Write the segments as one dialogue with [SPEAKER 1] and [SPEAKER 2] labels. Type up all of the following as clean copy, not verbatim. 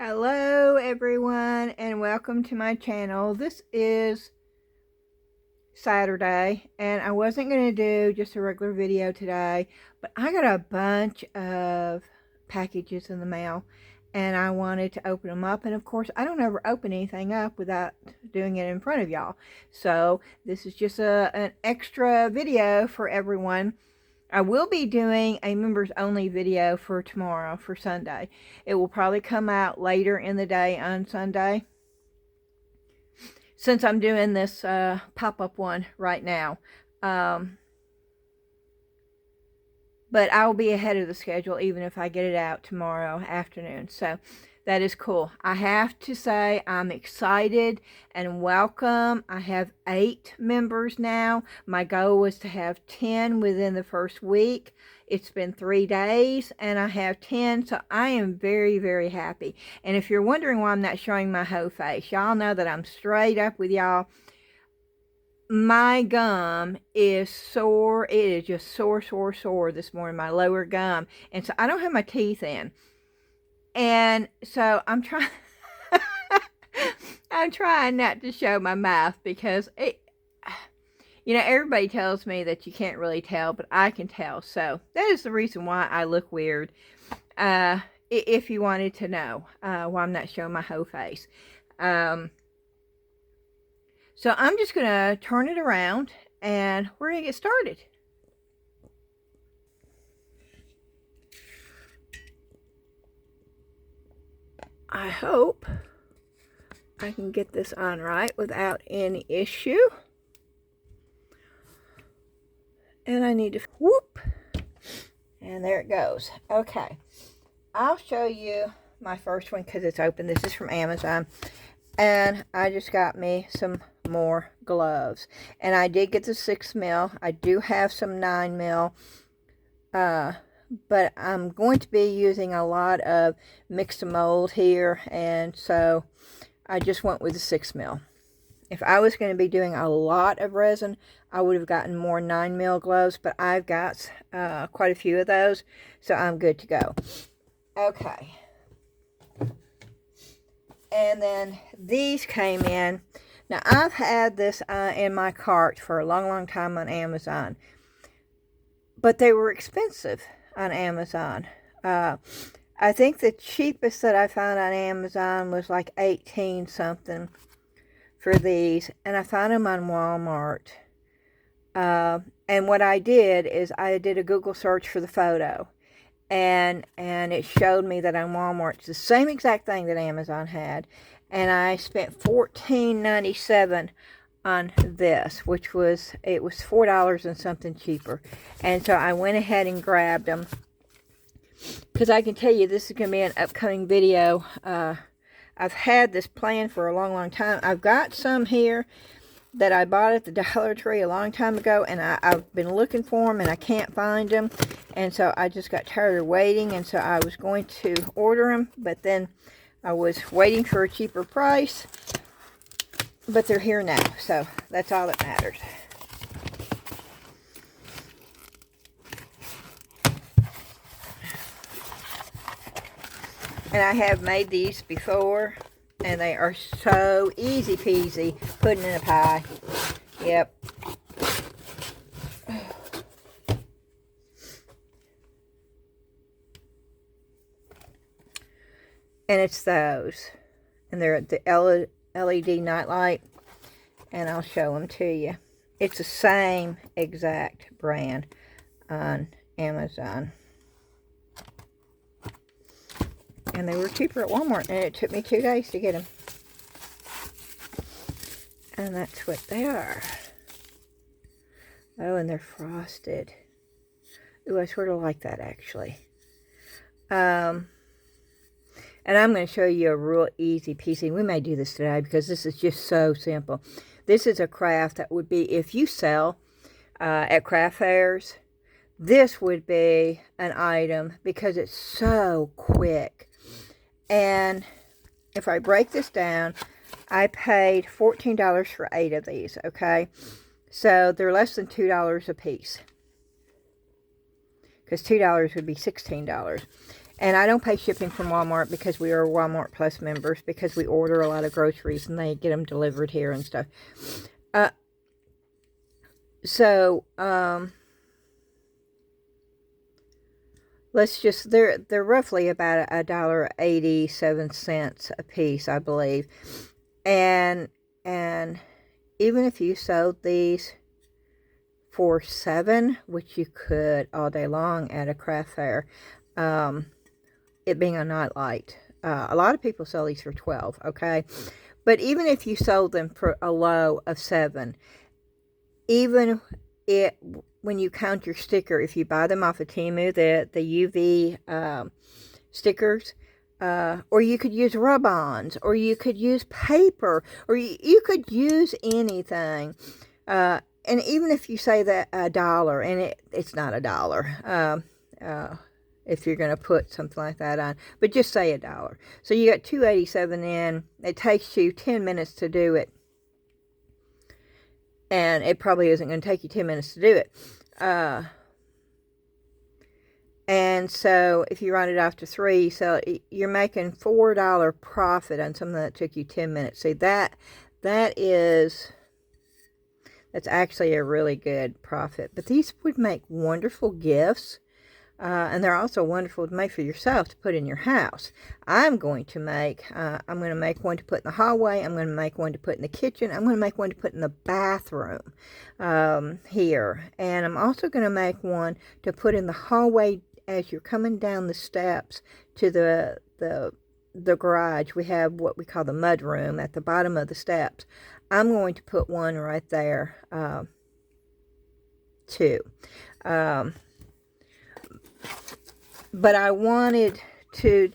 [SPEAKER 1] Hello everyone and welcome to my channel. This is Saturday and I wasn't going to do just a regular video today, but I got a bunch of packages in the mail and I wanted to open them up, and of course I don't ever open anything up without doing it in front of y'all. So this is just an extra video for everyone. I will be doing a members only video for tomorrow, for Sunday. It will probably come out later in the day on Sunday, since I'm doing this pop-up one right now. But I'll be ahead of the schedule even if I get it out tomorrow afternoon. So that is cool. I have to say I'm excited and welcome. I have 8 members now. My goal was to have 10 within the first week. It's been 3 days and I have 10, so I am very, very happy. And if you're wondering why I'm not showing my whole face, y'all know that I'm straight up with y'all. My gum is sore. It is just sore this morning, my lower gum. And so I don't have my teeth in. And so I'm trying I'm trying not to show my mouth because everybody tells me that you can't really tell, but I can tell. So that is the reason why I look weird. If you wanted to know why I'm not showing my whole face. So I'm just going to turn it around and we're going to get started. I hope I can get this on right without any issue. And I need to whoop. And there it goes. Okay. I'll show you my first one because it's open. This is from Amazon. And I just got me some more gloves. And I did get the 6mm. I do have some 9mm. But I'm going to be using a lot of mix and mold here, and so I just went with the 6mm. If I was going to be doing a lot of resin, I would have gotten more 9mm gloves, but I've got quite a few of those, so I'm good to go. Okay. And then these came in. Now, I've had this in my cart for a long time on Amazon, but they were expensive on Amazon. I think the cheapest that I found on Amazon was like 18 something for these, and I found them on Walmart. And what I did is I did a Google search for the photo, and it showed me that on Walmart it's the same exact thing that Amazon had, and I spent $14.97 on this, which was, it was $4 and something cheaper. And so I went ahead and grabbed them because I can tell you this is going to be an upcoming video. I've had this planned for a long time. I've got some here that I bought at the Dollar Tree a long time ago, and I've been looking for them and I can't find them, and so I just got tired of waiting, and so I was going to order them, but then I was waiting for a cheaper price. But they're here now, so that's all that matters. And I have made these before, and they are so easy peasy putting in a pie. Yep. And it's those. And they're the LED nightlight, and I'll show them to you. It's the same exact brand on Amazon, and they were cheaper at Walmart, and it took me 2 days to get them. And that's what they are. Oh, and they're frosted. Ooh, I sort of like that actually. And I'm going to show you a real easy piece. We may do this today because this is just so simple. This is a craft that would be, if you sell at craft fairs, this would be an item because it's so quick. And if I break this down, I paid $14 for 8 of these, okay? So they're less than $2 a piece, because $2 would be $16. And I don't pay shipping from Walmart because we are Walmart Plus members, because we order a lot of groceries and they get them delivered here and stuff. Let's just, they're roughly about $1.87 a piece, I believe. And even if you sold these for $7, which you could all day long at a craft fair, it being a nightlight, a lot of people sell these for $12, okay? But even if you sold them for a low of $7, even when you count your sticker, if you buy them off of Temu, the UV stickers, or you could use rub-ons, or you could use paper, or you could use anything. And even if you say that $1, and it's not $1, if you're going to put something like that on, but just say $1. So you got $2.87 in. It takes you 10 minutes to do it. And it probably isn't going to take you 10 minutes to do it. And so if you round it off to 3, so you're making $4 profit on something that took you 10 minutes. See, that's actually a really good profit. But these would make wonderful gifts. And they're also wonderful to make for yourself to put in your house. I'm going to make one to put in the hallway. I'm going to make one to put in the kitchen. I'm going to make one to put in the bathroom here. And I'm also going to make one to put in the hallway as you're coming down the steps to the garage. We have what we call the mud room at the bottom of the steps. I'm going to put one right there too. But I wanted I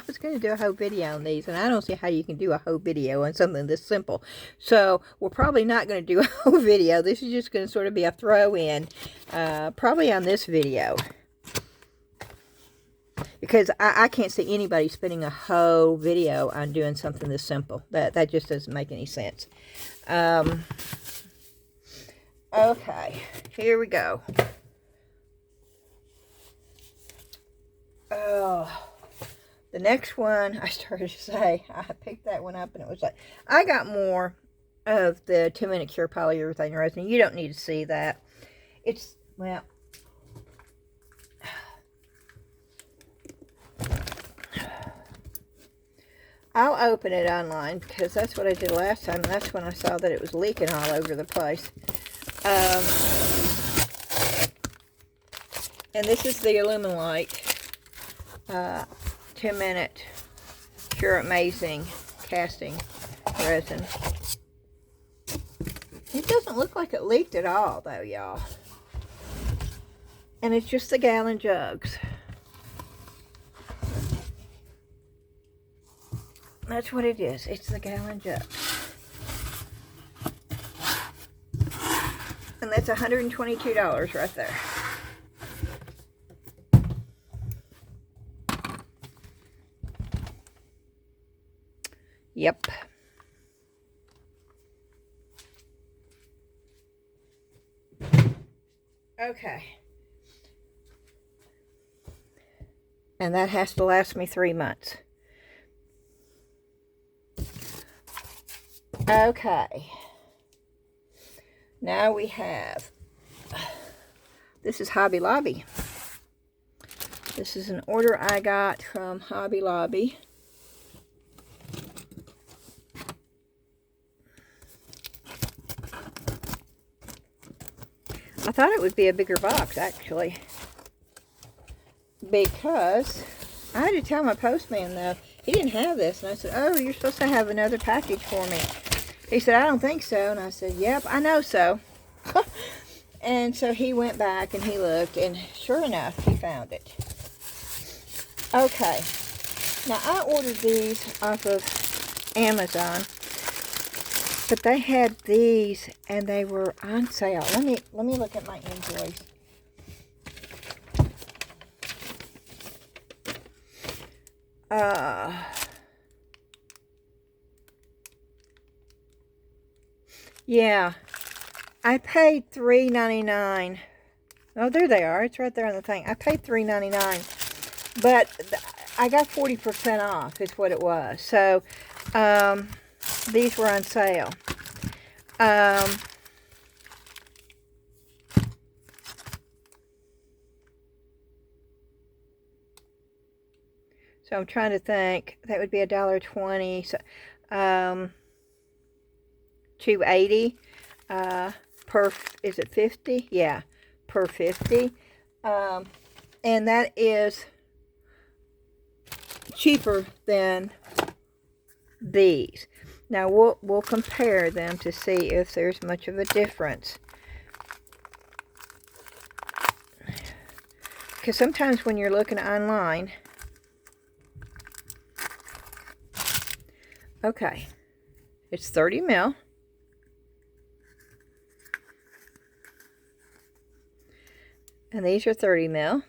[SPEAKER 1] was going to do a whole video on these, and I don't see how you can do a whole video on something this simple. So we're probably not going to do a whole video. This is just going to sort of be a throw-in, probably on this video. Because I can't see anybody spending a whole video on doing something this simple. That just doesn't make any sense. Okay, here we go. Oh, the next one, I started to say, I picked that one up and it was like, I got more of the 2-minute Cure polyurethane resin. You don't need to see that. It's, well, I'll open it online because that's what I did last time. That's when I saw that it was leaking all over the place. And this is the Alumilite 2-minute Pure Amazing casting resin. It doesn't look like it leaked at all though, y'all. And it's just the gallon jugs. That's what it is. It's the gallon jugs. And that's $122 right there. Yep. Okay. And that has to last me 3 months. Okay. Now we have, this is Hobby Lobby. This is an order I got from Hobby Lobby. I thought it would be a bigger box, actually, because I had to tell my postman, though, he didn't have this, and I said, oh, you're supposed to have another package for me. He said, I don't think so, and I said, yep, I know so. And so he went back, and he looked, and sure enough, he found it. Okay, now I ordered these off of Amazon. But they had these, and they were on sale. Let me look at my invoice. Yeah, I paid $3.99. Oh, there they are. It's right there on the thing. I paid $3.99 But I got 40% off is what it was. So, these were on sale. So I'm trying to think. That would be $1.20. So, $2.80 per. Is it 50? Yeah, per 50. And that is cheaper than these. Now we'll compare them to see if there's much of a difference. Because sometimes when you're looking online, okay, it's 30 mil. And these are 30 mil.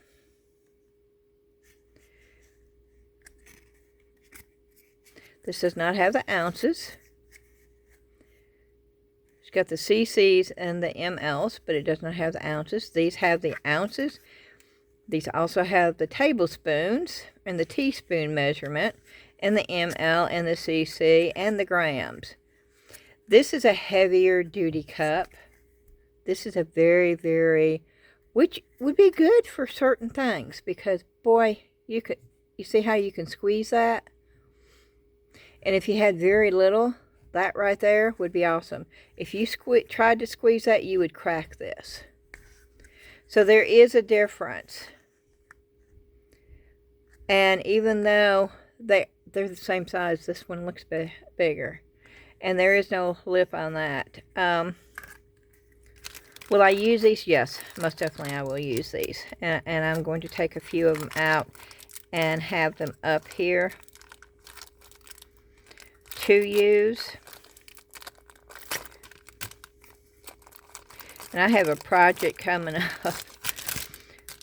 [SPEAKER 1] This does not have the ounces. It's got the cc's and the ml's, but it does not have the ounces. These have the ounces. These also have the tablespoons and the teaspoon measurement, and the ml and the cc and the grams. This is a heavier duty cup. This is a very, very, which would be good for certain things, because boy, you see how you can squeeze that? And if you had very little, that right there would be awesome. If you tried to squeeze that, you would crack this. So there is a difference. And even though they're the same size, this one looks bigger. And there is no lip on that. Will I use these? Yes, most definitely I will use these. And I'm going to take a few of them out and have them up here to use. And I have a project coming up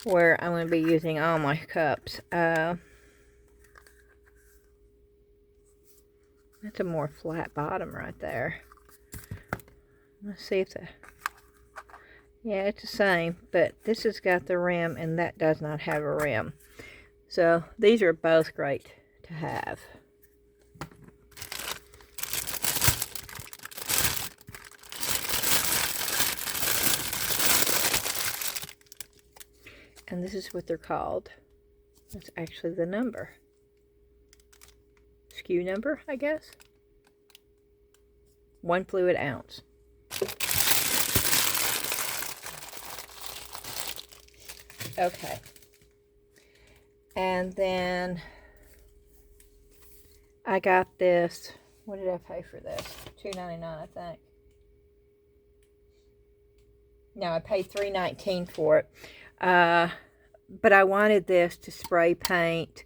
[SPEAKER 1] where I'm going to be using all my cups. That's a more flat bottom right there. Let's see if yeah, it's the same, but this has got the rim and that does not have a rim. So these are both great to have. And this is what they're called. That's actually the number. SKU number, I guess. 1 fluid ounce. Okay. And then I got this. What did I pay for this? $2.99, I think. No, I paid $3.19 for it. But I wanted this to spray paint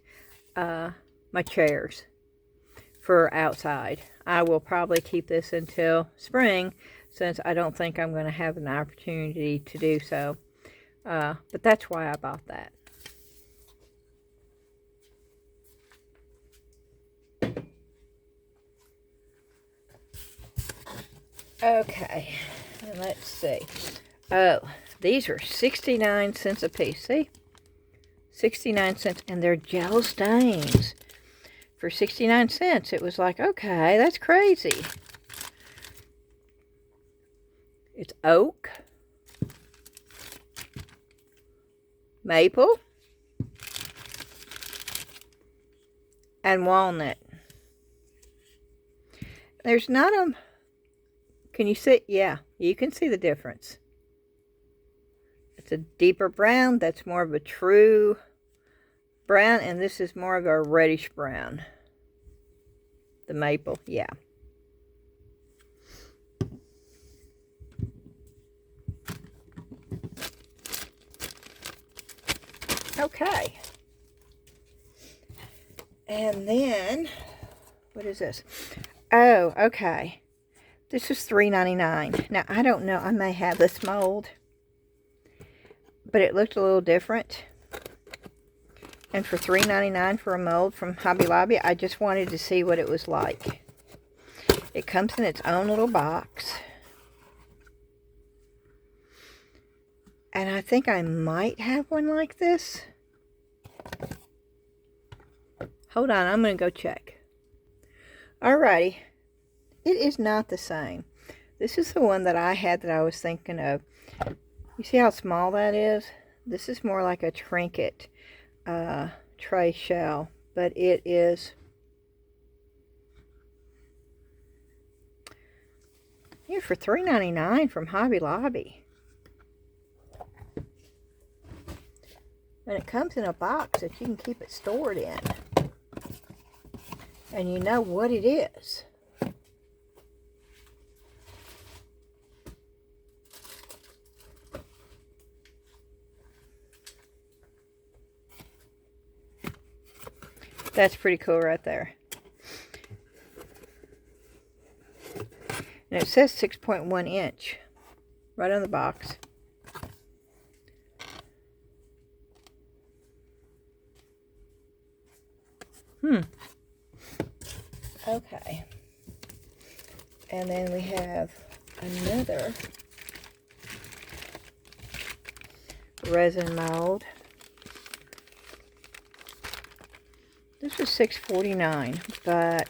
[SPEAKER 1] my chairs for outside. I will probably keep this until spring, since I don't think I'm going to have an opportunity to do so. But that's why I bought that. Okay, and let's see. Oh, these are 69 cents a piece. See? 69 cents, and they're gel stains. For 69 cents, it was like, okay, that's crazy. It's oak, maple, and walnut. There's not a... Can you see? Yeah, you can see the difference. It's a deeper brown. That's more of a true brown, and this is more of a reddish brown. The maple, yeah. Okay. And then, what is this? Oh, okay. This is $3.99. Now, I don't know. I may have this mold, but it looked a little different. And for $3.99 for a mold from Hobby Lobby, I just wanted to see what it was like. It comes in its own little box. And I think I might have one like this. Hold on, I'm going to go check. Alrighty. It is not the same. This is the one that I had that I was thinking of. You see how small that is? This is more like a trinket tray shell, but it is here for $3.99 from Hobby Lobby. And it comes in a box that you can keep it stored in. And you know what it is. That's pretty cool right there. And it says 6.1 inch right on the box. Okay. And then we have another resin mold. This was $6.49,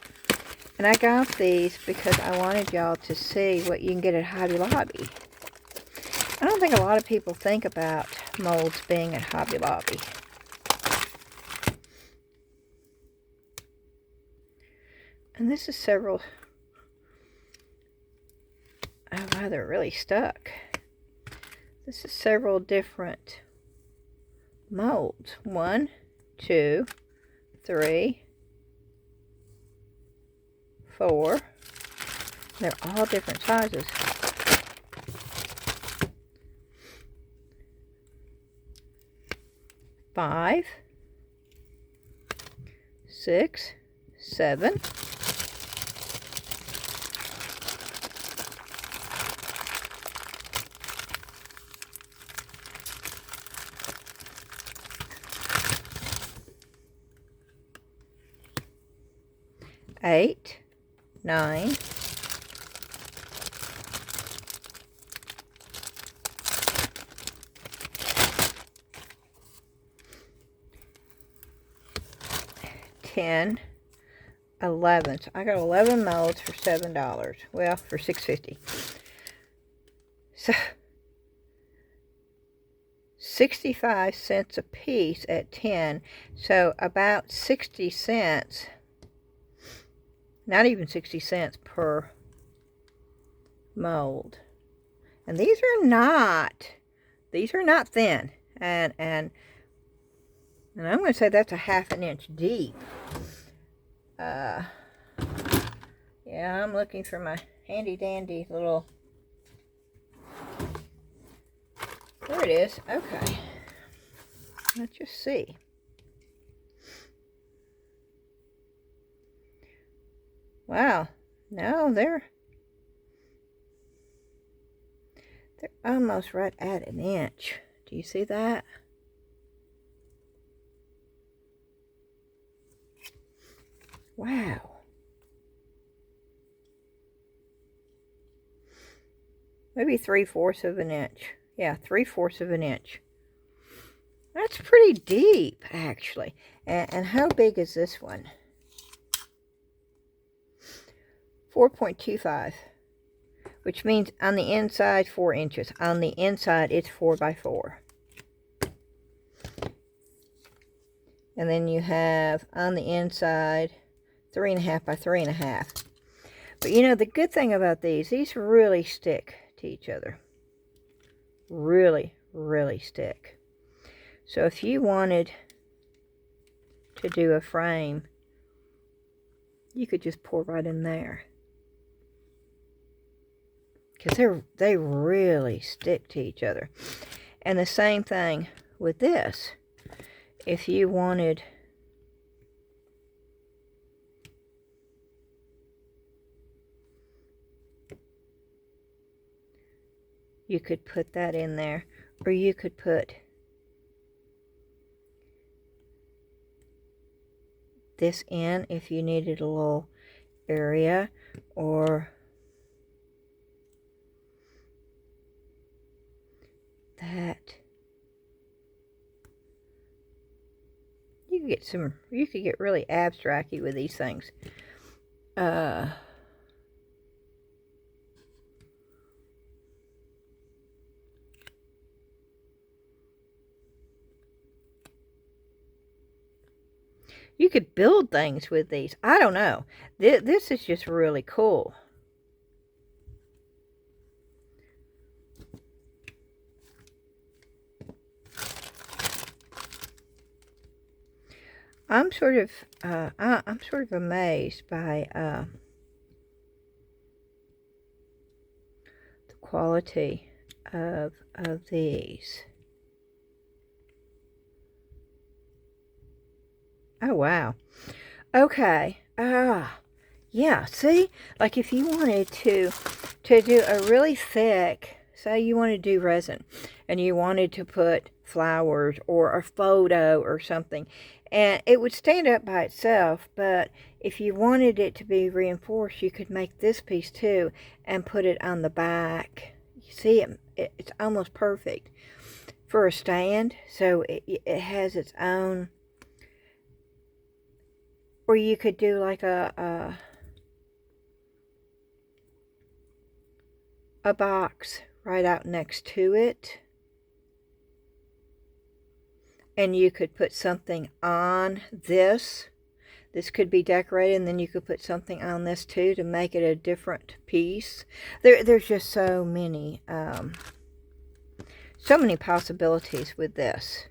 [SPEAKER 1] and I got these because I wanted y'all to see what you can get at Hobby Lobby. I don't think a lot of people think about molds being at Hobby Lobby. And this is several. Oh wow, they're really stuck. This is several different molds. 1, 2, 3, 4. They're all different sizes. 5, 6, 7. 8, 9, 10, 11. So I got 11 molds for $7. Well, for $6.50. So 65 cents a piece at 10. So about 60 cents. Not even 60 cents per mold. And these are not thin. And I'm going to say that's a 1/2 inch deep. Yeah, I'm looking for my handy dandy little. There it is. Okay. Let's just see. Wow. No, they're almost right at 1 inch. Do you see that? Wow. Maybe 3/4 of an inch. Yeah, 3/4 of an inch. That's pretty deep, actually. And how big is this one? 4.25, which means on the inside 4 inches. On the inside, it's 4 by 4. And then you have on the inside 3.5 by 3.5. But you know, the good thing about these really stick to each other. Really, really stick. So if you wanted to do a frame, you could just pour right in there. Because they really stick to each other. And the same thing with this. If you wanted you could put that in there, or you could put this in if you needed a little area, or that. you could get really abstracty with these things. You could build things with these. I don't know. This is just really cool. I'm sort of amazed by the quality of these. Oh wow. Okay. Yeah, see? Like if you wanted to do a really thick, say you want to do resin and you wanted to put flowers or a photo or something, and it would stand up by itself, but if you wanted it to be reinforced, you could make this piece too and put it on the back. You see, it's almost perfect for a stand, so it has its own. Or you could do like a box right out next to it. And you could put something on this. This could be decorated, and then you could put something on this too to make it a different piece. There's just so many possibilities with this.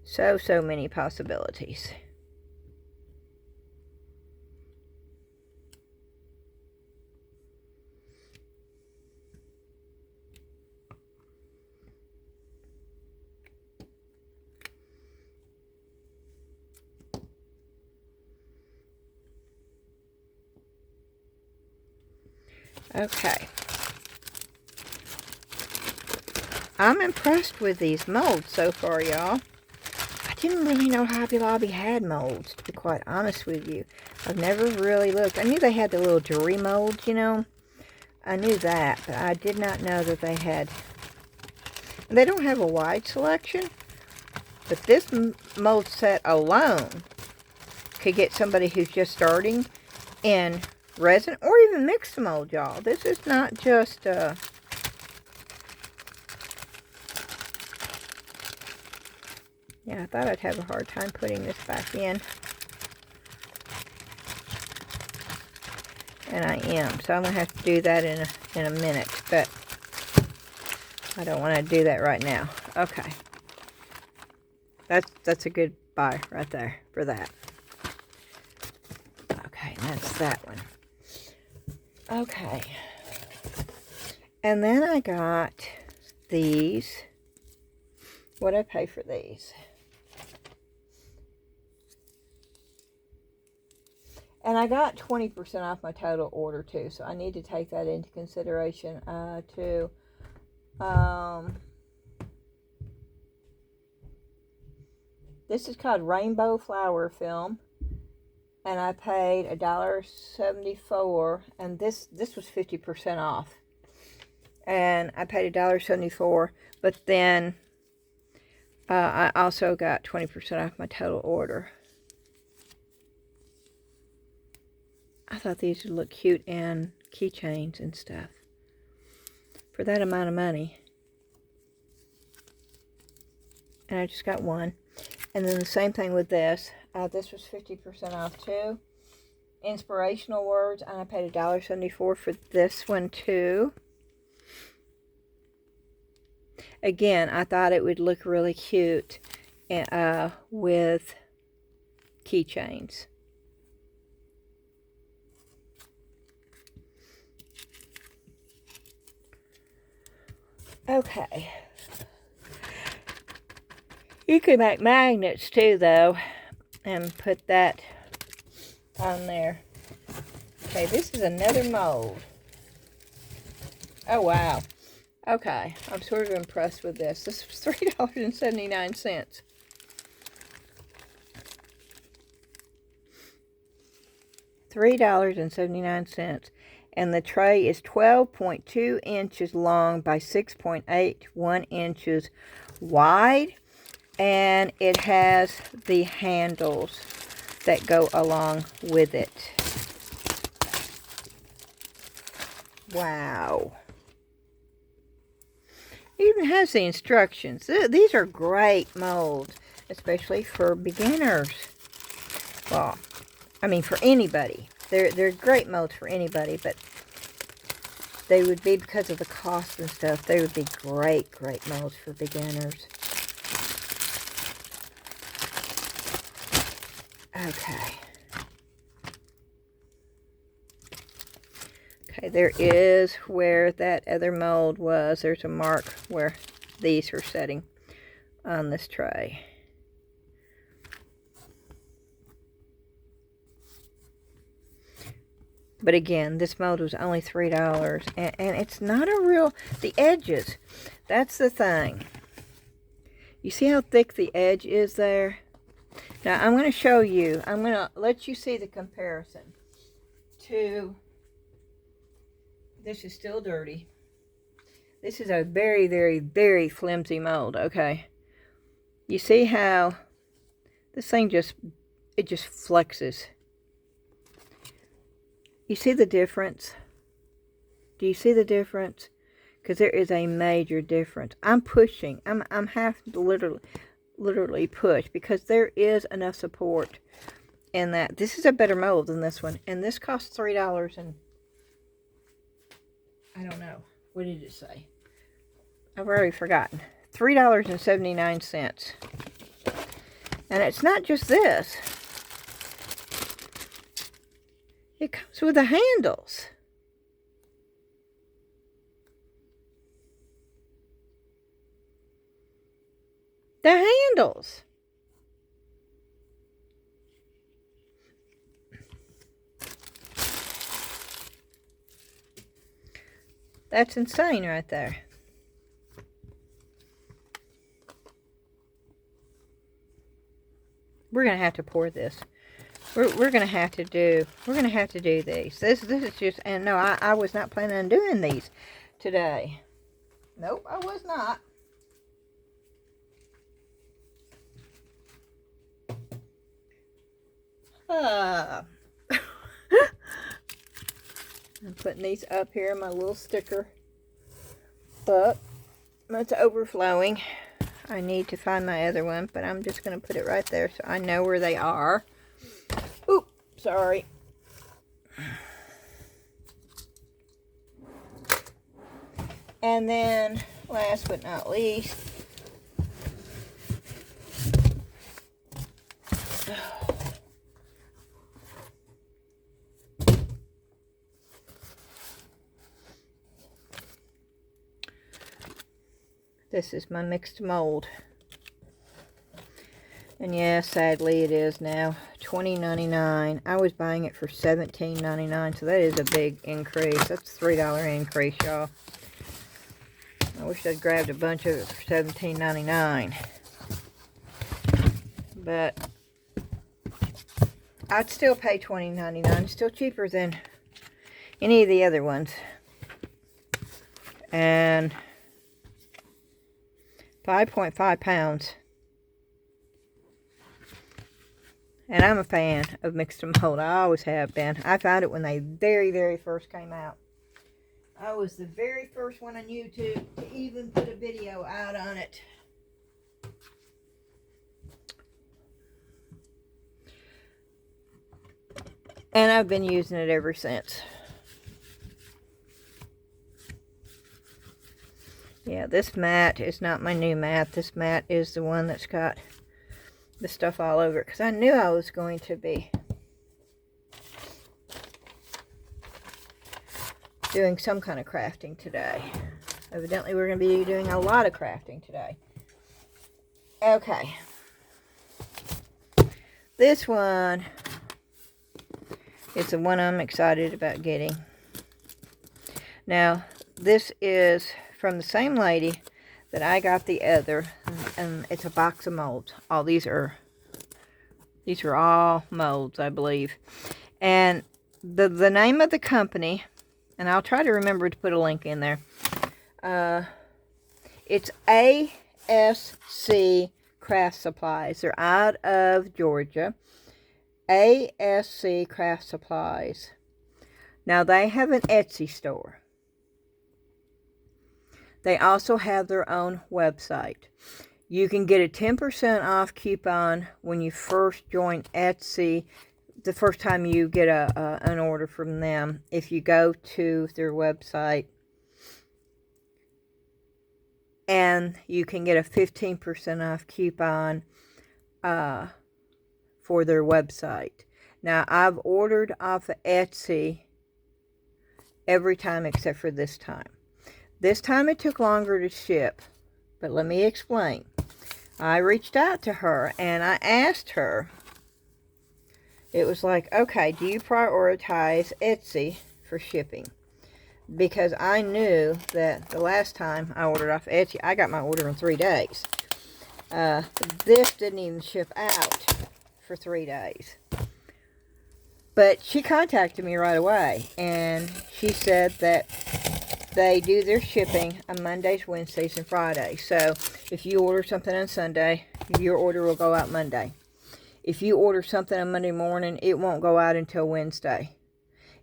[SPEAKER 1] So many possibilities. Okay. I'm impressed with these molds so far, y'all. I didn't really know Hobby Lobby had molds, to be quite honest with you. I've never really looked. I knew they had the little jewelry molds, you know. I knew that, but I did not know that they had. They don't have a wide selection, but this mold set alone could get somebody who's just starting in resin or even mixed mold, y'all. This is not just yeah, I thought I'd have a hard time putting this back in. And I am. So I'm going to have to do that in a minute. But I don't want to do that right now. Okay. That's a good buy right there for that. Okay, that's that one. Okay. And then I got these. What did I pay for these? And I got 20% off my total order too, so I need to take that into consideration too. This is called Rainbow Flower Film, and I paid $1.74, and this was 50% off. And I paid $1.74, but then I also got 20% off my total order. I thought these would look cute in keychains and stuff for that amount of money. And I just got one. And then the same thing with this. This was 50% off too. Inspirational words, and I paid $1.74 for this one too. Again, I thought it would look really cute with keychains. Okay. You can make magnets too, though, and put that on there. Okay, this is another mold. Oh, wow. Okay, I'm sort of impressed with this. This was $3.79. $3.79. And the tray is 12.2 inches long by 6.81 inches wide. And it has the handles that go along with it. Wow. It even has the instructions. These are great molds, especially for beginners. Well, I mean for anybody. They're great molds for anybody, but they would be, because of the cost and stuff, they would be great molds for beginners. Okay. Okay, there is where that other mold was. There's a mark where these are setting on this tray. But again, this mold was only $3. And it's not a real... The edges, that's the thing. You see how thick the edge is there? Now, I'm going to show you. I'm going to let you see the comparison to... This is still dirty. This is a very flimsy mold, okay? You see how this thing just flexes. You see the difference? Do you see the difference? Because there is a major difference. I'm pushing. I'm have to literally push because there is enough support in that. This is a better mold than this one. And this costs $3 and... I don't know. What did it say? I've already forgotten. $3.79. And it's not just this. It comes with the handles. The handles. That's insane right there. We're gonna have to pour this. We're gonna have to do these. This is just, and no, I was not planning on doing these today. Nope, I was not. I'm putting these up here in my little sticker book. It's overflowing. I need to find my other one, but I'm just going to put it right there so I know where they are. Oop, sorry. And then, last but not least, this is my mixed mold. And yeah, sadly it is now $20.99. I was buying it for $17.99, so that is a big increase. That's a $3 increase, y'all. I wish I'd grabbed a bunch of it for $17.99. But I'd still pay $20.99. It's still cheaper than any of the other ones. And 5.5 pounds. And I'm a fan of mixed mold. I always have been. I found it when they very first came out. I was the very first one on YouTube to even put a video out on it. And I've been using it ever since. Yeah, this mat is not my new mat. This mat is the one that's got the stuff all over it. Because I knew I was going to be doing some kind of crafting today. Evidently, we're going to be doing a lot of crafting today. Okay. This one is the one I'm excited about getting. Now, this is from the same lady that I got the other, and it's a box of molds. All these are all molds, I believe. And the name of the company And I'll try to remember to put a link in there. It's ASC Craft Supplies. They're out of Georgia. ASC Craft Supplies. Now, they have an Etsy store. They also have their own website. You can get a 10% off coupon when you first join Etsy, the first time you get an order from them, if you go to their website. And you can get a 15% off coupon for their website. Now, I've ordered off of Etsy every time except for this time. This time it took longer to ship, but let me explain. I reached out to her and I asked her, it was like, okay, do you prioritize Etsy for shipping? Because I knew that the last time I ordered off Etsy, I got my order in 3 days. This didn't even ship out for 3 days. But she contacted me right away, and she said that they do their shipping on Mondays, Wednesdays, and Fridays. So if you order something on Sunday, your order will go out Monday. If you order something on Monday morning, it won't go out until Wednesday.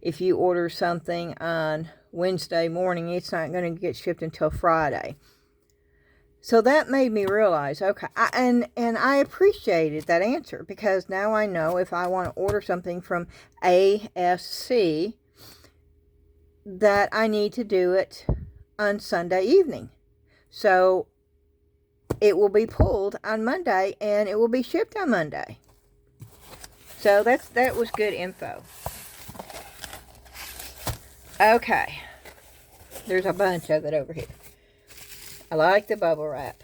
[SPEAKER 1] If you order something on Wednesday morning, it's not going to get shipped until Friday. So that made me realize, okay, and I appreciated that answer, because now I know if I want to order something from ASC, that I need to do it on Sunday evening. So it will be pulled on Monday and it will be shipped on Monday. So that was good info. Okay. There's a bunch of it over here. I like the bubble wrap.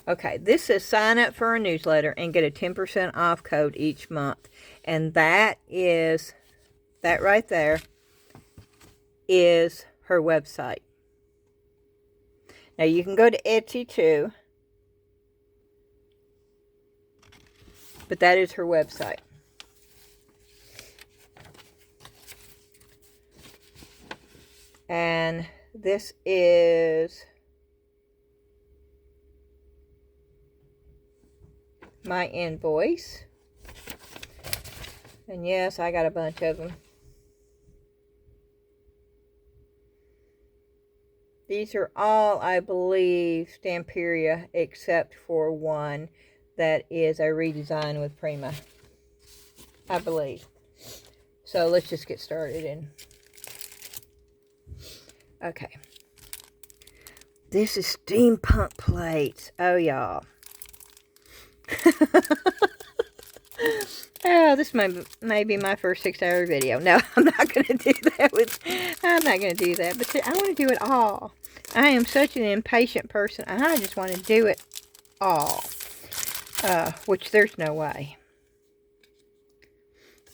[SPEAKER 1] Okay, this says sign up for a newsletter and get a 10% off code each month. And that right there is her website. Now you can go to Etsy too, but that is her website. And this is my invoice. And yes, I got a bunch of them. These are all, I believe, Stamperia, except for one that is a redesign with Prima, I believe. So let's just get started in. Okay. This is steampunk plates. Oh, y'all. Oh, this may be my first 6-hour video. No, I'm not going to do that. I'm not going to do that. But I want to do it all. I am such an impatient person. And I just want to do it all. Which there's no way.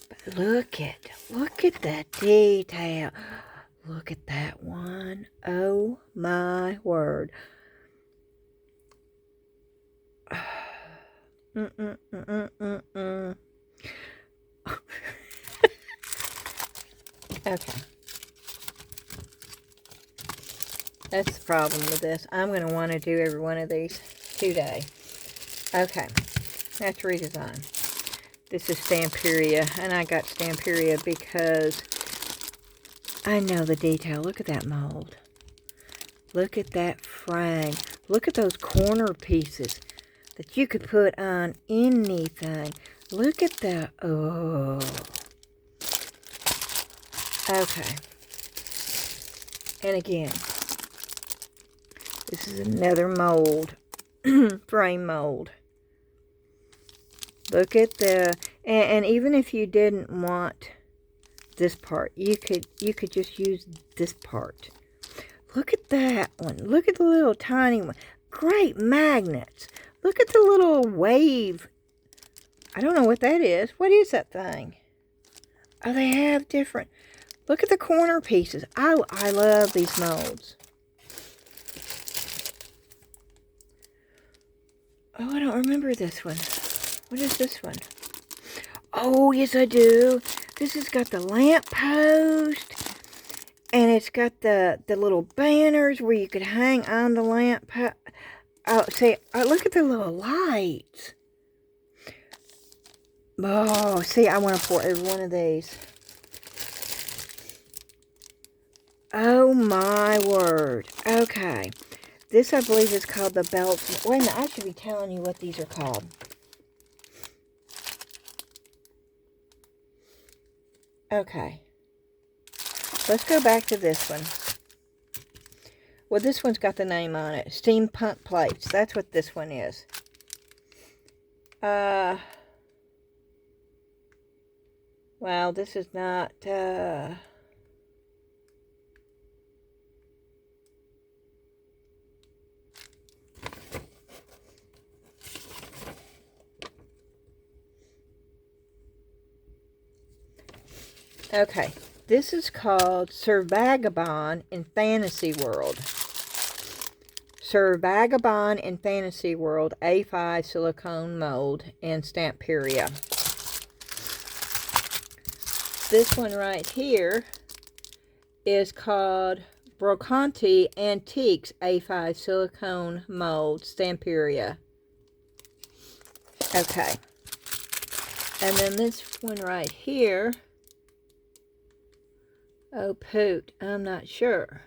[SPEAKER 1] But look at that detail. Look at that one. Oh my word. Okay. That's the problem with this. I'm going to want to do every one of these today. Okay. That's Redesign. This is Stamperia. And I got Stamperia because I know the detail. Look at that mold. Look at that frame. Look at those corner pieces that you could put on anything. Look at that. Oh. Okay. And again, this is another mold. Frame mold. Look at the, and even if you didn't want this part, you could just use this part. Look at that one. Look at the little tiny one. Great magnets. Look at the little wave. I don't know what that is. What is that thing? Oh, they have different. Look at the corner pieces. I love these molds. Oh, I don't remember this one. What is this one? Oh, yes, I do. This has got the lamp post. And it's got the little banners where you could hang on the lamp post. Oh, see, look at the little lights. Oh, see, I want to pour every one of these. Oh, my word. Okay. This, I believe, is called the belts. Wait a minute, I should be telling you what these are called. Okay. Let's go back to this one. Well, this one's got the name on it. Steampunk plates. That's what this one is. Well, this is not, okay. This is called Sir Vagabond in Fantasy World. Sir Vagabond in Fantasy World A5 silicone mold in Stamperia. This one right here is called Brocanti Antiques A5 silicone mold Stamperia. Okay. And then this one right here. Oh, poot. I'm not sure.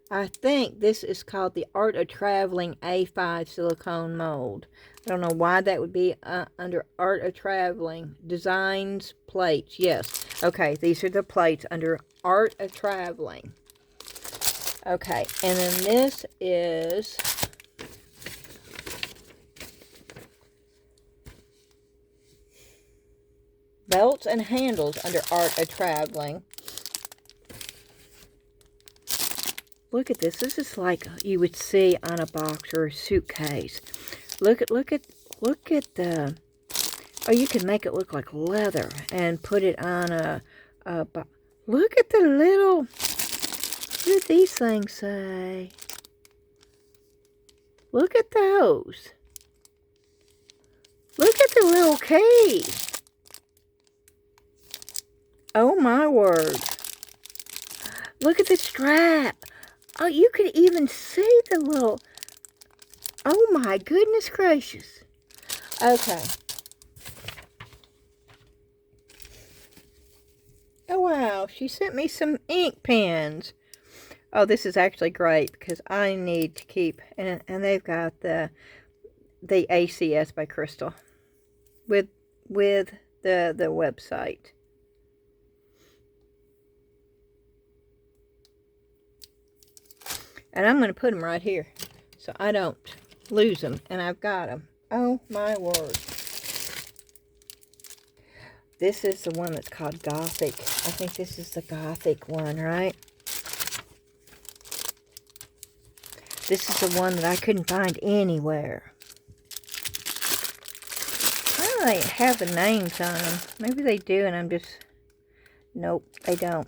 [SPEAKER 1] I think this is called the Art of Traveling A5 silicone mold. I don't know why that would be under Art of Traveling. Designs, plates. Yes. Okay, these are the plates under Art of Traveling. Okay, and then this is belts and handles under Art of Traveling. Look at this. This is like you would see on a box or a suitcase. Look at the. Oh, you can make it look like leather and put it on a look at the little. What do these things say? Look at those. Look at the little key. Oh my word. Look at the strap. Oh, you could even see the little... Oh my goodness gracious. Okay. Oh wow, she sent me some ink pens. Oh, this is actually great because I need to keep... And they've got the ACS by Crystal with the website. And I'm going to put them right here so I don't lose them. And I've got them. Oh, my word. This is the one that's called Gothic. I think this is the Gothic one, right? This is the one that I couldn't find anywhere. I don't know, they have the names on them. Maybe they do and I'm just... Nope, they don't.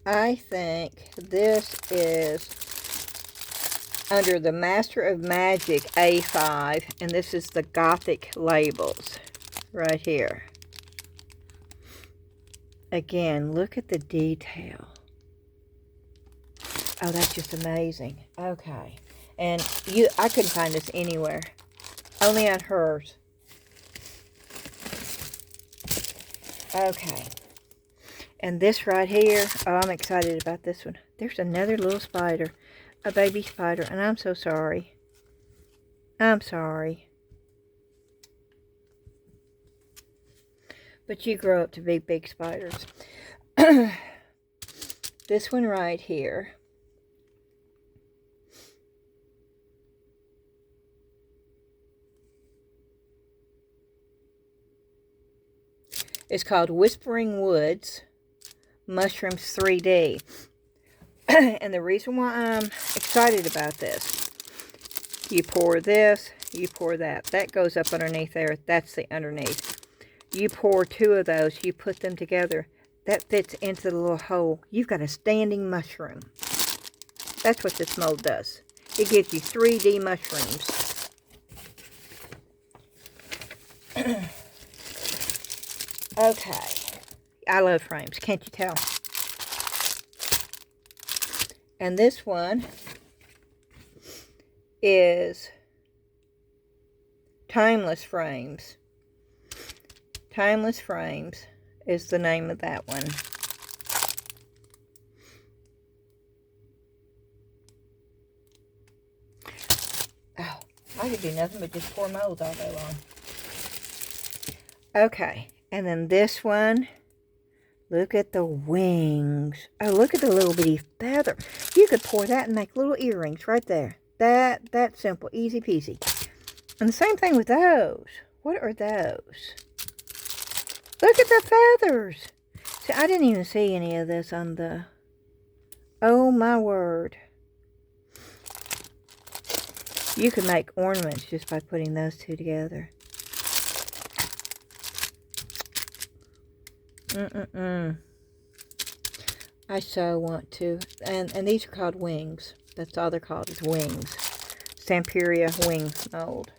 [SPEAKER 1] I think this is under the Master of Magic A5, and this is the Gothic labels right here. Again, look at the detail. Oh, that's just amazing. Okay. And I couldn't find this anywhere. Only on hers. Okay. And this right here, oh, I'm excited about this one. There's another little spider, a baby spider, and I'm so sorry. I'm sorry. But you grow up to be big spiders. This one right here. It's called Whispering Woods Mushrooms 3D. And the reason why I'm excited about this, you pour this, you pour that. That goes up underneath there. That's the underneath. You pour 2 of those. You put them together. That fits into the little hole. You've got a standing mushroom. That's what this mold does. It gives you 3D mushrooms. Okay. I love frames. Can't you tell? And this one is Timeless Frames. Timeless Frames is the name of that one. Oh, I could do nothing but just pour molds all day long. Okay, and then this one, look at the wings. Oh, look at the little bitty feather. You could pour that and make little earrings right there. That's simple, easy peasy. And the same thing with those. What are those? Look at the feathers. See, I didn't even see any of this on the... Oh, my word. You could make ornaments just by putting those 2 together. I so want to. And these are called wings. That's all they're called, is wings. Stamperia wing mold.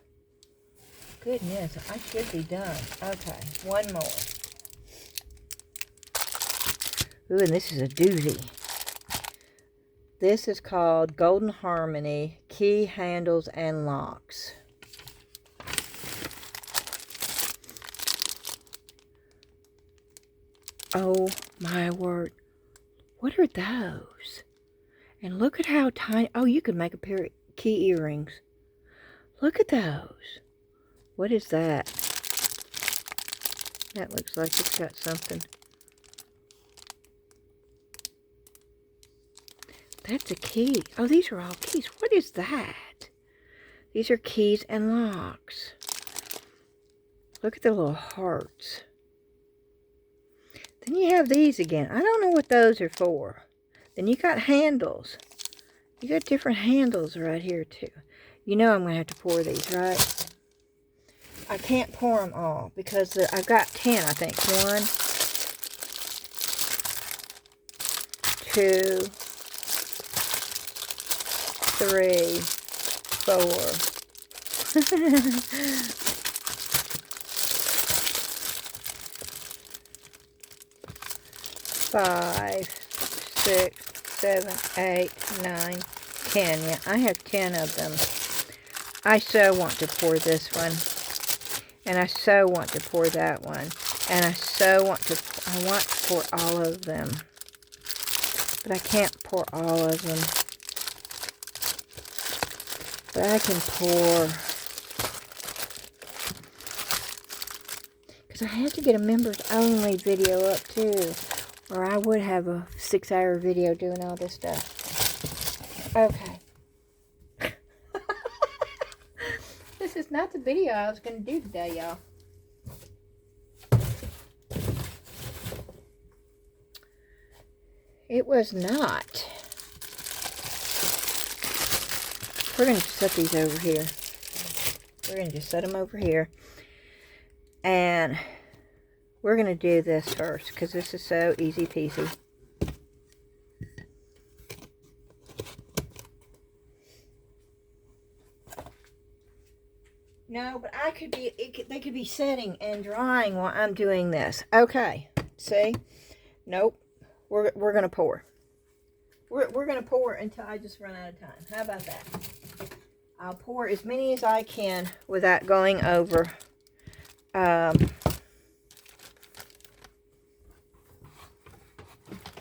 [SPEAKER 1] Goodness, I should be done. Okay, one more. Ooh, and this is a doozy. This is called Golden Harmony Key Handles and Locks. Oh my word. What are those? And look at how tiny. Oh, you could make a pair of key earrings. Look at those. What is that? That looks like it's got something. That's a key. Oh, these are all keys. What is that? These are keys and locks. Look at the little hearts. Then you have these again. I don't know what those are for. Then you got handles. You got different handles right here too. You know I'm going to have to pour these, right? I can't pour them all because I've got 10, I think. 1, 2, 3, 4. 5, 6, 7, 8, 9, 10. Yeah, I have 10 of them. I so want to pour this one. And I so want to pour that one. And I want to pour all of them. But I can't pour all of them. But I can pour. Because I have to get a members only video up too. Or I would have a 6-hour video doing all this stuff. Okay. This is not the video I was going to do today, y'all. It was not. We're going to set these over here. We're going to just set them over here. And we're going to do this first because this is so easy peasy. No, but I could be, they could be setting and drying while I'm doing this. Okay, see? Nope. We're going to pour. We're going to pour until I just run out of time. How about that? I'll pour as many as I can without going over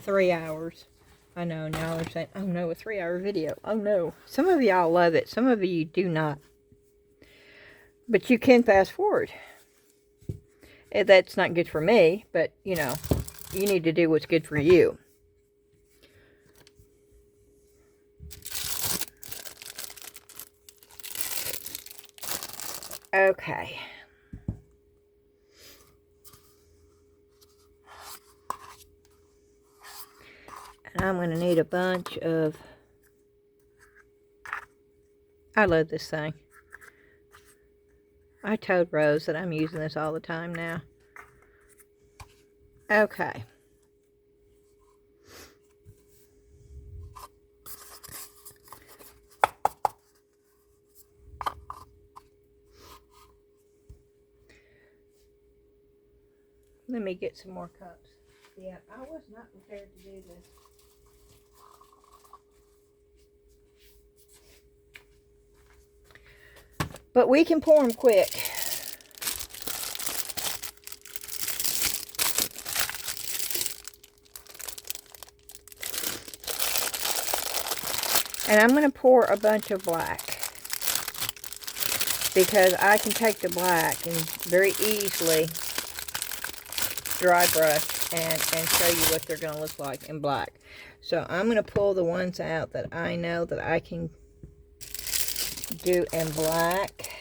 [SPEAKER 1] 3 hours. I know, now they're saying, oh no, a 3-hour video. Oh no. Some of y'all love it. Some of you do not. But you can fast forward. That's not good for me, but, you know, you need to do what's good for you. Okay. And I'm going to need a bunch of... I love this thing. I told Rose that I'm using this all the time now. Okay. Let me get some more cups. Yeah, I was not prepared to do this. But we can pour them quick. And I'm going to pour a bunch of black, because I can take the black and very easily dry brush and show you what they're going to look like in black. So I'm going to pull the ones out that I know that I can do in black.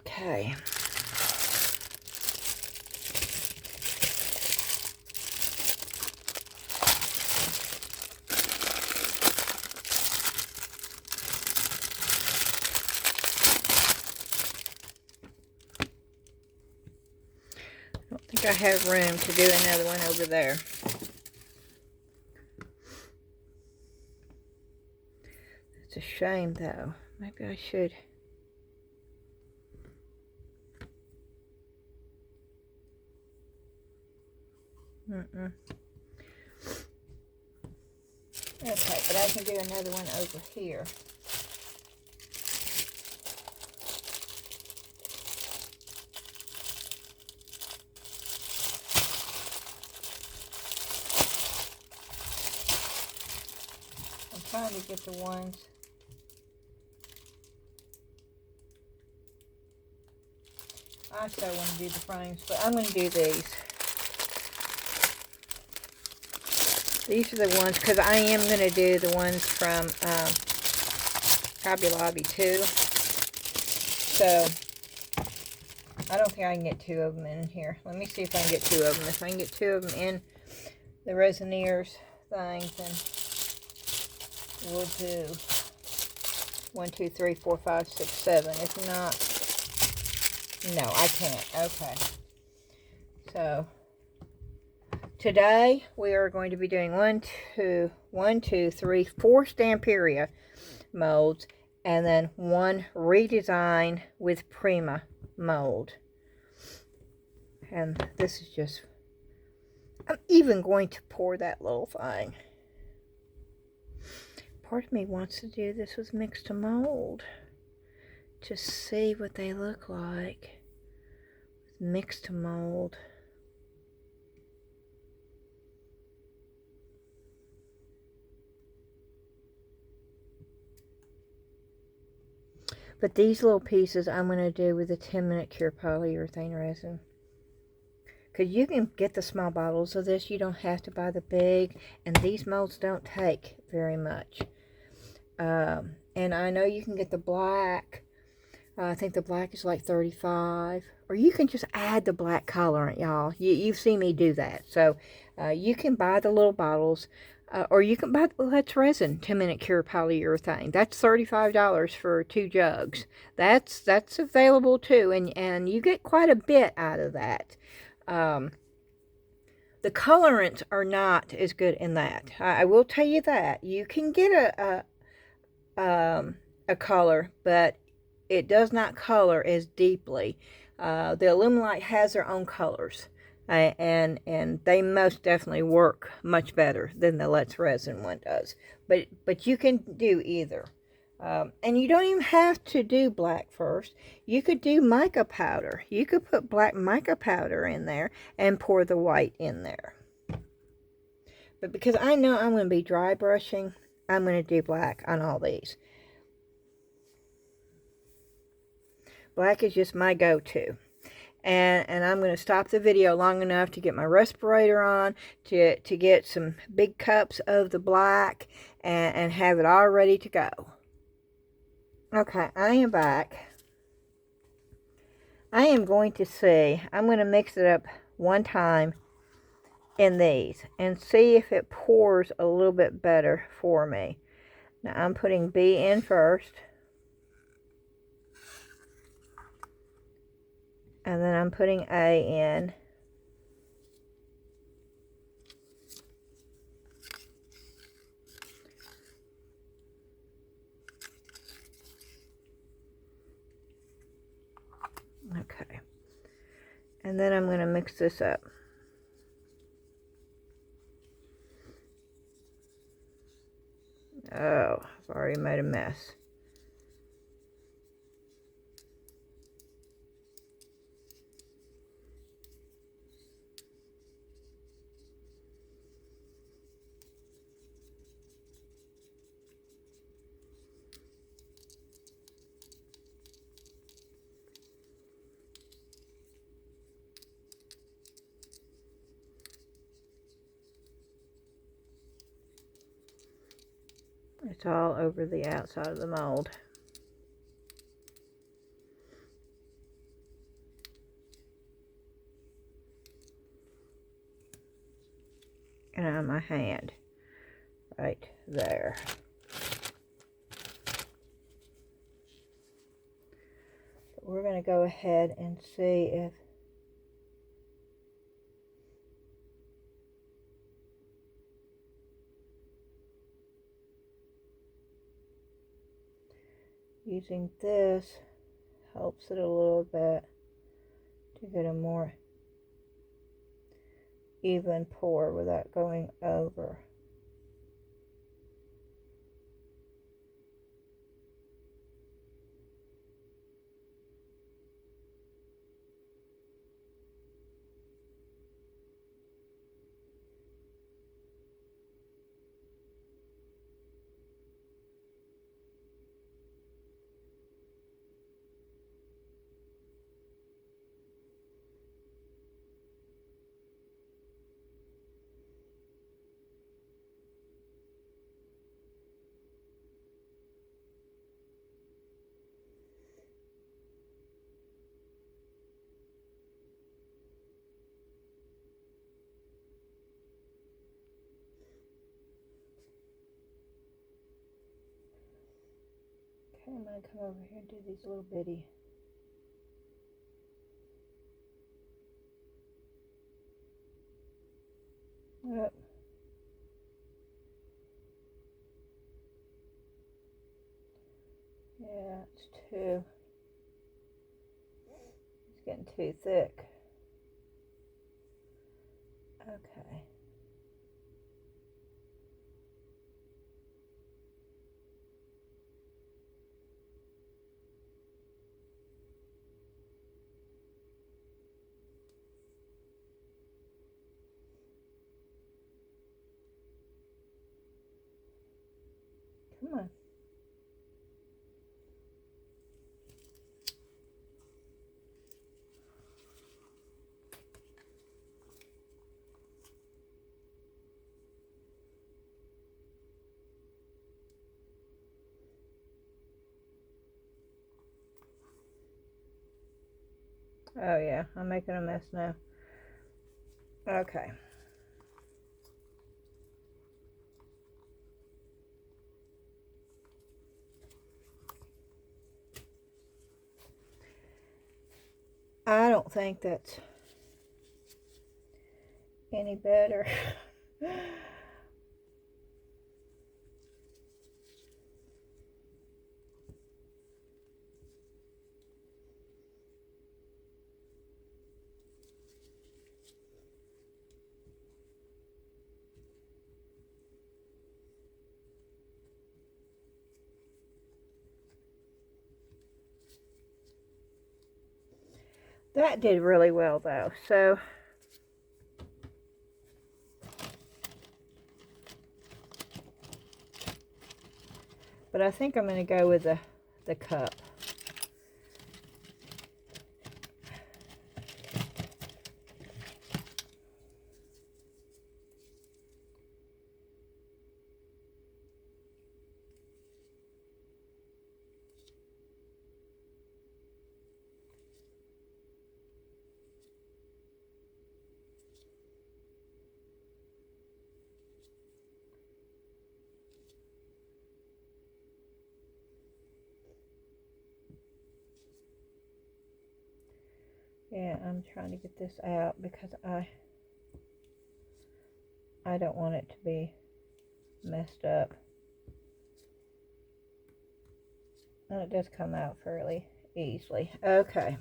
[SPEAKER 1] Okay. I don't think I have room to do another one over there. It's a shame though. Maybe I should. Okay, but I can do another one over here. I'm trying to get the ones. I still want to do the frames, but I'm going to do these. These are the ones, because I am going to do the ones from Hobby Lobby too. So, I don't think I can get two of them in here. Let me see if I can get two of them. If I can get two of them in the Resineers thing, then we'll do 1, 2, 3, 4, 5, 6, 7. If not, no, I can't. Okay. So, today we are going to be doing 4 Stamperia molds, and then 1 redesign with Prima mold. And this is just, I'm even going to pour that little thing. Part of me wants to do this with mixed to mold, to see what they look like with mixed to mold. But these little pieces I'm going to do with a 10-minute Cure polyurethane resin. Because you can get the small bottles of this. You don't have to buy the big. And these molds don't take very much. And I know you can get the black. I think the black is like $35. Or you can just add the black colorant, y'all. You've seen me do that. So you can buy the little bottles. Or you can buy the Let's Resin 10-minute Cure polyurethane. That's $35 for 2 jugs. That's available too, and you get quite a bit out of that. The colorants are not as good in that. I will tell you that. You can get a color, but it does not color as deeply. The Alumilite has their own colors. And they most definitely work much better than the Let's Resin one does. But you can do either. And you don't even have to do black first. You could do mica powder. You could put black mica powder in there and pour the white in there. But because I know I'm going to be dry brushing, I'm going to do black on all these. Black is just my go-to. And I'm going to stop the video long enough to get my respirator on, to get some big cups of the black, and have it all ready to go. Okay, I am back. I am going to see, I'm going to mix it up one time in these and see if it pours a little bit better for me. Now I'm putting B in first. And then I'm putting A in. Okay. And then I'm going to mix this up. Oh, I've already made a mess. It's all over the outside of the mold. And on my hand, right there. But we're going to go ahead and see if using this helps it a little bit to get a more even pour without going over. Okay, I'm going to come over here and do these little bitty. Yep. Yeah, it's getting too thick. Okay. Come on. Oh yeah, I'm making a mess now. Okay. I don't think that's any better. That did really well though. So but I think I'm going to go with the cup. Yeah, I'm trying to get this out because I don't want it to be messed up. And it does come out fairly easily. Okay.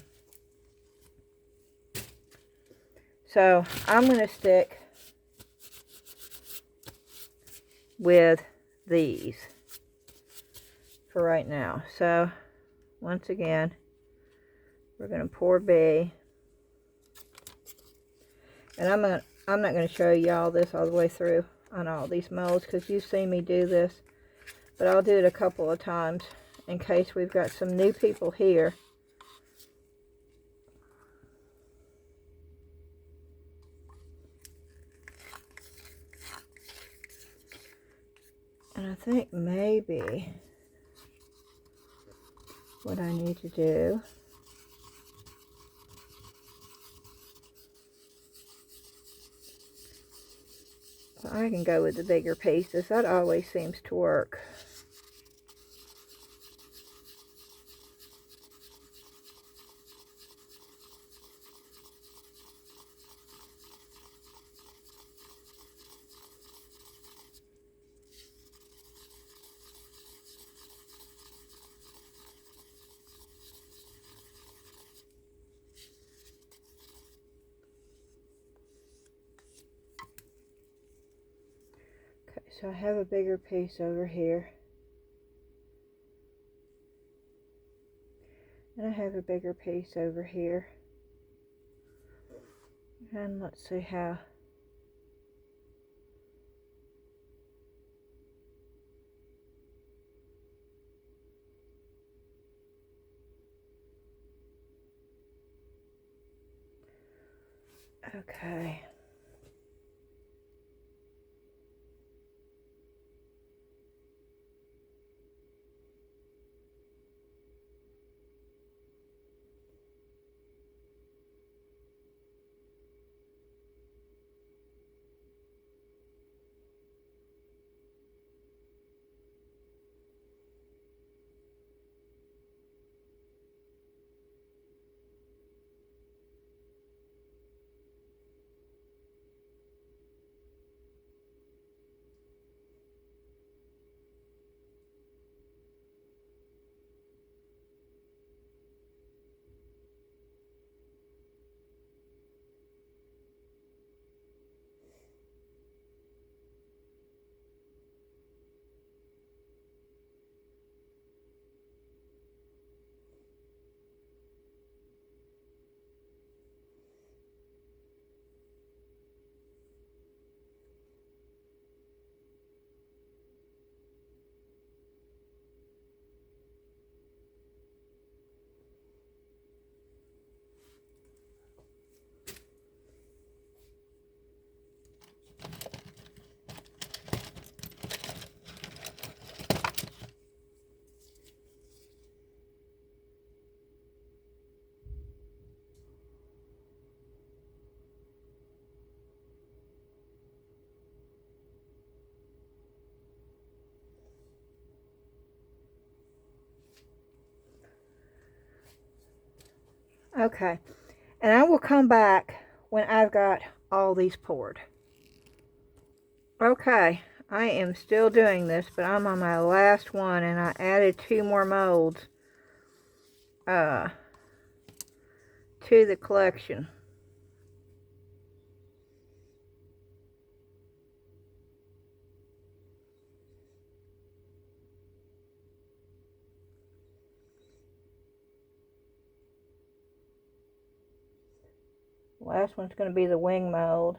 [SPEAKER 1] So I'm going to stick with these for right now. So once again, we're going to pour B. And I'm not going to show y'all this all the way through on all these molds because you've seen me do this. But I'll do it a couple of times in case we've got some new people here. And I think maybe what I need to do I can go with the bigger pieces. That always seems to work. Okay, so I have a bigger piece over here. And I have a bigger piece over here. And let's see how. Okay. Okay. And I will come back when I've got all these poured. Okay. I am still doing this, but I'm on my last one, and I added 2 more molds to the collection. The last one's going to be the wing mold.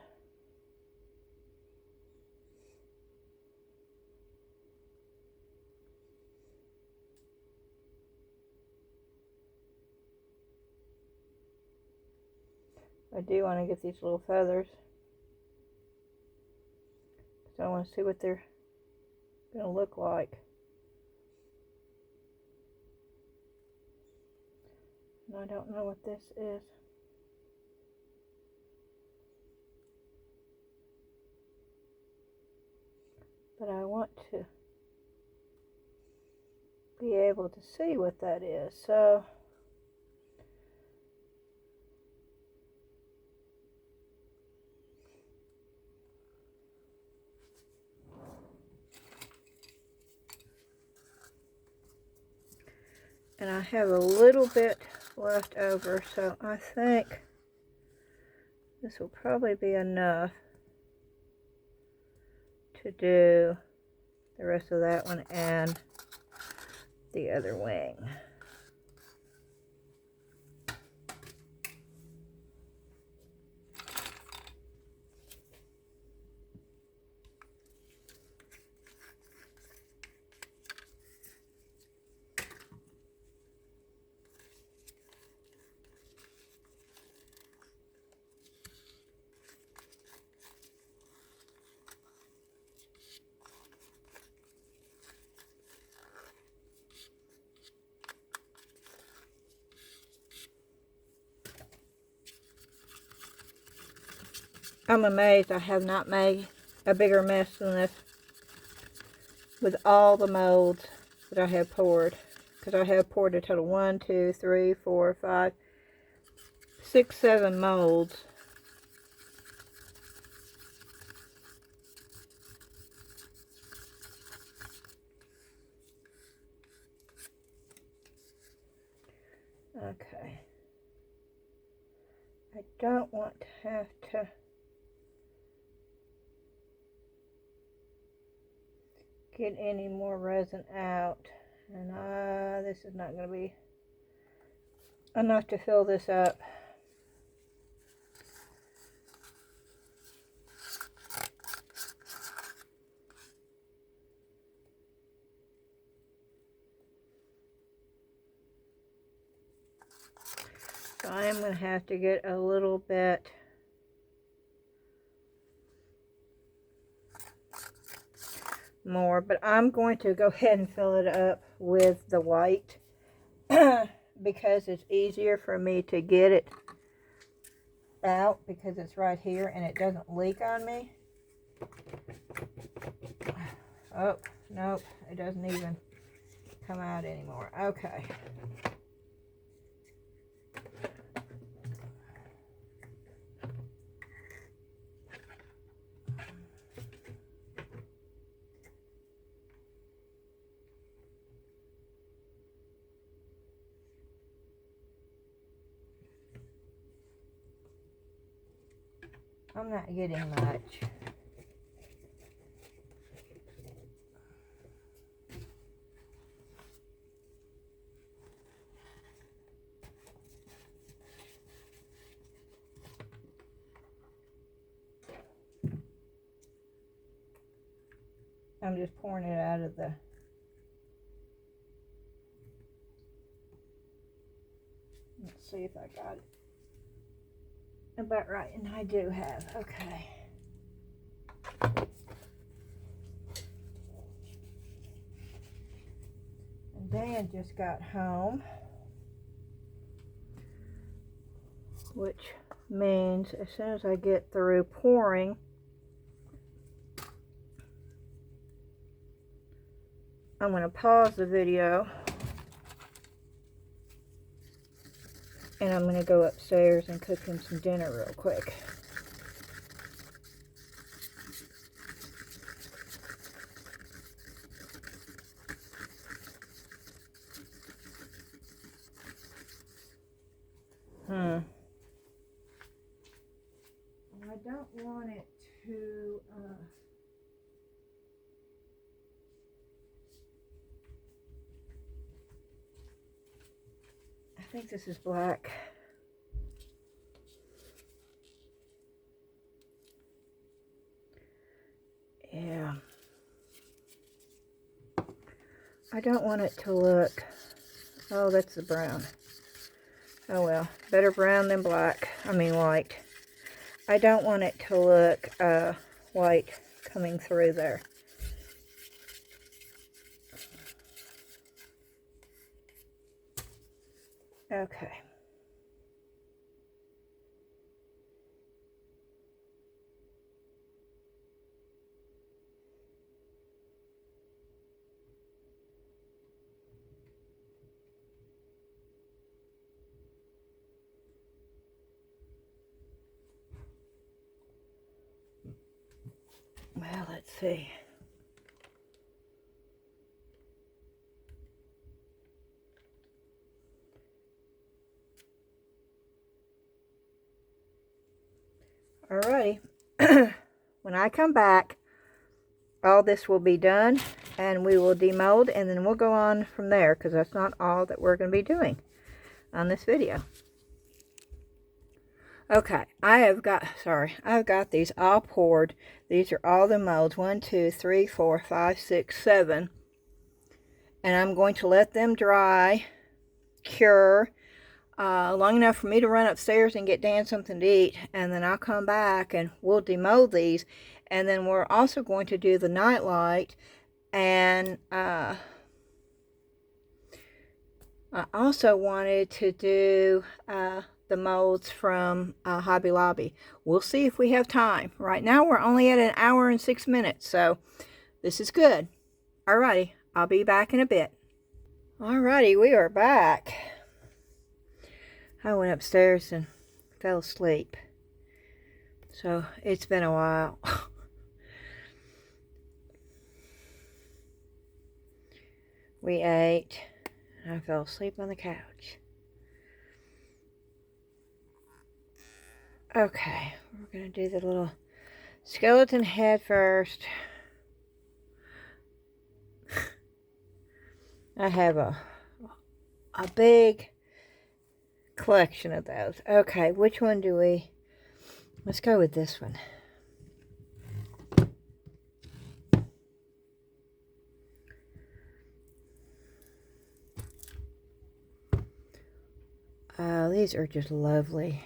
[SPEAKER 1] I do want to get these little feathers. So I want to see what they're going to look like. And I don't know what this is. But I want to be able to see what that is. So And I have a little bit left over, so I think this will probably be enough to do the rest of that one and the other wing. I'm amazed I have not made a bigger mess than this with all the molds that I have poured. Because I have poured a total 1, 2, 3, 4, 5, 6, 7 molds. Okay. I don't want to have to get any more resin out, and this is not going to be enough to fill this up. So I am going to have to get a little bit more, but I'm going to go ahead and fill it up with the white because it's easier for me to get it out because it's right here and it doesn't leak on me. Oh, nope, it doesn't even come out anymore. Okay. I'm not getting much. I'm just pouring it out of the... Let's see if I got it about right, and I do have. Okay. And Dan just got home, which means as soon as I get through pouring, I'm going to pause the video and I'm going to go upstairs and cook him some dinner real quick. I don't want it to I think this is black. Yeah. I don't want it to look... Oh, that's the brown. Oh well, better brown than black. I mean white. I don't want it to look white coming through there. Okay. Well, let's see. Alrighty. When I come back, all this will be done, and we will demold, and then we'll go on from there, because that's not all that we're going to be doing on this video. Okay, I've got these all poured. These are all the molds, 1, 2, 3, 4, 5, 6, 7. And I'm going to let them dry, cure, long enough for me to run upstairs and get Dan something to eat. And then I'll come back and we'll demold these. And then we're also going to do the nightlight. And I also wanted to do the molds from Hobby Lobby. We'll see if we have time. Right now we're only at 1 hour and 6 minutes, so this is good. Alrighty, I'll be back in a bit. Alrighty, we are back. I went upstairs and fell asleep, so it's been a while. We ate, and I fell asleep on the couch. Okay, we're going to do the little skeleton head first. I have a big collection of those. Okay, which one do we... Let's go with this one. These are just lovely.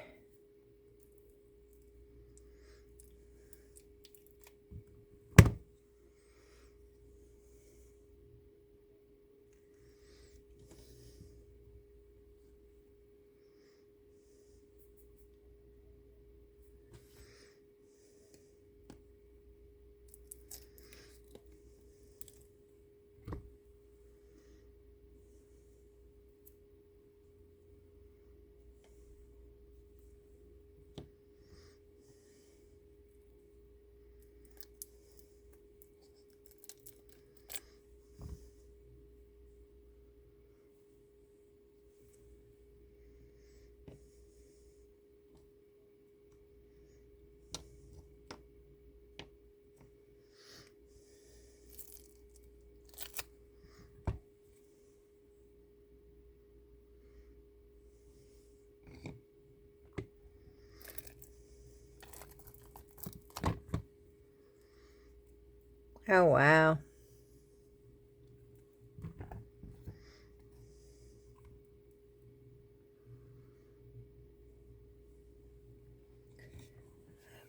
[SPEAKER 1] Oh, wow.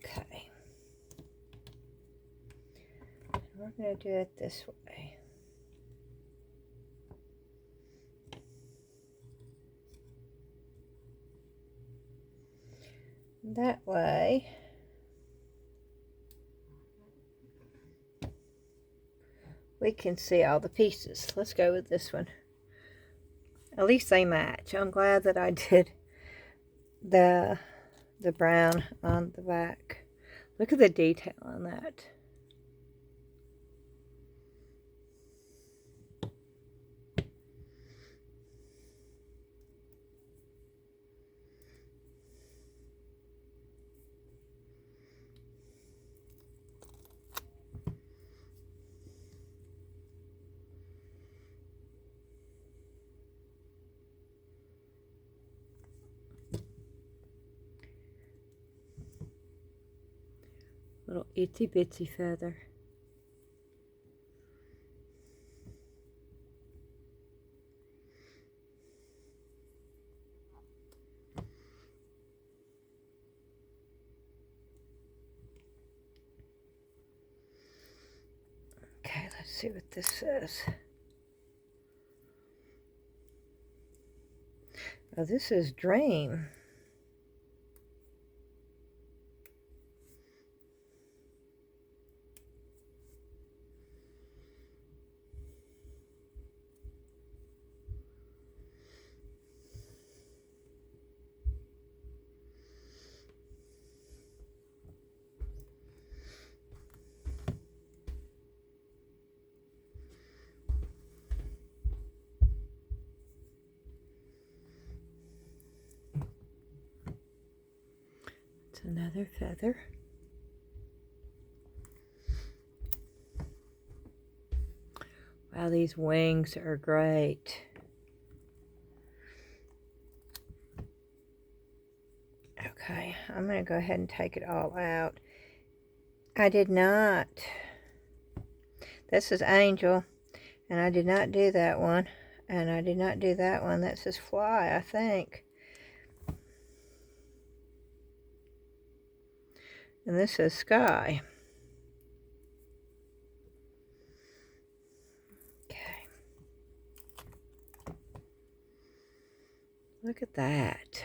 [SPEAKER 1] Okay. We're going to do it this way. That way, we can see all the pieces. Let's go with this one. At least they match. I'm glad that I did the brown on the back. Look at the detail on that. Little itsy bitsy feather. Okay, let's see what this says. Oh, this is Dream. Another feather. Wow, these wings are great. Okay, I'm going to go ahead and take it all out. I did not. This is Angel, and I did not do that one. And I did not do that one. That says Fly, I think. And this says Sky. Okay. Look at that.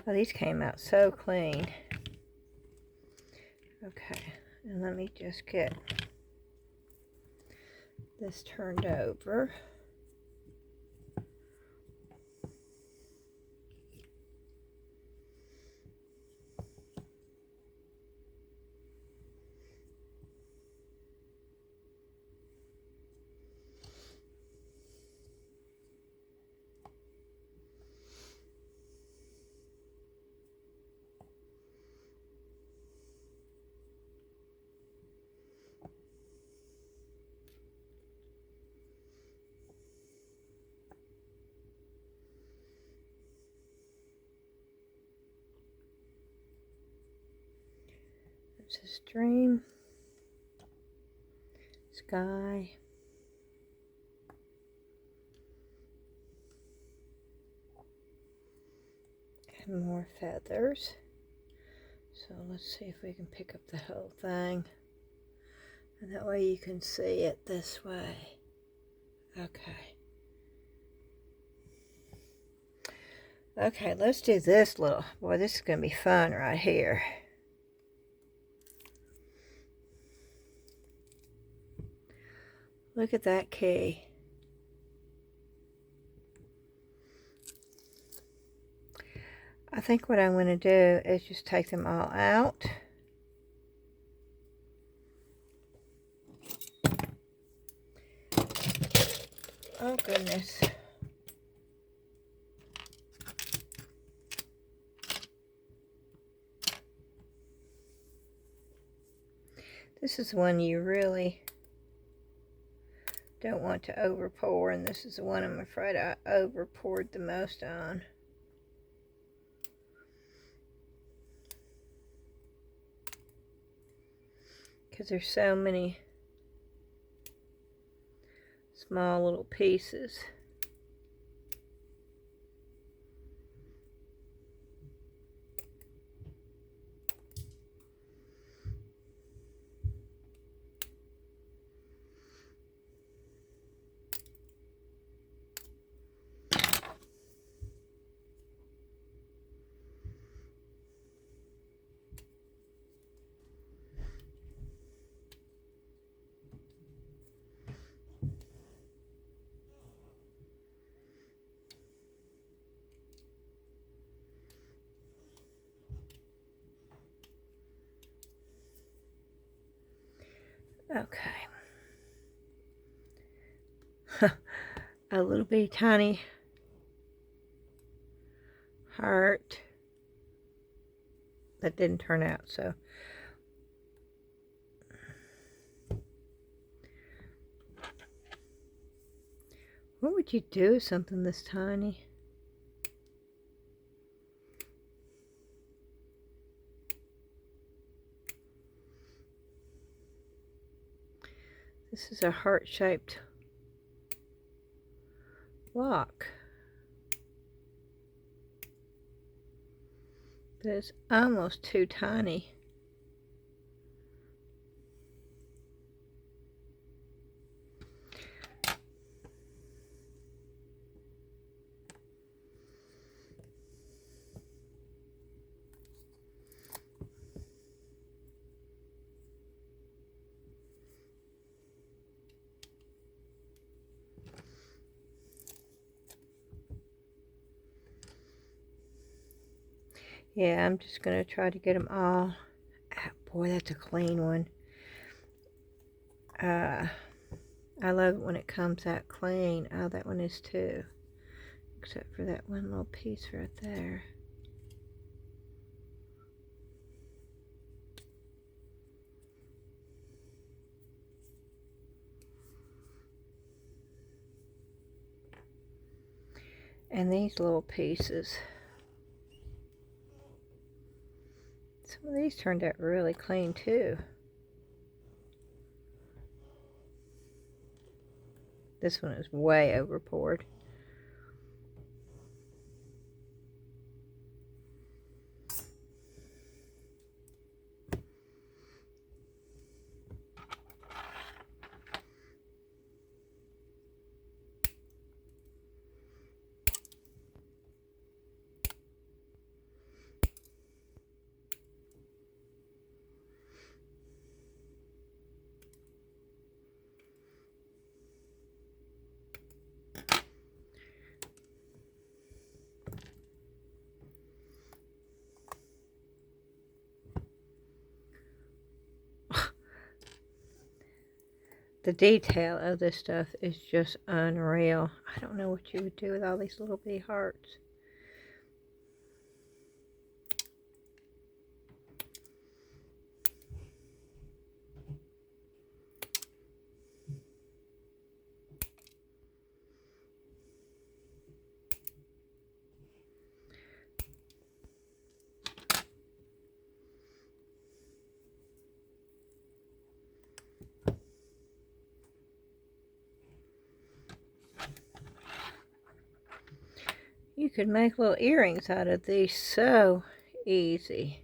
[SPEAKER 1] Oh, these came out so clean. Okay, and let me just get this turned over. It's a stream, sky, and more feathers. So let's see if we can pick up the whole thing. And that way you can see it this way. Okay. Okay, let's do this little, boy, this is going to be fun right here. Look at that key. I think what I'm going to do is just take them all out. Oh goodness. This is one you really don't want to over pour, and this is the one I'm afraid I over poured the most on. Because there's so many small little pieces. Okay. A little bitty tiny heart that didn't turn out, so what would you do with something this tiny? This is a heart-shaped lock. But it's almost too tiny. Yeah, I'm just going to try to get them all. Ah, boy, that's a clean one. I love it when it comes out clean. Oh, that one is too. Except for that one little piece right there. And these little pieces. Some of these turned out really clean too. This one is way over poured. The detail of this stuff is just unreal. I don't know what you would do with all these little bitty hearts. You could make little earrings out of these so easy.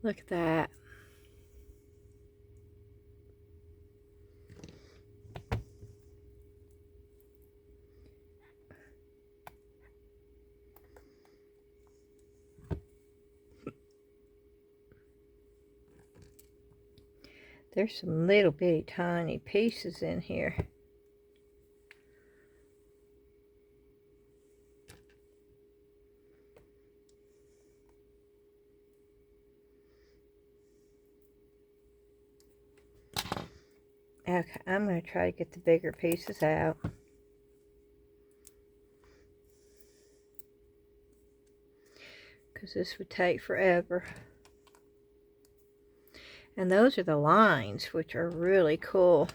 [SPEAKER 1] Look at that. There's some little bitty tiny pieces in here. Okay, I'm going to try to get the bigger pieces out. Because this would take forever. And those are the lines, which are really cool.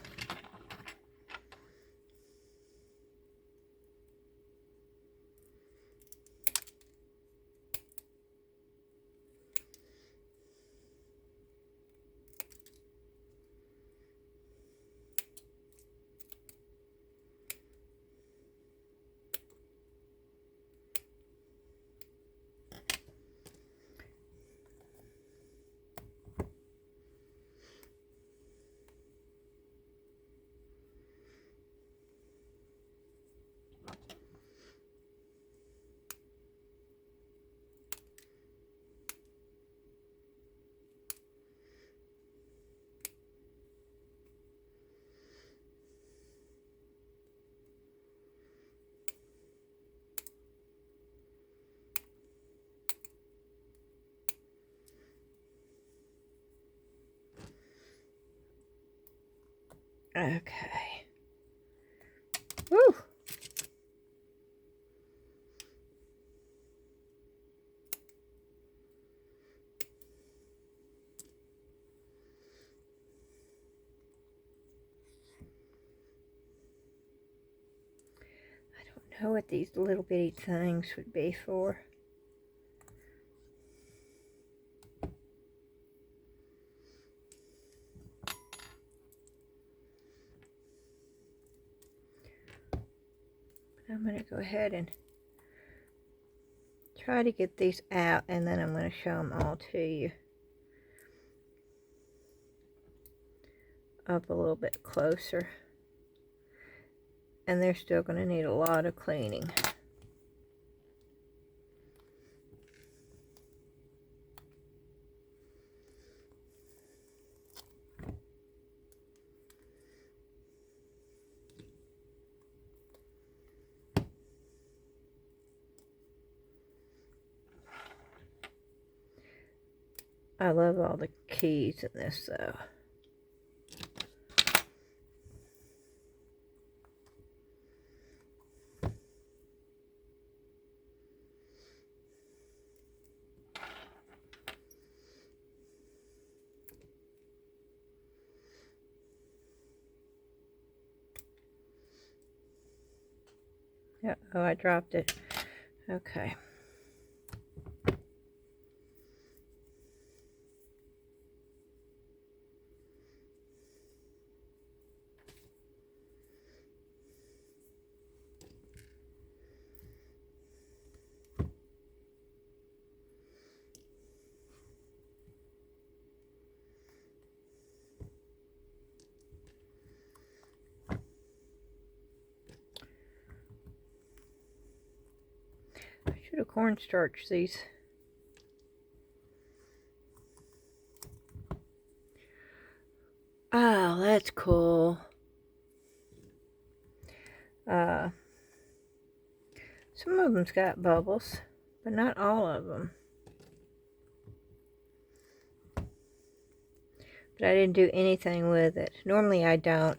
[SPEAKER 1] Okay. Woo! I don't know what these little bitty things would be for. I'm going to go ahead and try to get these out, and then I'm going to show them all to you up a little bit closer. And they're still going to need a lot of cleaning. I love all the keys in this though. Yeah, oh, I dropped it. Okay. I should have cornstarched these. Oh, that's cool. Some of them's got bubbles, but not all of them. But I didn't do anything with it. Normally I don't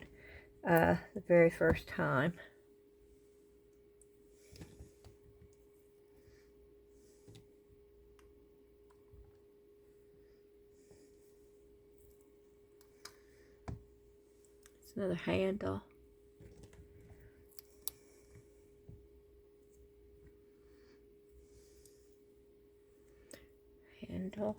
[SPEAKER 1] the very first time. It's another handle. Handle.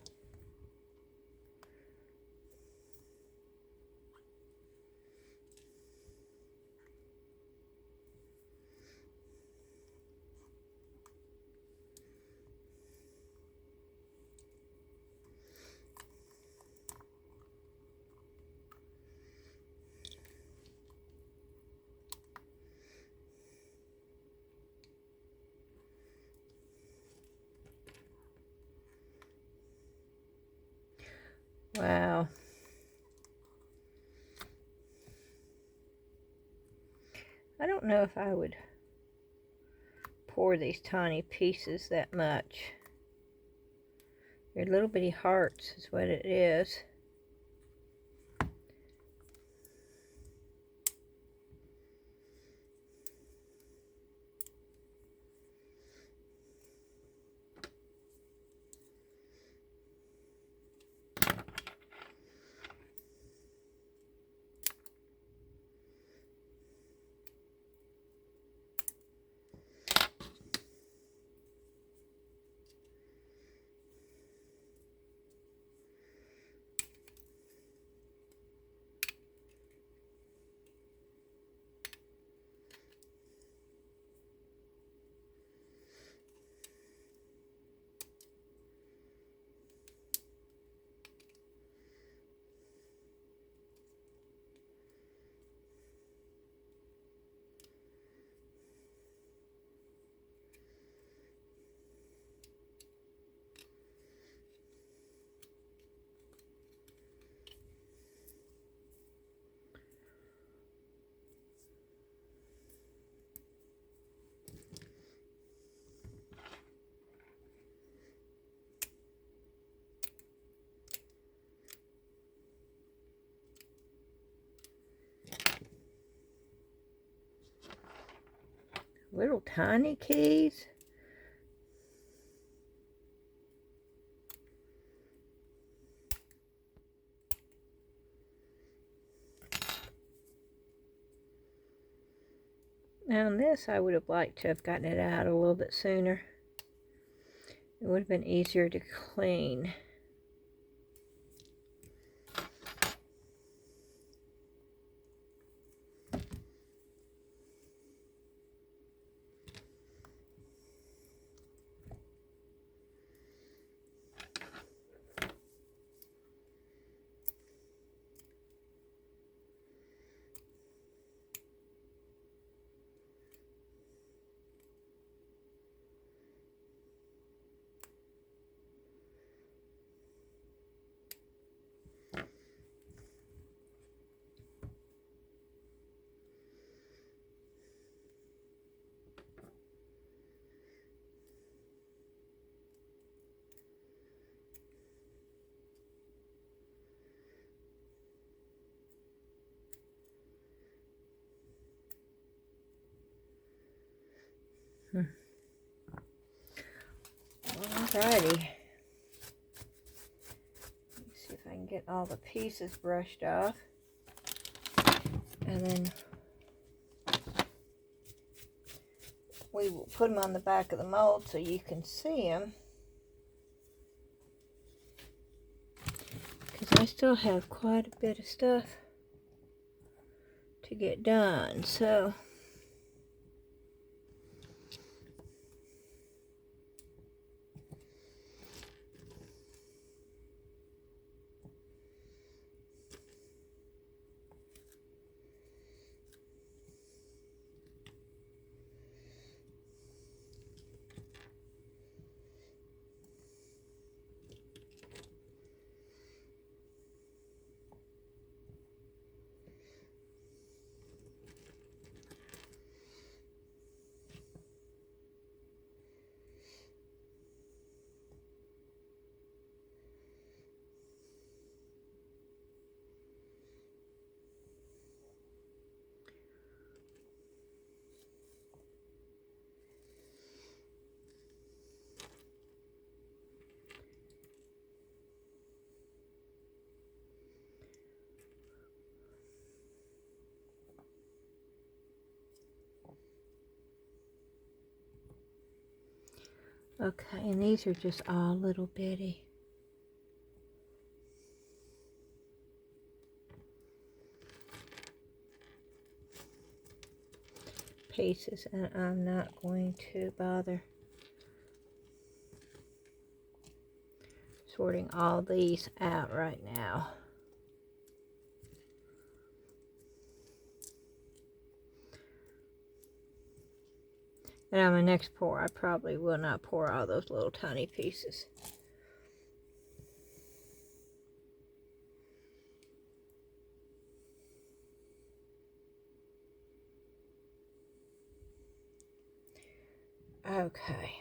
[SPEAKER 1] Wow. I don't know if I would pour these tiny pieces that much. They're little bitty hearts is what it is. Little tiny keys. Now on this, I would have liked to have gotten it out a little bit sooner. It would have been easier to clean. Alrighty. Let's see if I can get all the pieces brushed off. And then we will put them on the back of the mold so you can see them. Because I still have quite a bit of stuff to get done. So okay, and these are just all little bitty pieces, and I'm not going to bother sorting all these out right now. And on my next pour, I probably will not pour all those little tiny pieces. Okay.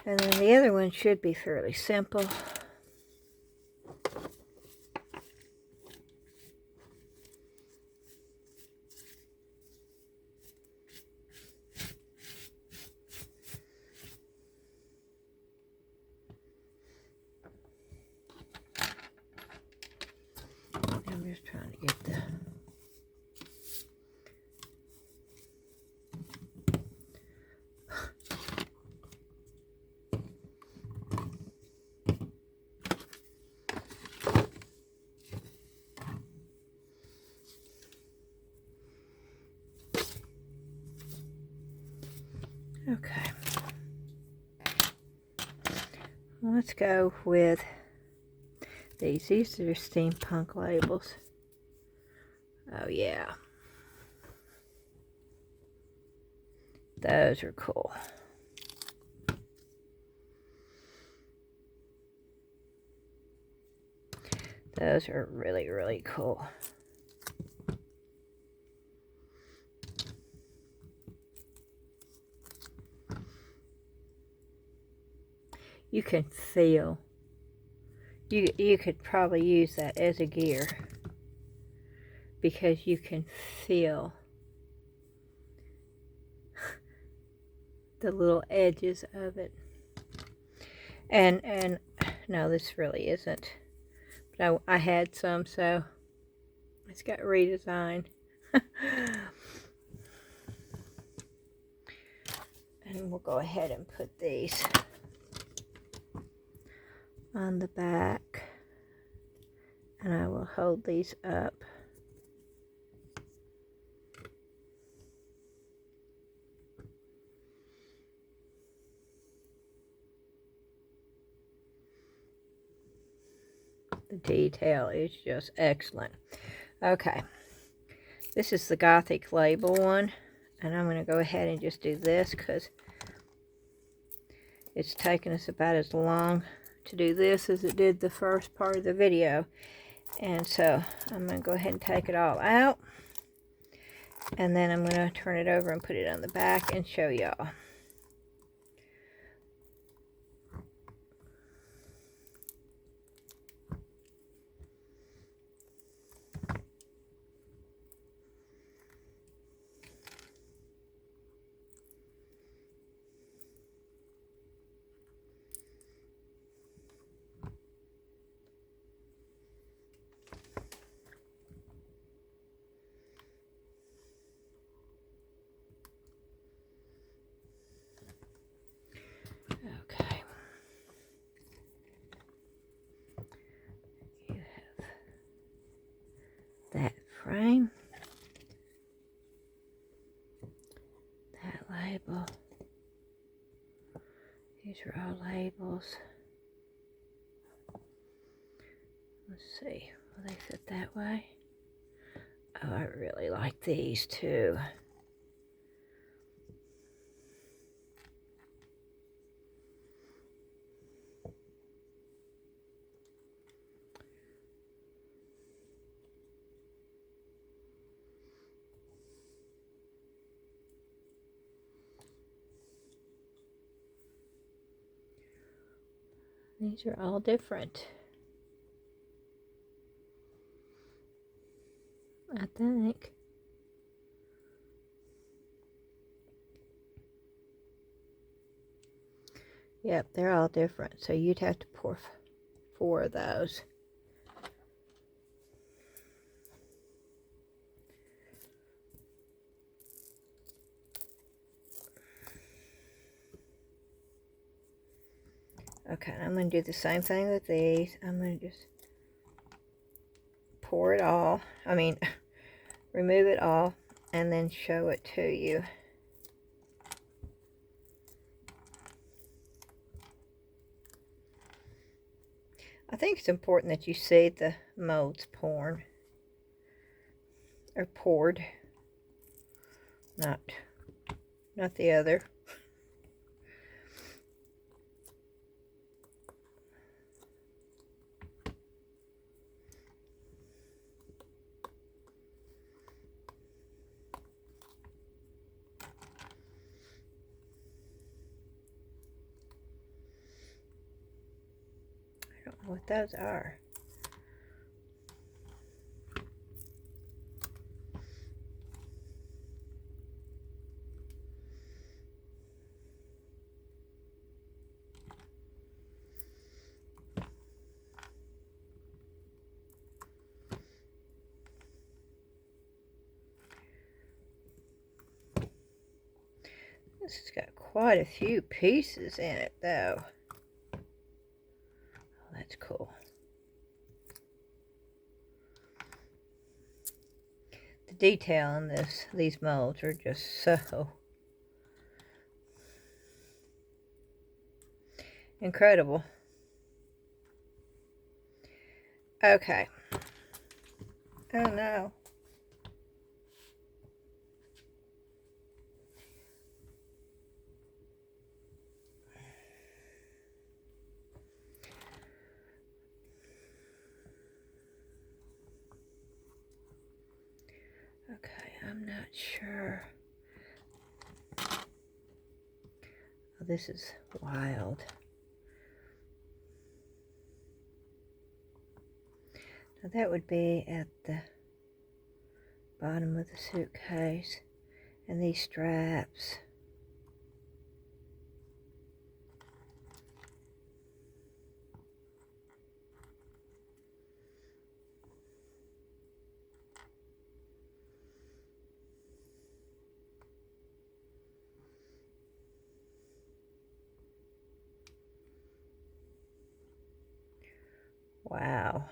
[SPEAKER 1] And then the other one should be fairly simple. I'm just trying to get the okay. Let's go with these. These are steampunk labels. Oh yeah. Those are cool. Those are really, really cool. You can feel. You could probably use that as a gear because you can feel the little edges of it. And no, this really isn't. But I had some, so it's got Redesign. And we'll go ahead and put these on the back. And I will hold these up. The detail is just excellent. Okay, this is the Gothic label one, and I'm going to go ahead and just do this because it's taken us about as long to do this as it did the first part of the video. And so I'm going to go ahead and take it all out, and then I'm going to turn it over and put it on the back and show y'all. Okay. You have that frame, that label. These are all labels. Let's see, will they fit that way? Oh, I really like these too. These are all different, I think. Yep, they're all different, so you'd have to pour 4 of those. Okay, I'm going to do the same thing with these. I'm going to just pour it all, remove it all, and then show it to you. I think it's important that you see the molds poured, not the other. I don't know what those are. This has got quite a few pieces in it, though. Oh, that's cool. The detail in these molds are just so incredible. Okay. Oh no. Okay, I'm not sure. Oh, this is wild. Now that would be at the bottom of the suitcase, and these straps. Wow.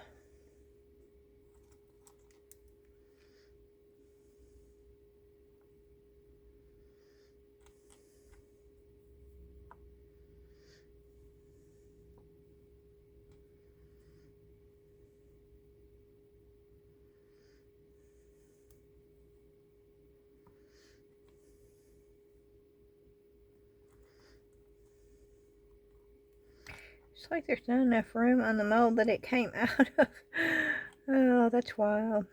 [SPEAKER 1] It's like there's not enough room on the mold that it came out of. Oh, that's wild.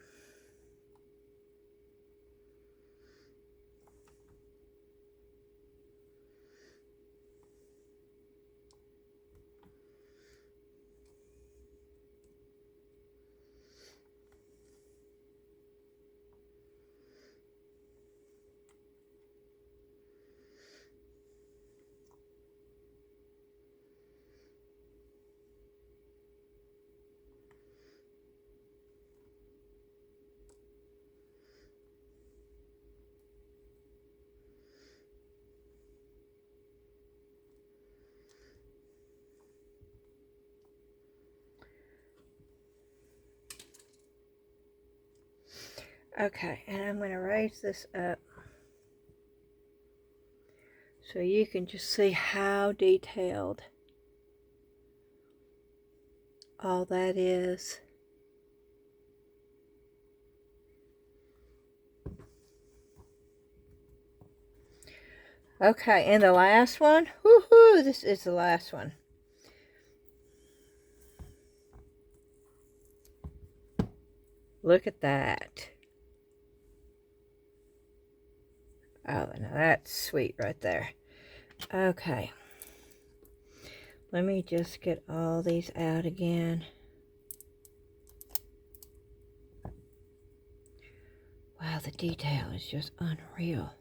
[SPEAKER 1] Okay, and I'm going to raise this up so you can just see how detailed all that is. Okay, and the last one, woohoo, this is the last one. Look at that. Oh, now that's sweet right there. Okay. Let me just get all these out again. Wow, the detail is just unreal.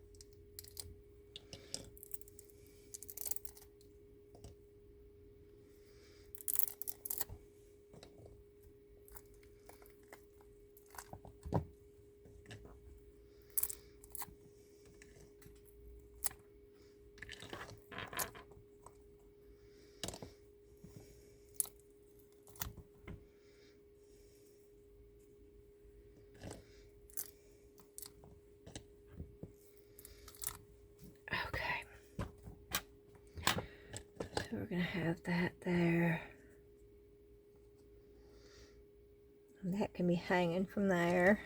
[SPEAKER 1] So we're going to have that there. And that can be hanging from there.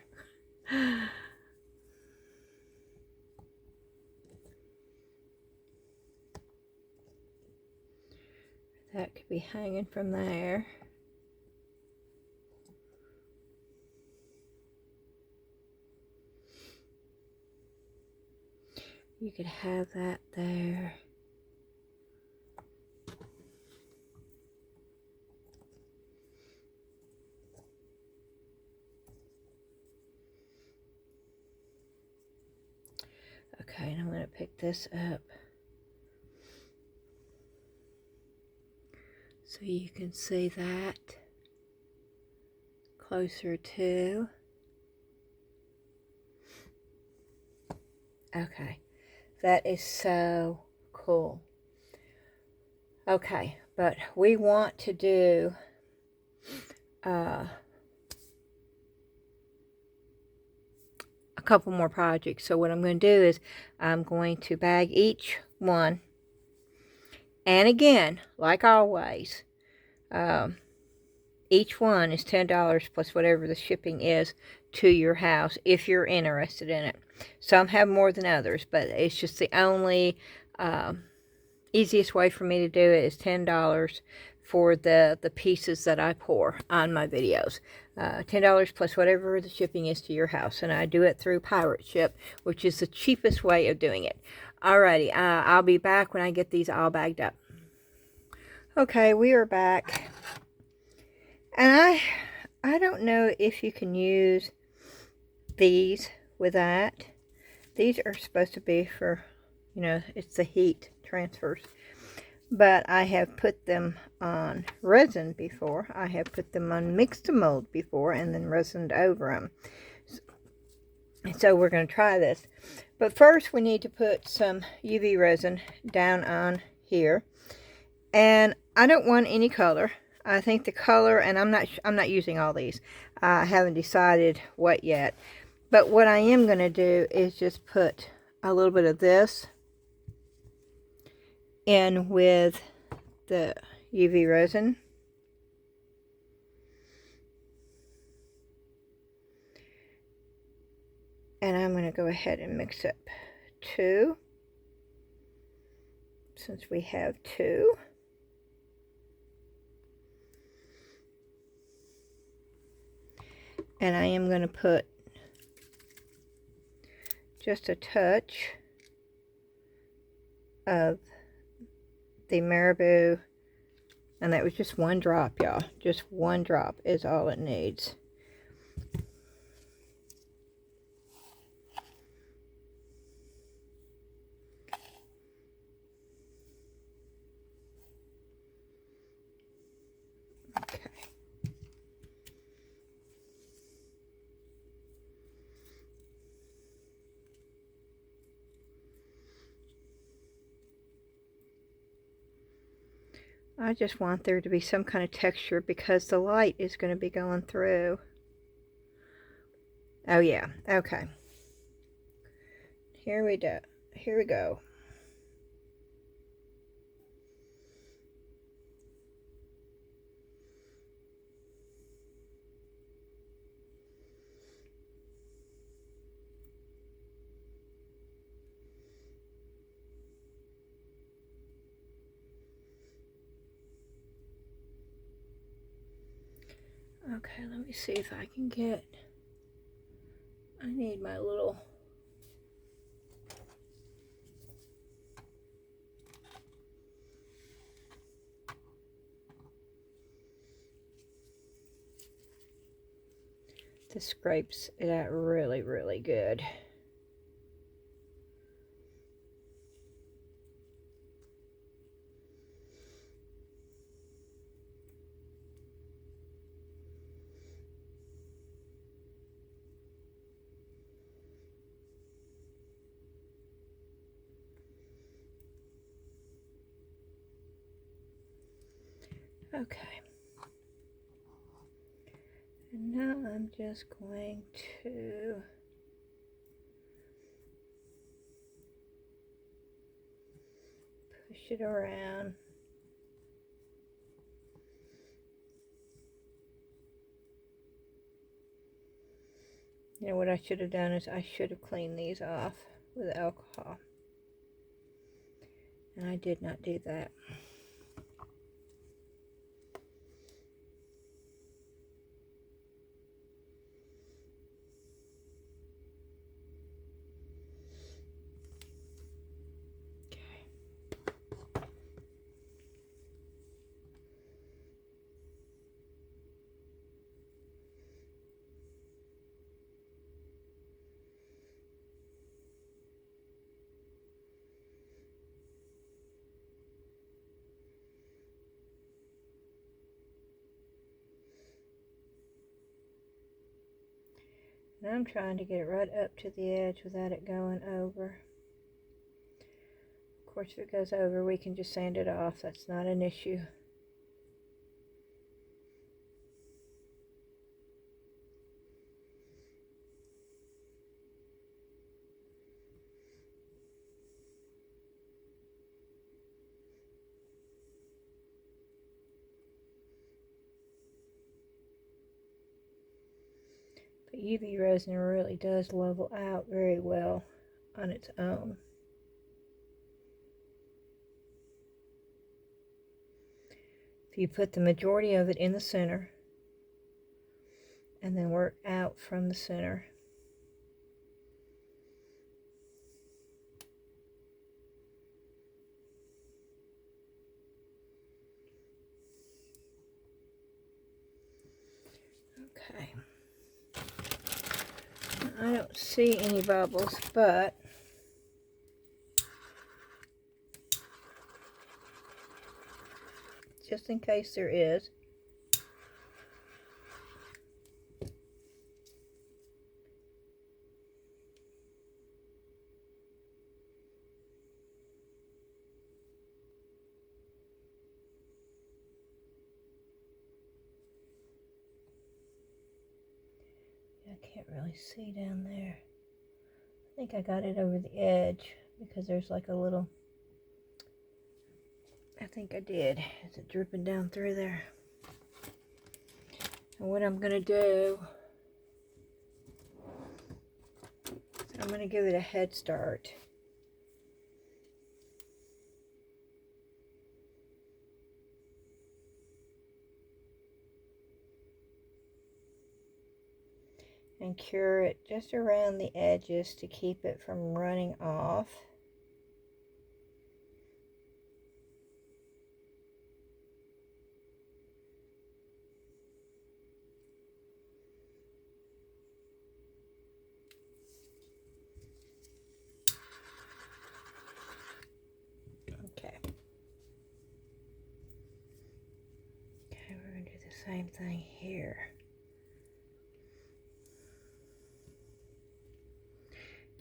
[SPEAKER 1] That could be hanging from there. You could have that there. Okay, and I'm going to pick this up so you can see that closer to. Okay, that is so cool. Okay, but we want to do a couple more projects. So what I'm going to do is I'm going to bag each one, and again, like always, each one is $10 plus whatever the shipping is to your house if you're interested in it. Some have more than others, but it's just the only easiest way for me to do it is $10 for the pieces that I pour on my videos. $10 plus whatever the shipping is to your house, and I do it through Pirate Ship, which is the cheapest way of doing it. Alrighty, I'll be back when I get these all bagged up. Okay, we are back, and I don't know if you can use these with that. These are supposed to be for, you know, it's the heat transfers. But I have put them on resin before. I have put them on mixed mold before and then resined over them. So we're going to try this. But first we need to put some UV resin down on here. And I don't want any color. I think the color, and I'm not using all these. I haven't decided what yet. But what I am going to do is just put a little bit of this in with the UV resin. And I'm going to go ahead and mix up 2, since we have 2. And I am going to put just a touch of the Marabou, and that was just 1 drop, y'all. Just 1 drop is all it needs. Okay. I just want there to be some kind of texture because the light is going to be going through. Oh yeah, okay. Here we go. Here we go. Okay, let me see if I can get, I need my little, this scrapes it out really, really good. Okay. And now I'm just going to push it around. You know what I should have done is I should have cleaned these off with alcohol. And I did not do that. And I'm trying to get it right up to the edge without it going over. Of course, if it goes over, we can just sand it off. That's not an issue. But UV resin really does level out very well on its own. If you put the majority of it in the center and then work out from the center. Okay. I don't see any bubbles, but just in case there is, I can't really see down there. I think I got it over the edge because there's like a little, I think I did. Is it dripping down through there? And what I'm going to do, I'm going to give it a head start. And cure it just around the edges to keep it from running off. Okay. Okay, we're going to do the same thing here.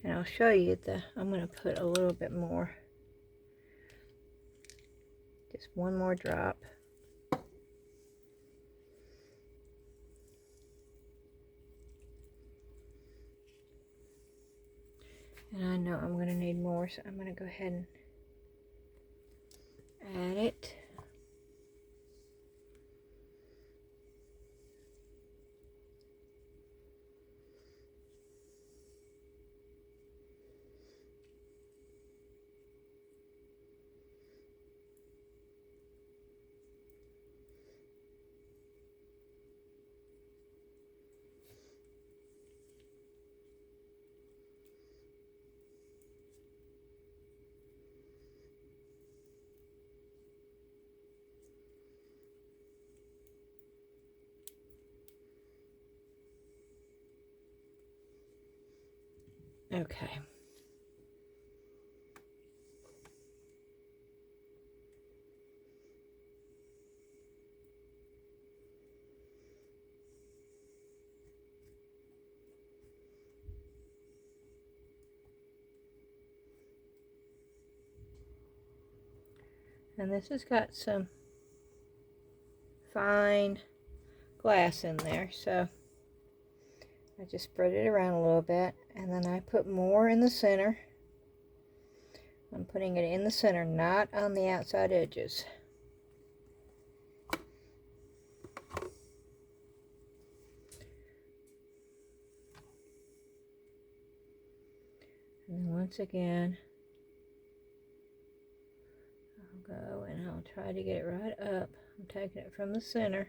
[SPEAKER 1] And I'll show you I'm going to put a little bit more. Just one more drop. And I know I'm going to need more, so I'm going to go ahead and add it. Okay. And this has got some fine glass in there, so I just spread it around a little bit, and then I put more in the center. I'm putting it in the center, not on the outside edges. And then once again, I'll go and I'll try to get it right up. I'm taking it from the center.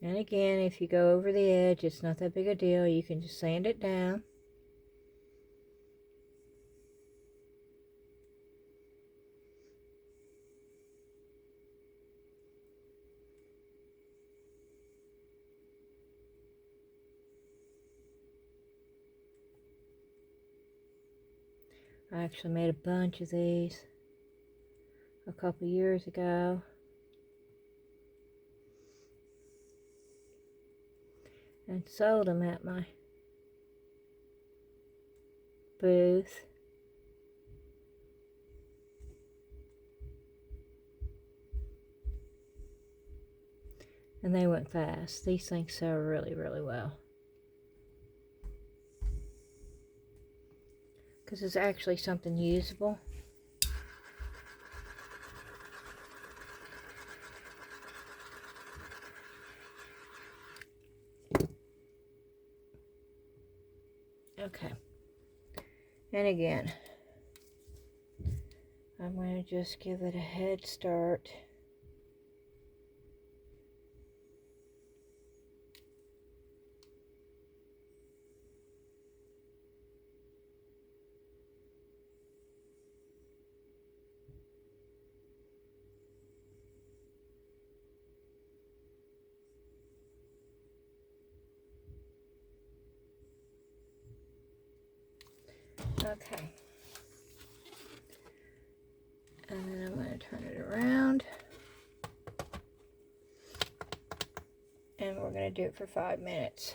[SPEAKER 1] And again, if you go over the edge, it's not that big a deal. You can just sand it down. I actually made a bunch of these a couple years ago. And sold them at my booth. And they went fast. These things sell really, really well. Because it's actually something usable. Okay. And again, I'm going to just give it a head start. Okay. And then I'm going to turn it around. And we're going to do it for 5 minutes.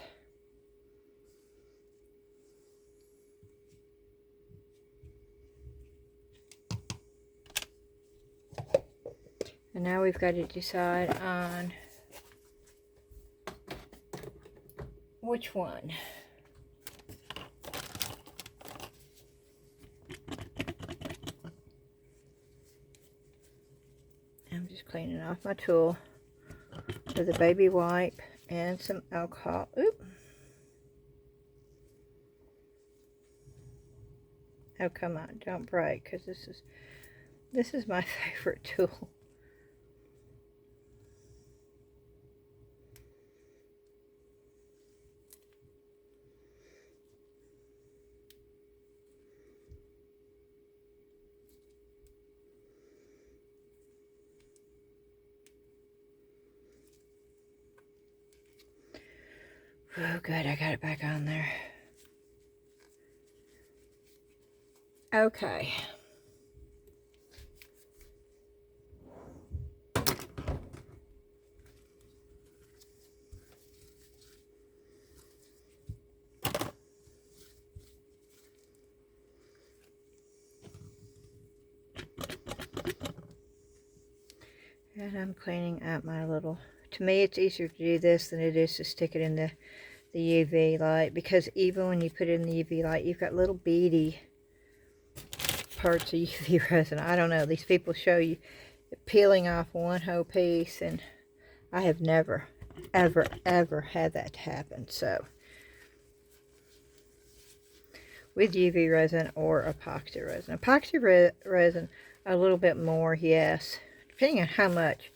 [SPEAKER 1] And now we've got to decide on which one. I'm just cleaning off my tool with a baby wipe and some alcohol. Oop. Oh, come on, don't break, because this is my favorite tool. Oh, good, I got it back on there. Okay. And I'm cleaning out my little, to me it's easier to do this than it is to stick it in the UV light, because even when you put it in the UV light, you've got little beady parts of UV resin. I don't know, these people show you peeling off one whole piece, and I have never, ever, ever had that happen. So, with UV resin or epoxy resin. Epoxy resin, a little bit more, yes, depending on how much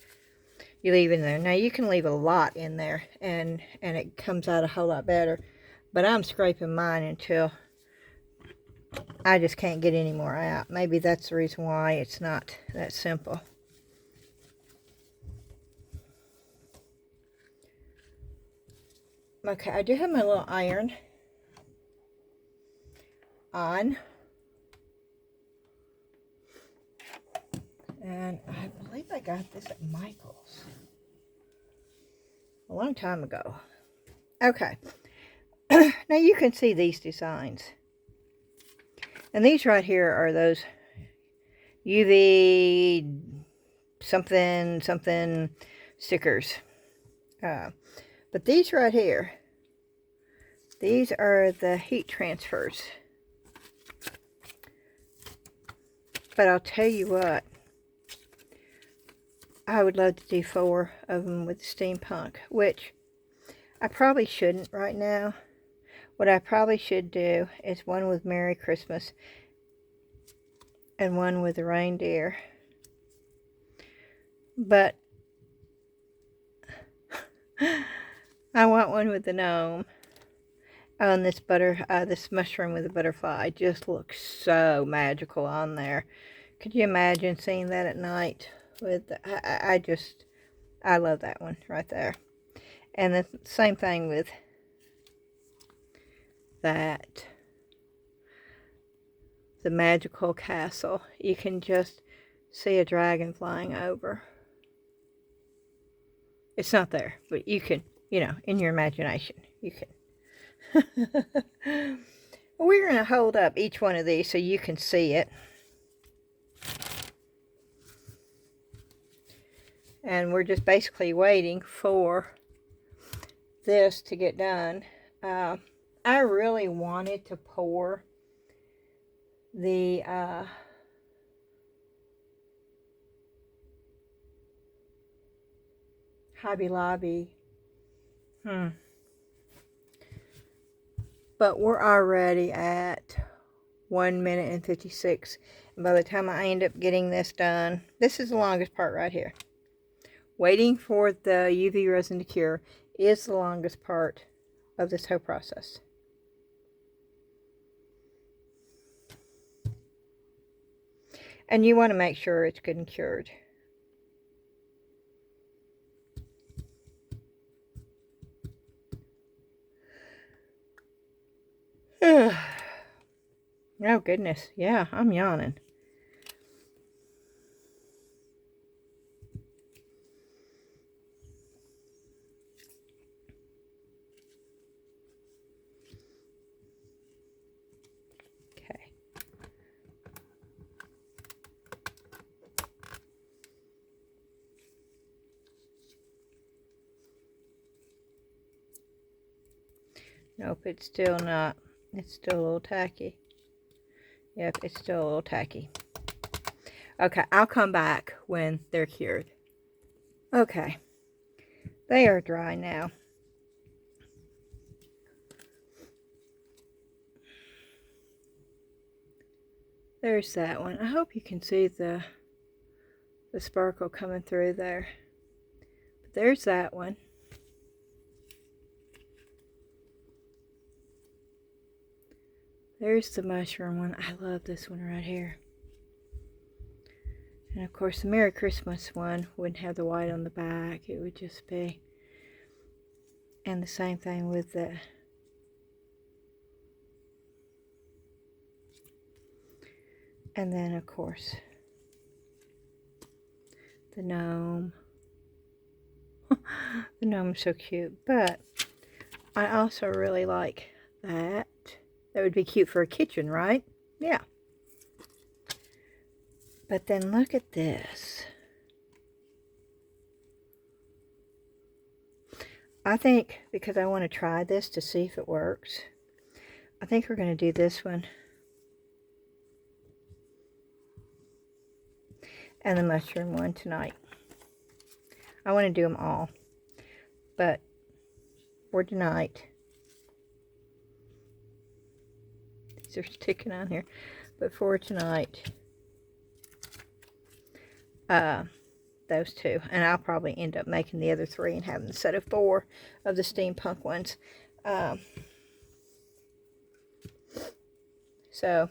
[SPEAKER 1] you leave in there. Now, you can leave a lot in there, and it comes out a whole lot better. But I'm scraping mine until I just can't get any more out. Maybe that's the reason why it's not that simple. Okay, I do have my little iron on. And I believe I got this at Michael's a long time ago. Okay. Now you can see these designs. And these right here are those UV something something stickers. But these right here, these are the heat transfers. But I'll tell you what, I would love to do 4 of them with steampunk, which I probably shouldn't right now. What I probably should do is one with Merry Christmas and one with the reindeer. But I want one with the gnome. Oh, and this mushroom with a butterfly just looks so magical on there. Could you imagine seeing that at night? With I love that one right there. And the same thing with that, the magical castle. You can just see a dragon flying over. It's not there, but you can, you know, in your imagination, you can. We're going to hold up each one of these so you can see it. And we're just basically waiting for this to get done. I really wanted to pour the Hobby Lobby. But we're already at 1 minute and 56. And by the time I end up getting this done, this is the longest part right here. Waiting for the UV resin to cure is the longest part of this whole process. And you want to make sure it's good and cured. Oh goodness, yeah, I'm yawning. Okay. Nope, it's still not. It's still a little tacky. Yep, it's still a little tacky. Okay, I'll come back when they're cured. Okay, they are dry now. There's that one. I hope you can see the sparkle coming through there. But there's that one. There's the mushroom one. I love this one right here. And of course the Merry Christmas one wouldn't have the white on the back. It would just be. And the same thing with the and then of course the gnome. The gnome's so cute. But I also really like that. That would be cute for a kitchen, right? Yeah. But then look at this. I think, because I want to try this to see if it works, I think we're going to do this one. And the mushroom one tonight. I want to do them all. But for tonight, these are sticking on here. But for tonight, those two. And I'll probably end up making the other three and having a set of 4 of the steampunk ones. So,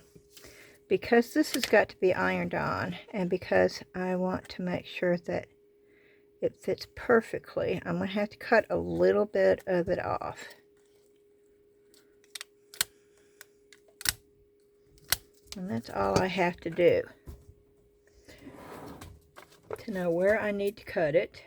[SPEAKER 1] because this has got to be ironed on, and because I want to make sure that it fits perfectly, I'm going to have to cut a little bit of it off. And that's all I have to do to know where I need to cut it.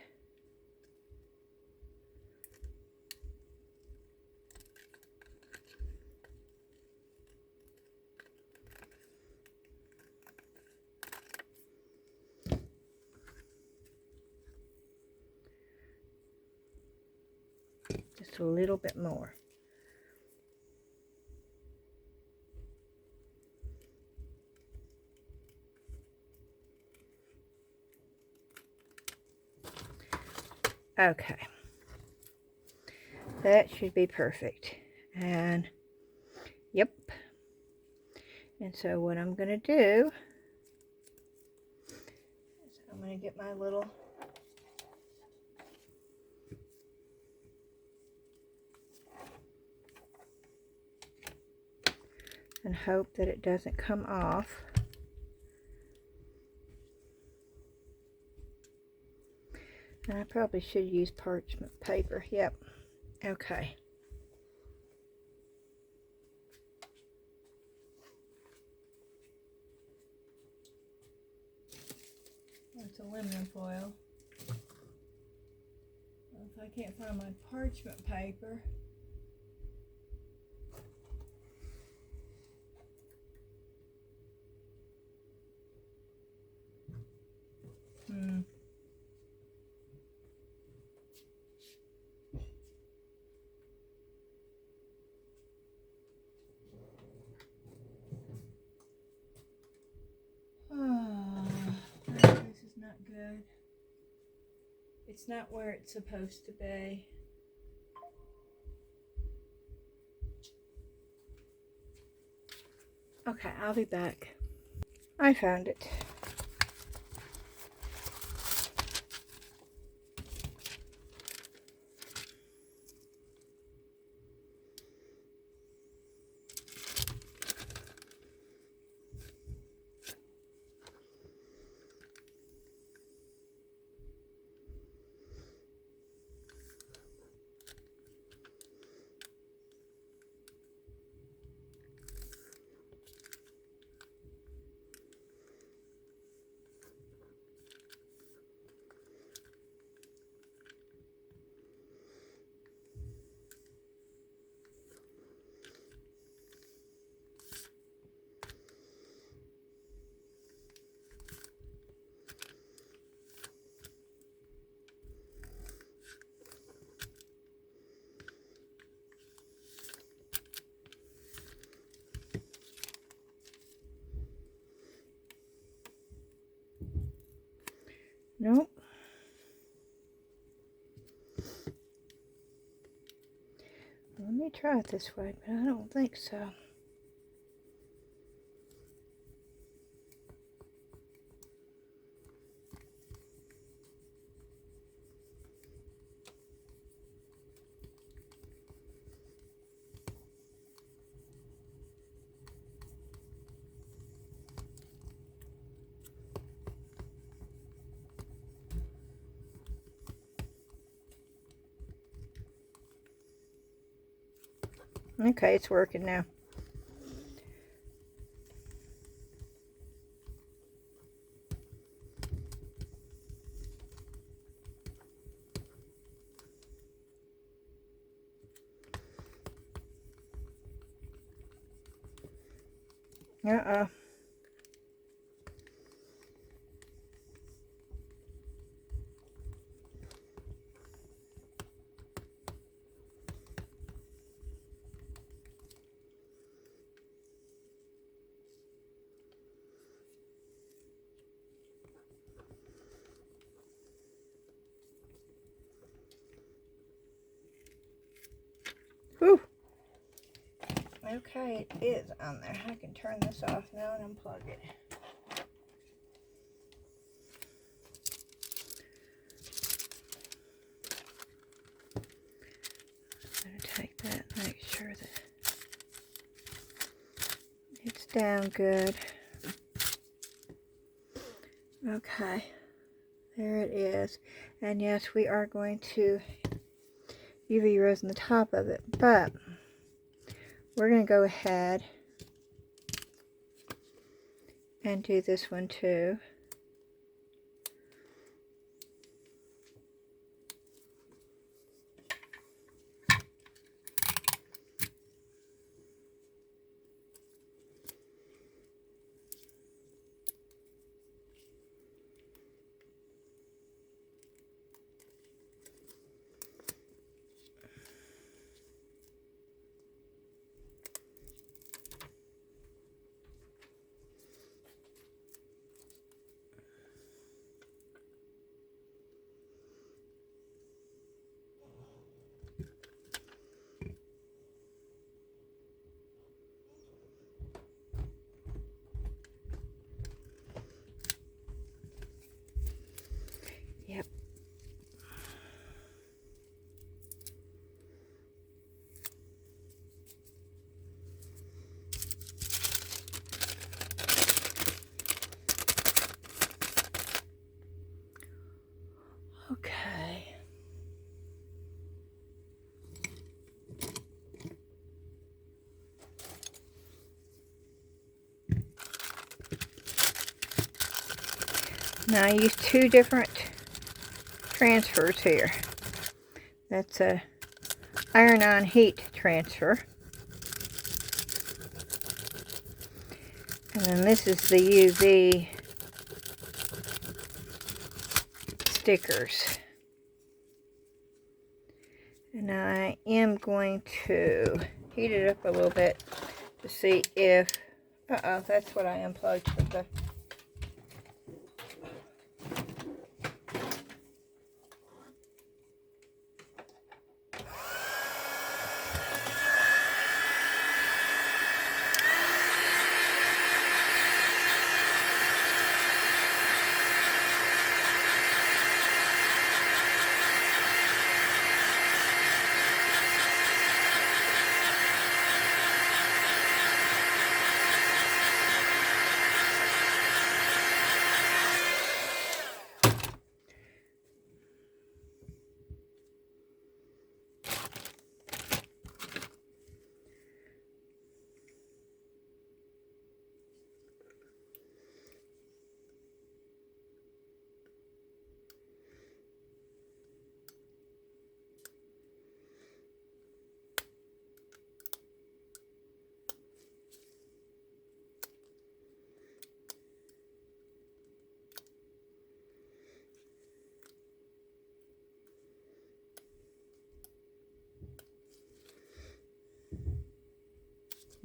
[SPEAKER 1] Just a little bit more. Okay, that should be perfect. And yep. And so what I'm going to do is I'm going to get my little and hope that it doesn't come off. And I probably should use parchment paper. Yep. Okay. That's aluminum foil. Well, if I can't find my parchment paper. This is not good. It's not where it's supposed to be. Okay, I'll be back. I found it. Nope. Let me try it this way, but I don't think so. Okay, it's working now. Uh-oh. Whew. Okay, it is on there. I can turn this off now and unplug it. I'm going to take that and make sure that it's down good. Okay, there it is. And yes, we are going to UV resin the top of it, but we're going to go ahead and do this one too. Yep. Okay. Now I use two different transfers here. That's a iron-on heat transfer. And then this is the UV stickers. And I am going to heat it up a little bit to see if... Uh-oh, that's what I unplugged for the...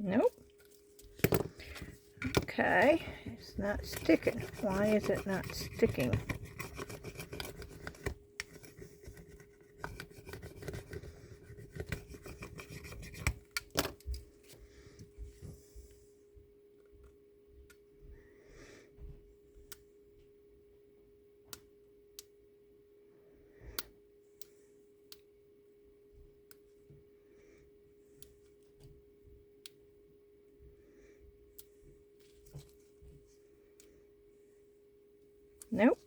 [SPEAKER 1] Nope. Okay, it's not sticking. Why is it not sticking? Nope.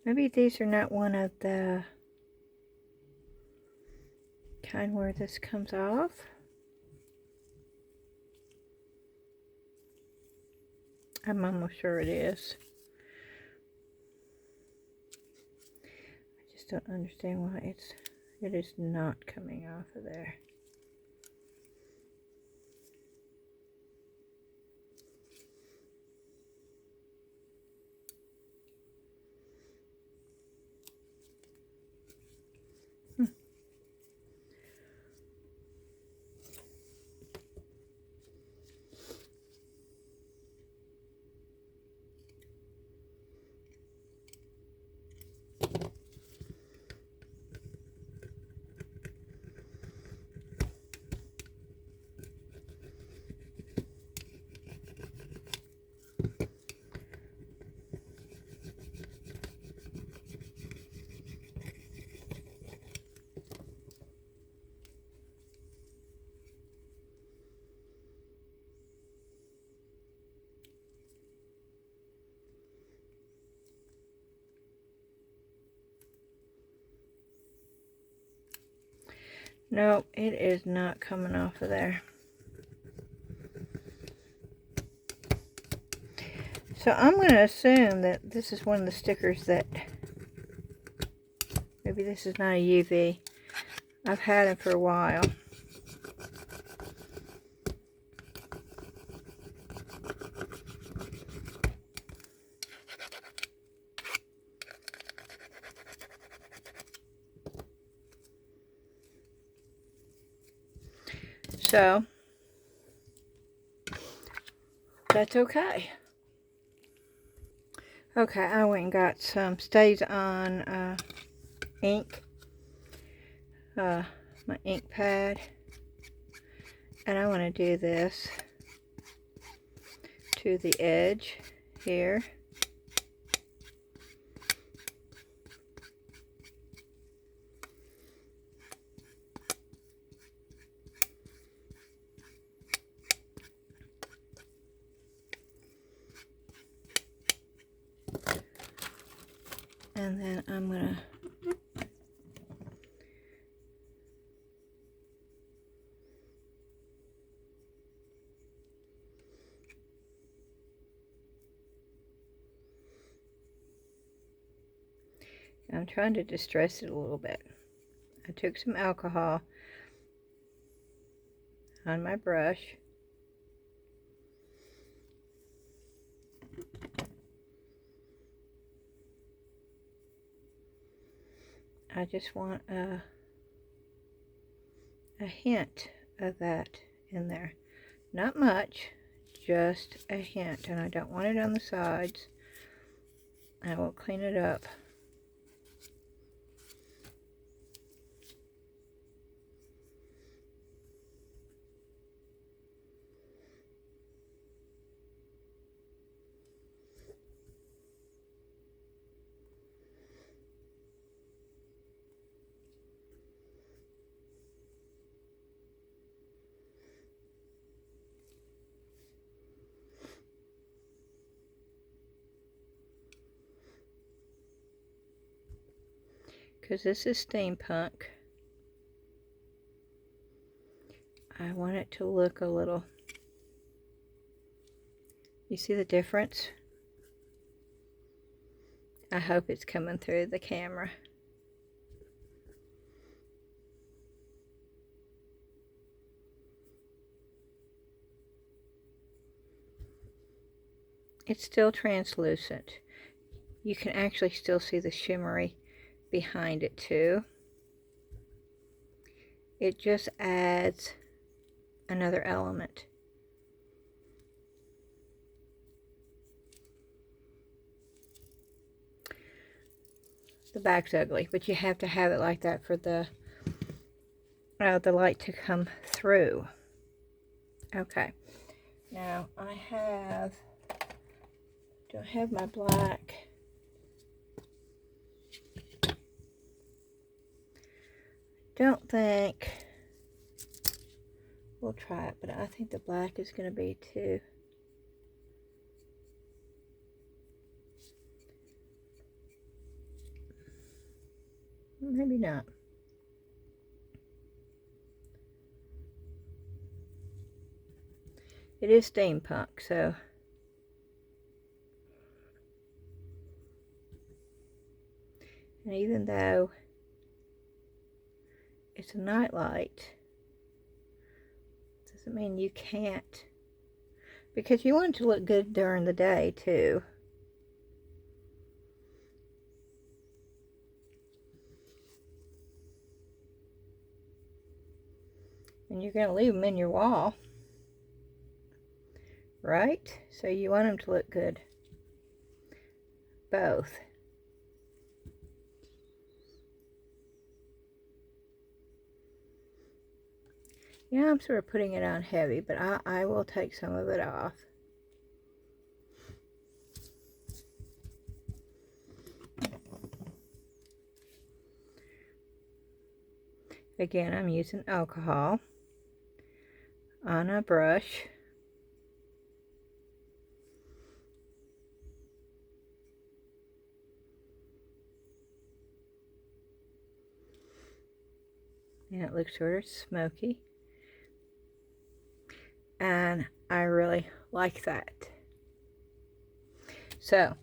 [SPEAKER 1] Maybe these are not one of the kind where this comes off. I'm almost sure it is. I just don't understand why it is not coming off of there. No, it is not coming off of there. So I'm going to assume that this is one of the stickers that, maybe this is not a UV. I've had them for a while. So, that's okay. Okay, I went and got some Stays On ink. My ink pad. And I want to do this to the edge here. And then I'm going to I'm trying to distress it a little bit. I took some alcohol on my brush. I just want a hint of that in there. Not much, just a hint. And I don't want it on the sides. I will clean it up. Because this is steampunk, I want it to look a little, you see the difference? I hope it's coming through the camera. It's still translucent. You can actually still see the shimmery behind it too. It just adds another element. The back's ugly, but you have to have it like that for the light to come through. Okay, now I have, do I have my black? don't think we'll try it, but I think the black is going to be too. Maybe not. It is steampunk, so and even though it's a nightlight, doesn't mean you can't, because you want it to look good during the day too. And you're going to leave them in your wall, right? So you want them to look good, both. Yeah, I'm sort of putting it on heavy, but I will take some of it off. Again, I'm using alcohol on a brush. And it looks sort of smoky. And I really like that. So,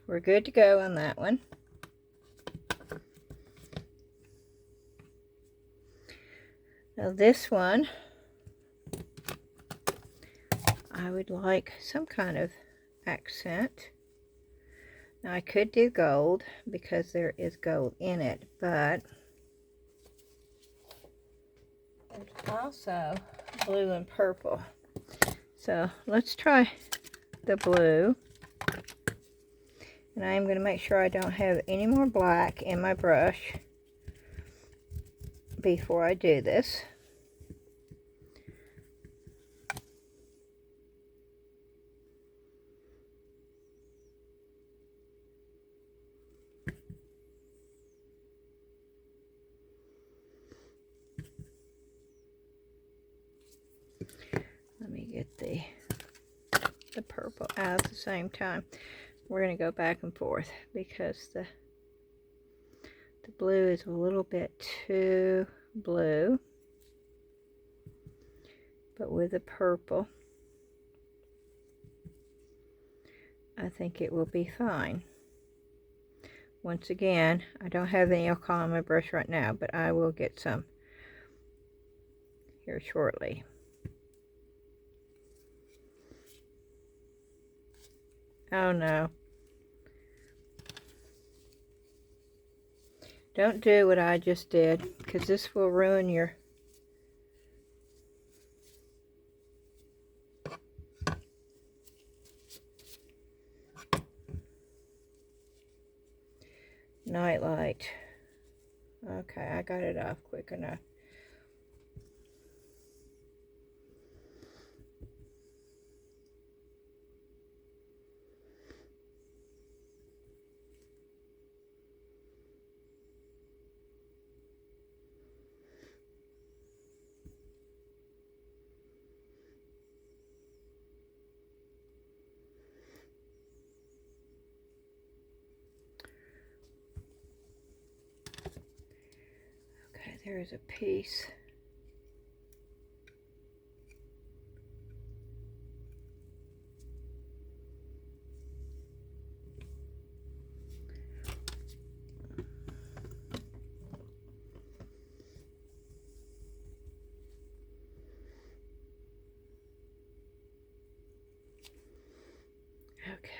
[SPEAKER 1] we're good to go on that one. Now this one, I would like some kind of accent. Now I could do gold because there is gold in it, but there's also blue and purple. So let's try the blue. And I am going to make sure I don't have any more black in my brush before I do this. Let me get the purple out at the same time. We're going to go back and forth because the blue is a little bit too blue, but with the purple I think it will be fine. Once again, I don't have any alcohol on my brush right now, but I will get some here shortly. Oh no. Don't do what I just did, because this will ruin your nightlight. Okay, I got it off quick enough. There is a piece. Okay.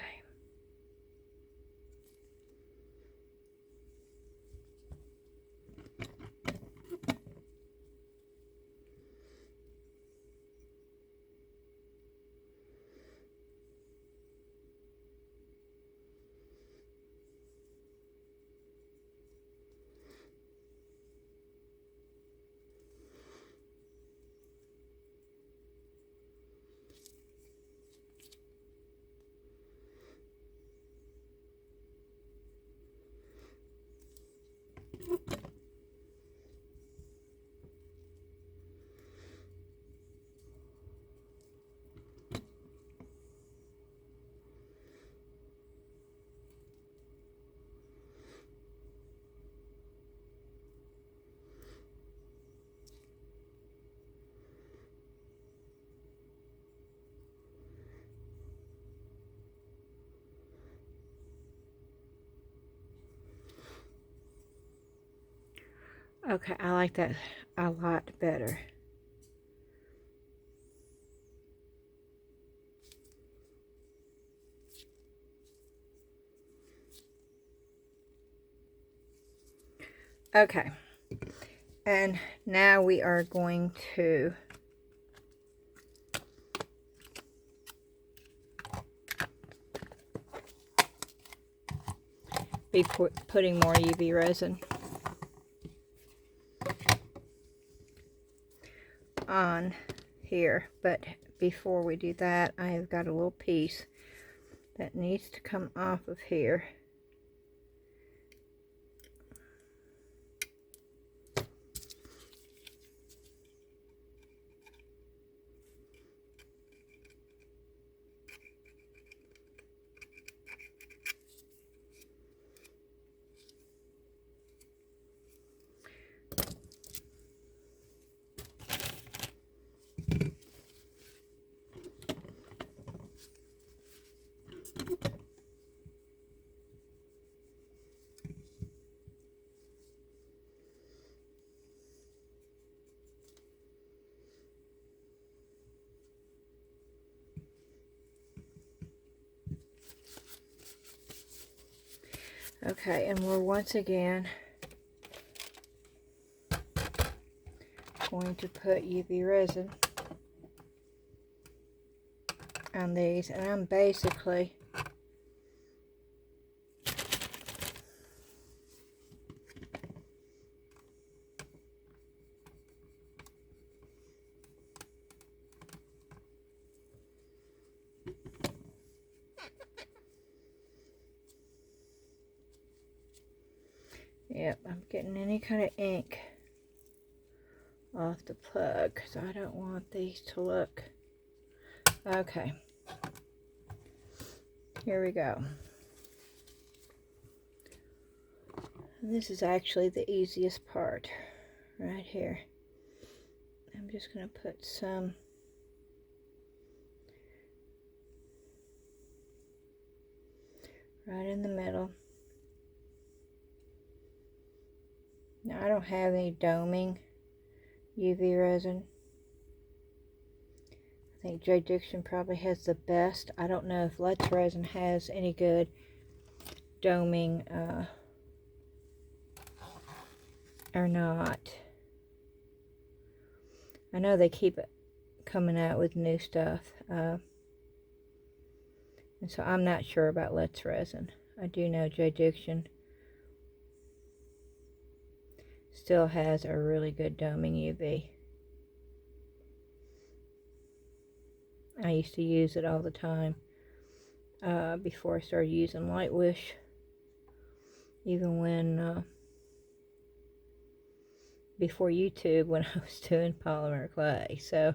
[SPEAKER 1] Okay, I like that a lot better. Okay, and now we are going to be putting more UV resin on here, but before we do that, I have got a little piece that needs to come off of here. Okay, and we're once again going to put UV resin on these, and I'm basically yep, I'm getting any kind of ink off the plug because I don't want these to look. Okay, here we go. And this is actually the easiest part right here. I'm just going to put some right in the middle. Now I don't have any doming UV resin. I think J. Dixon probably has the best. I don't know if Let's Resin has any good doming or not. I know they keep coming out with new stuff. And so I'm not sure about Let's Resin. I do know J. Dixon still has a really good doming UV. I used to use it all the time before I started using Light Wish, even when before YouTube, when I was doing polymer clay. So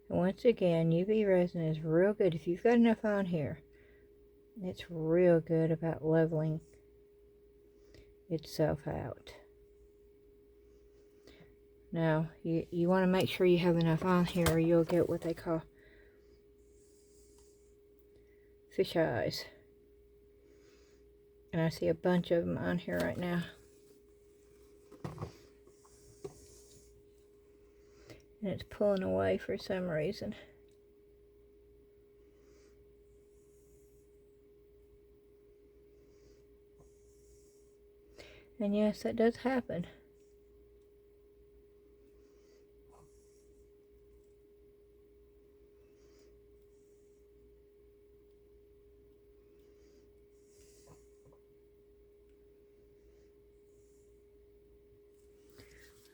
[SPEAKER 1] once again, UV resin is real good. If you've got enough on here, it's real good about leveling itself out. Now, you want to make sure you have enough on here or you'll get what they call fish eyes. And I see a bunch of them on here right now. And it's pulling away for some reason. And yes, that does happen.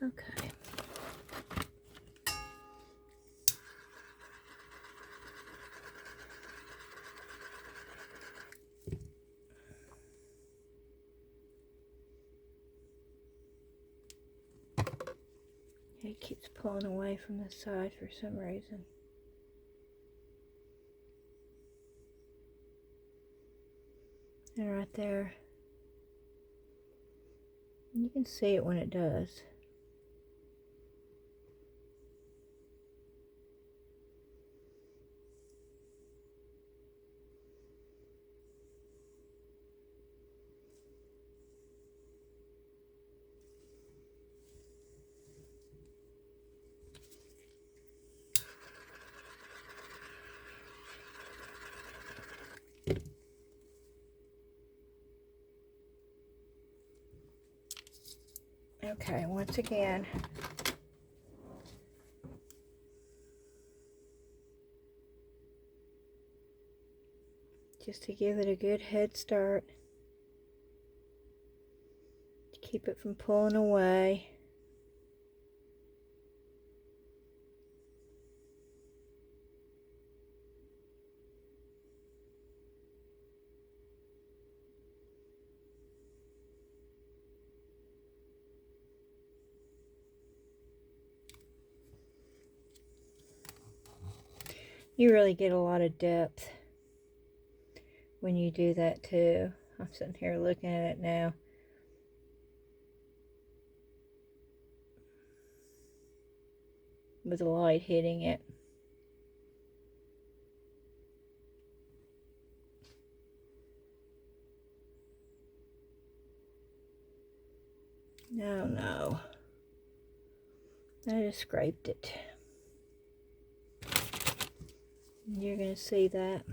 [SPEAKER 1] Okay. It keeps pulling away from the side for some reason. And right there, you can see it when it does. Okay, once again, just to give it a good head start, to keep it from pulling away. You really get a lot of depth when you do that too. I'm sitting here looking at it now. With the light hitting it. No, no. I just scraped it. You're going to see that.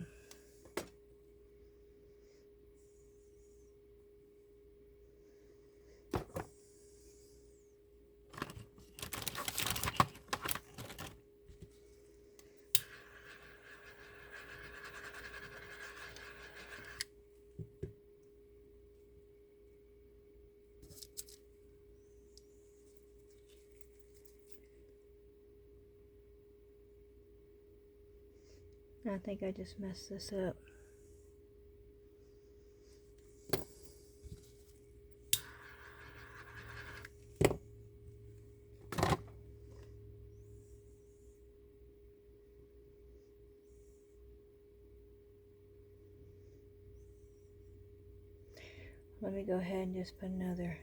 [SPEAKER 1] I think I just messed this up. Let me go ahead and just put another.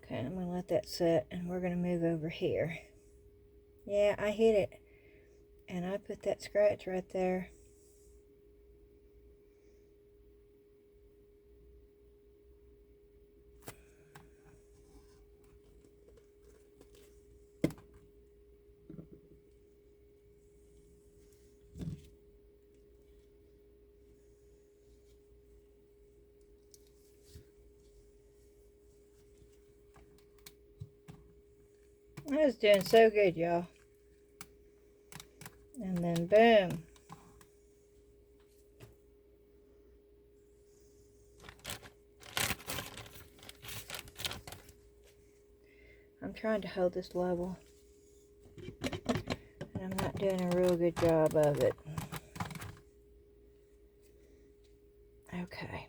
[SPEAKER 1] Okay, I'm going to let that set, and we're going to move over here. Yeah, I hit it. And I put that scratch right there. I was doing so good, y'all. And then boom. I'm trying to hold this level. And I'm not doing a real good job of it. Okay.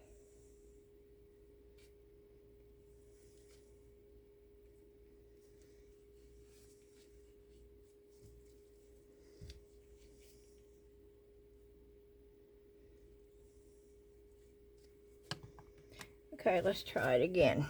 [SPEAKER 1] Okay, let's try it again.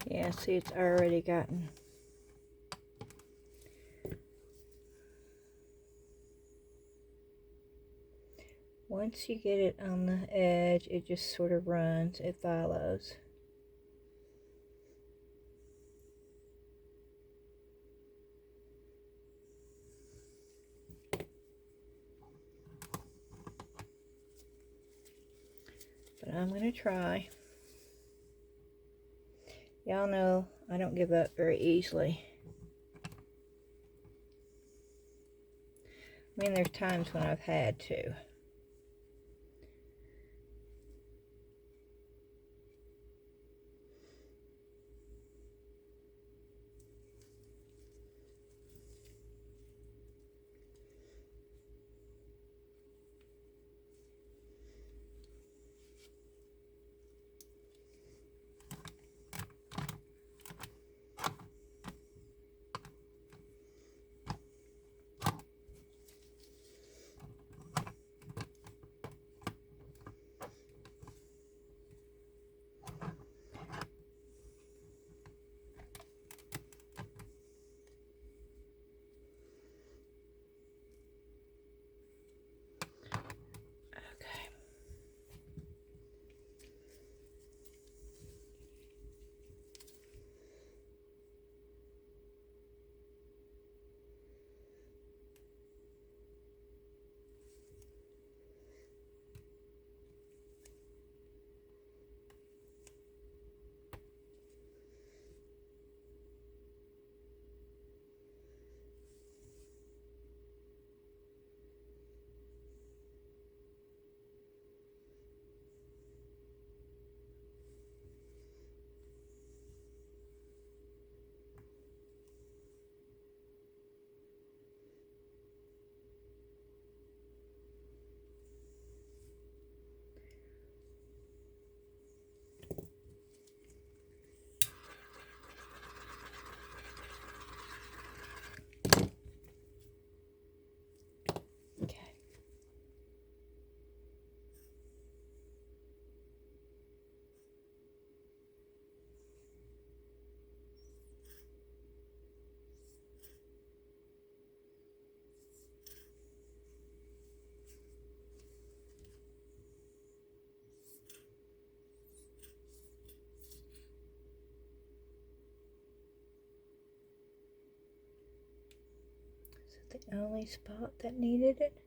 [SPEAKER 1] Yeah, see, it's already gotten. Once you get it on the edge, it just sort of runs, it follows. I'm going to try. Y'all know I don't give up very easily. I mean, there's times when I've had to. The only spot that needed it.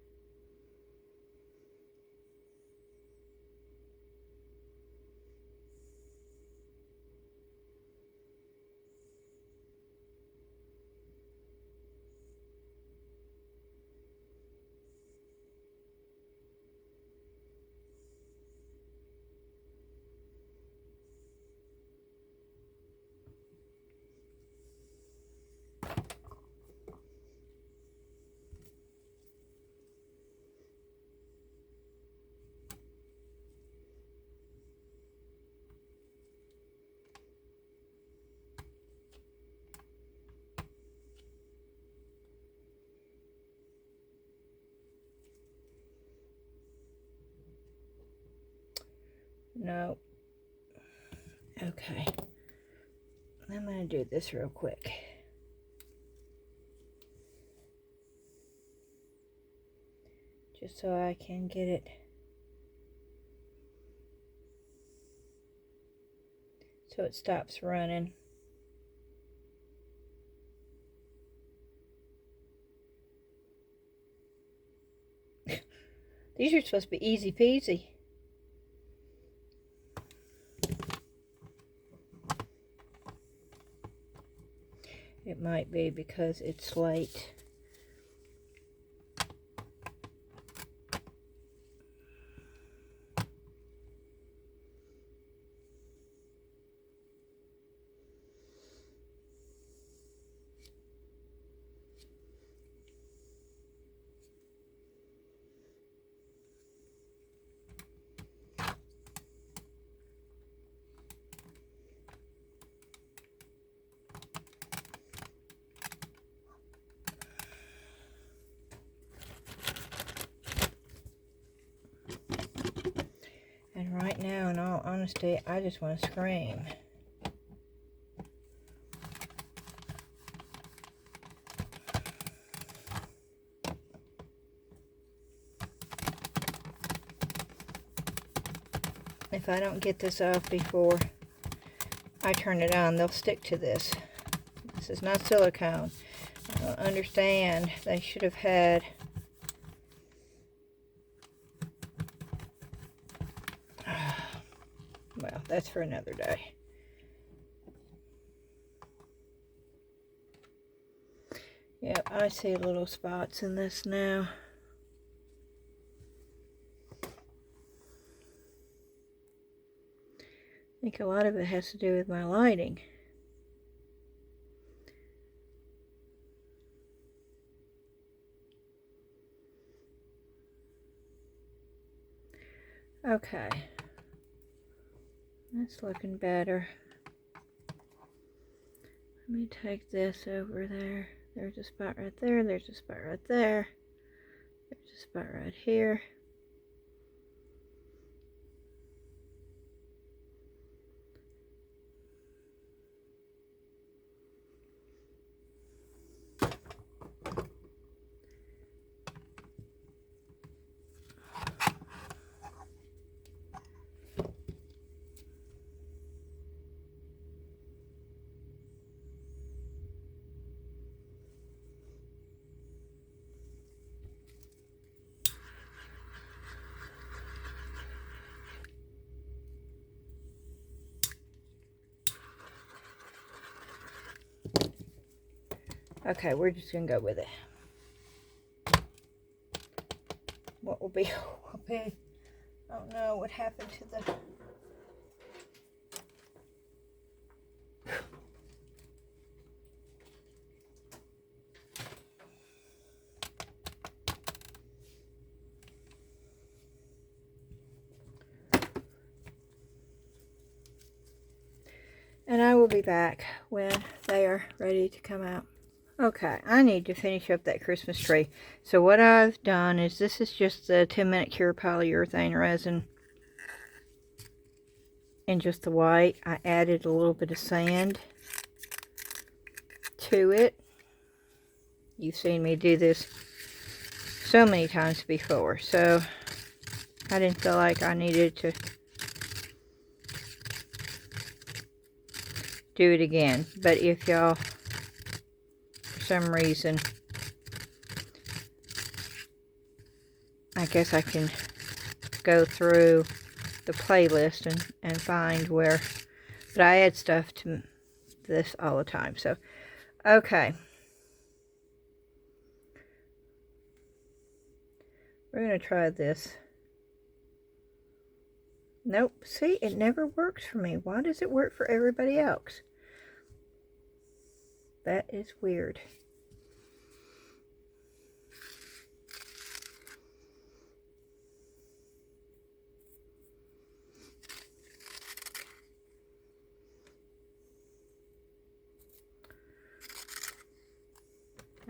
[SPEAKER 1] No. Okay. I'm going to do this real quick. Just so I can get it so it stops running. These are supposed to be easy peasy. It might be because it's late. And right now, in all honesty, I just want to scream. If I don't get this off before I turn it on, they'll stick to this. This is not silicone. I don't understand. They should have had that's for another day. Yep, I see little spots in this now. I think a lot of it has to do with my lighting. Okay, that's looking better. Let me take this over there. There's a spot right there, there's a spot right there, there's a spot right here. Okay, we're just gonna go with it. What will be, will be. I don't know what happened to the... And I will be back when they are ready to come out. Okay, I need to finish up that Christmas tree. So what I've done is, this is just the 10-minute Cure polyurethane resin in just the white. I added a little bit of sand to it. You've seen me do this so many times before, so I didn't feel like I needed to do it again. But if y'all, for some reason, I guess I can go through the playlist and find where, but I add stuff to this all the time. So, okay. We're going to try this. Nope. See, it never works for me. Why does it work for everybody else? That is weird.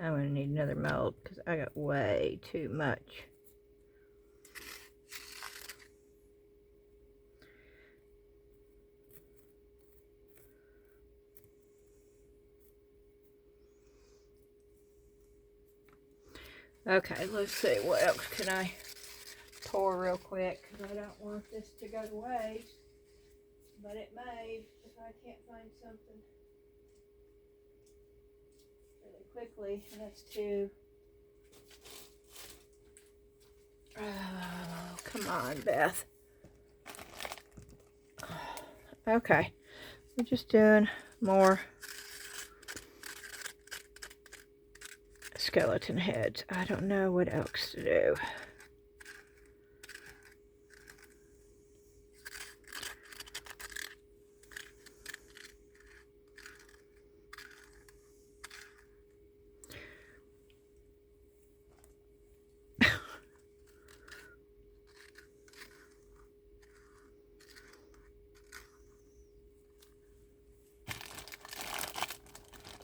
[SPEAKER 1] I'm going to need another mold because I got way too much. Okay, let's see, what else can I pour real quick, because I don't want this to go to waste, but it may if I can't find something really quickly. And that's too... Oh, come on, Beth. Okay, we're just doing more skeleton heads. I don't know what else to do.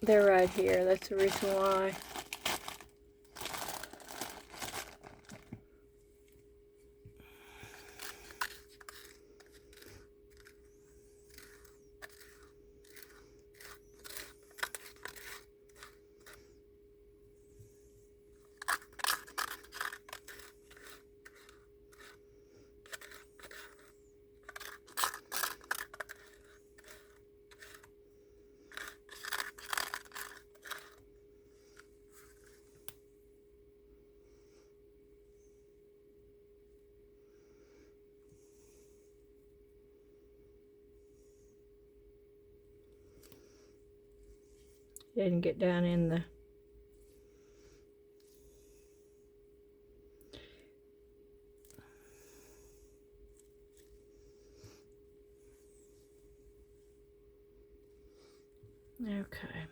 [SPEAKER 1] They're right here. That's the reason why. Didn't get down in the... Okay.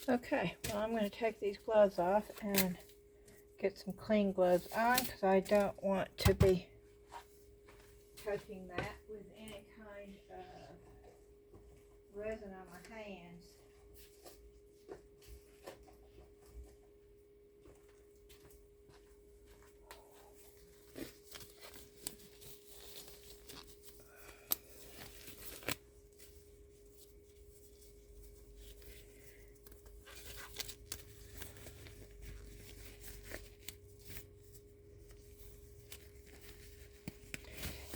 [SPEAKER 1] Okay, well, I'm going to take these gloves off and get some clean gloves on because I don't want to be touching that with any kind of resin on my hands.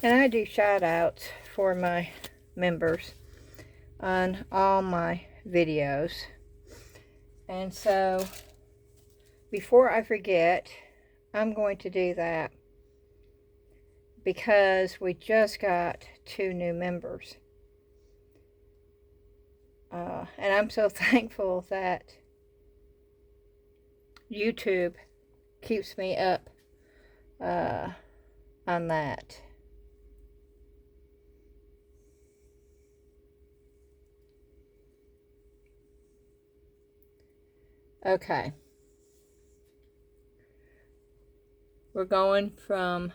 [SPEAKER 1] And I do shout outs for my members on all my videos. And so before I forget, I'm going to do that because we just got 2 new members. And I'm so thankful that YouTube keeps me up on that. Okay. We're going from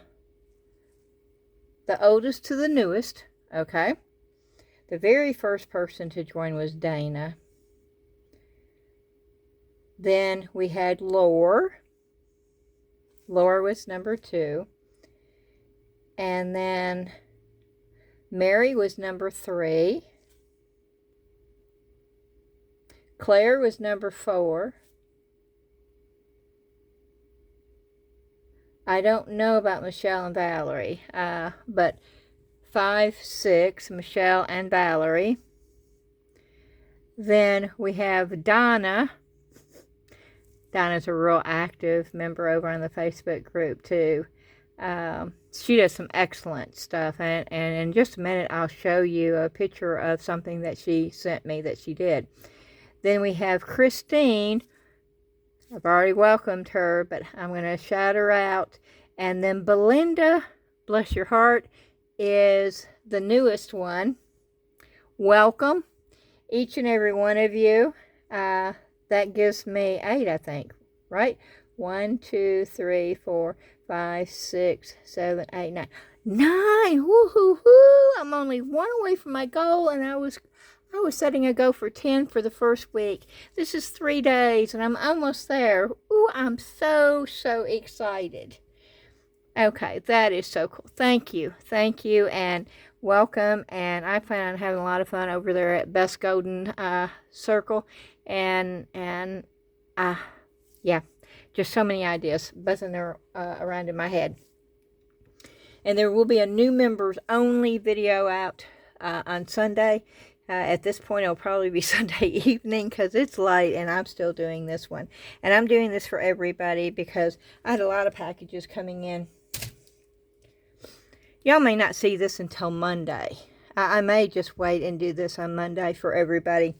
[SPEAKER 1] the oldest to the newest, okay? The very first person to join was Dana. Then we had Lore. Lore was number 2. And then Mary was number 3. Claire was number 4. I don't know about Michelle and Valerie, but 5, 6, Michelle and Valerie. Then we have Donna. Donna's a real active member over on the Facebook group too. She does some excellent stuff, and in just a minute I'll show you a picture of something that she sent me that she did. Then we have Christine. I've already welcomed her, but I'm going to shout her out. And then Belinda, bless your heart, is the newest one. Welcome, each and every one of you. That gives me 8, I think, right? 1, 2, 3, 4, 5, 6, 7, 8, 9. 9! Woo-hoo-hoo! I'm only 1 away from my goal, and I was setting a goal for 10 for the first week. This is 3 days, and I'm almost there. Ooh, I'm so excited. Okay, that is so cool. Thank you, and welcome. And I plan on having a lot of fun over there at Best Golden Circle, and yeah, just so many ideas buzzing around in my head. And there will be a new members only video out on Sunday. At this point, it'll probably be Sunday evening because it's late and I'm still doing this one. And I'm doing this for everybody because I had a lot of packages coming in. Y'all may not see this until Monday. I may just wait and do this on Monday for everybody.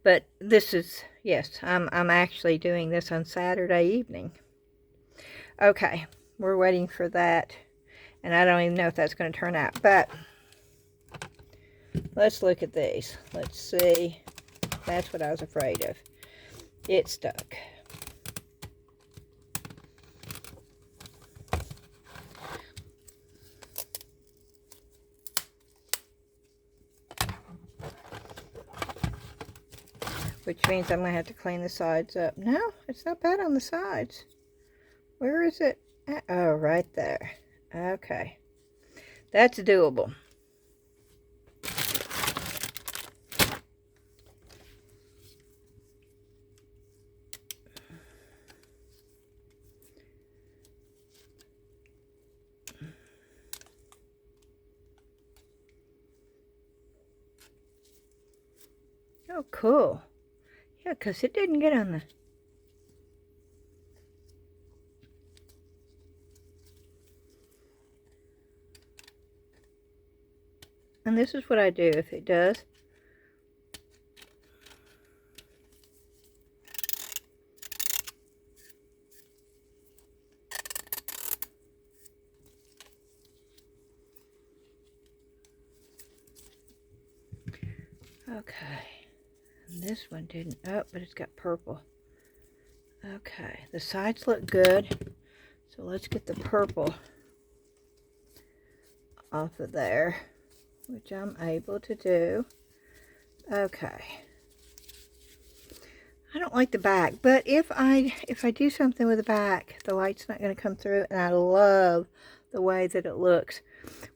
[SPEAKER 1] But this is, yes, I'm actually doing this on Saturday evening. Okay, we're waiting for that. And I don't even know if that's going to turn out. But let's look at these. Let's see. That's what I was afraid of. It stuck. Which means I'm going to have to clean the sides up. No, it's not bad on the sides. Where is it? Oh, right there. Okay. That's doable. Oh, cool. Yeah, because it didn't get on the... And this is what I do if it does. Okay. And this one didn't. Oh, but it's got purple. Okay. The sides look good. So let's get the purple off of there, which I'm able to do. Okay. I don't like the back, but if I do something with the back, the light's not going to come through, and I love the way that it looks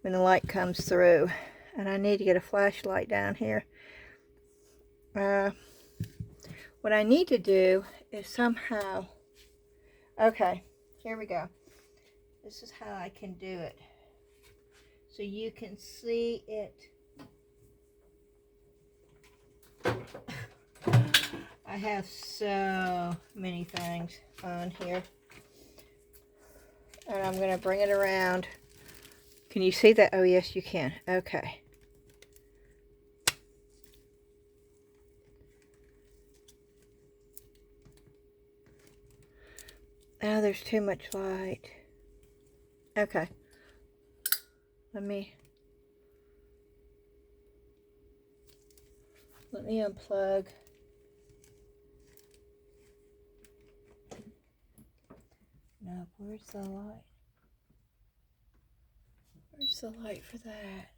[SPEAKER 1] when the light comes through. And I need to get a flashlight down here. What I need to do is somehow... Okay, here we go. This is how I can do it. So you can see it. I have so many things on here. And I'm going to bring it around. Can you see that? Oh, yes, you can. Okay. Oh, there's too much light. Okay. Let me unplug. No, where's the light? Where's the light for that?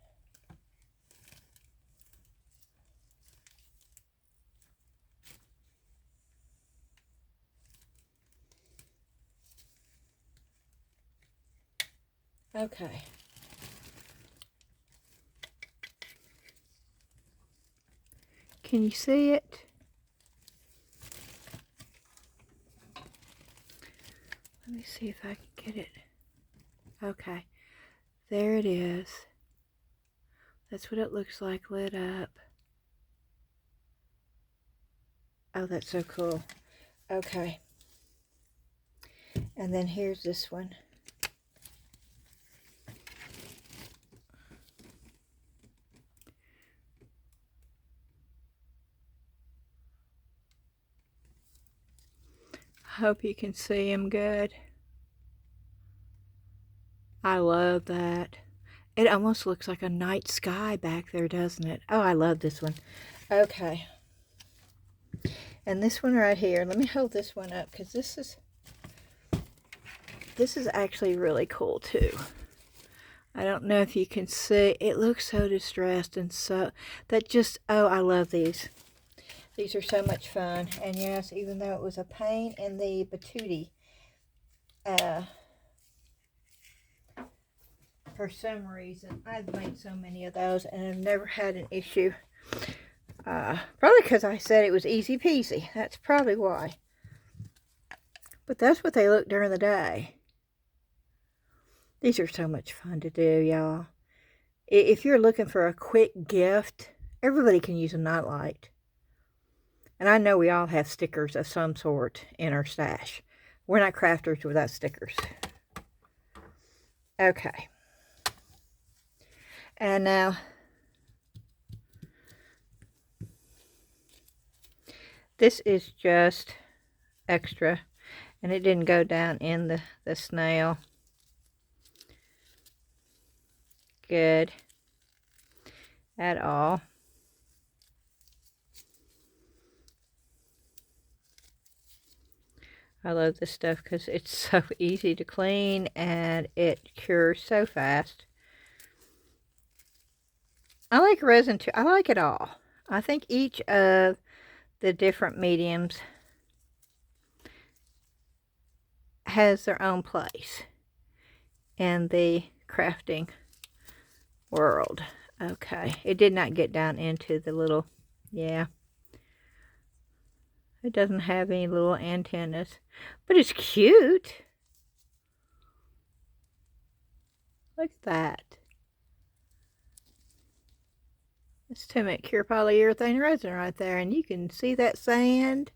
[SPEAKER 1] Okay. Can you see it? Let me see if I can get it. Okay. There it is. That's what it looks like lit up. Oh, that's so cool. Okay. And then here's this one. Hope you can see him good. I love that. It almost looks like a night sky back there, doesn't it? Oh, I love this one. Okay. And this one right here, let me hold this one up because this is actually really cool too. I don't know if you can see. It looks so distressed and so, that just, oh, I love these. These are so much fun. And yes, even though it was a pain in the patootie, for some reason, I've made so many of those and I've never had an issue. Probably because I said it was easy peasy. That's probably why. But that's what they look during the day. These are so much fun to do, y'all. If you're looking for a quick gift, everybody can use a nightlight. And I know we all have stickers of some sort in our stash. We're not crafters without stickers. Okay. And now, this is just extra. And it didn't go down in the snail. Good. At all. I love this stuff because it's so easy to clean and it cures so fast. I like resin too. I like it all. I think each of the different mediums has their own place in the crafting world. Okay, it did not get down into the little, yeah. It doesn't have any little antennas, but it's cute. Look at that. It's 2-minute Cure polyurethane resin right there, and you can see that sand.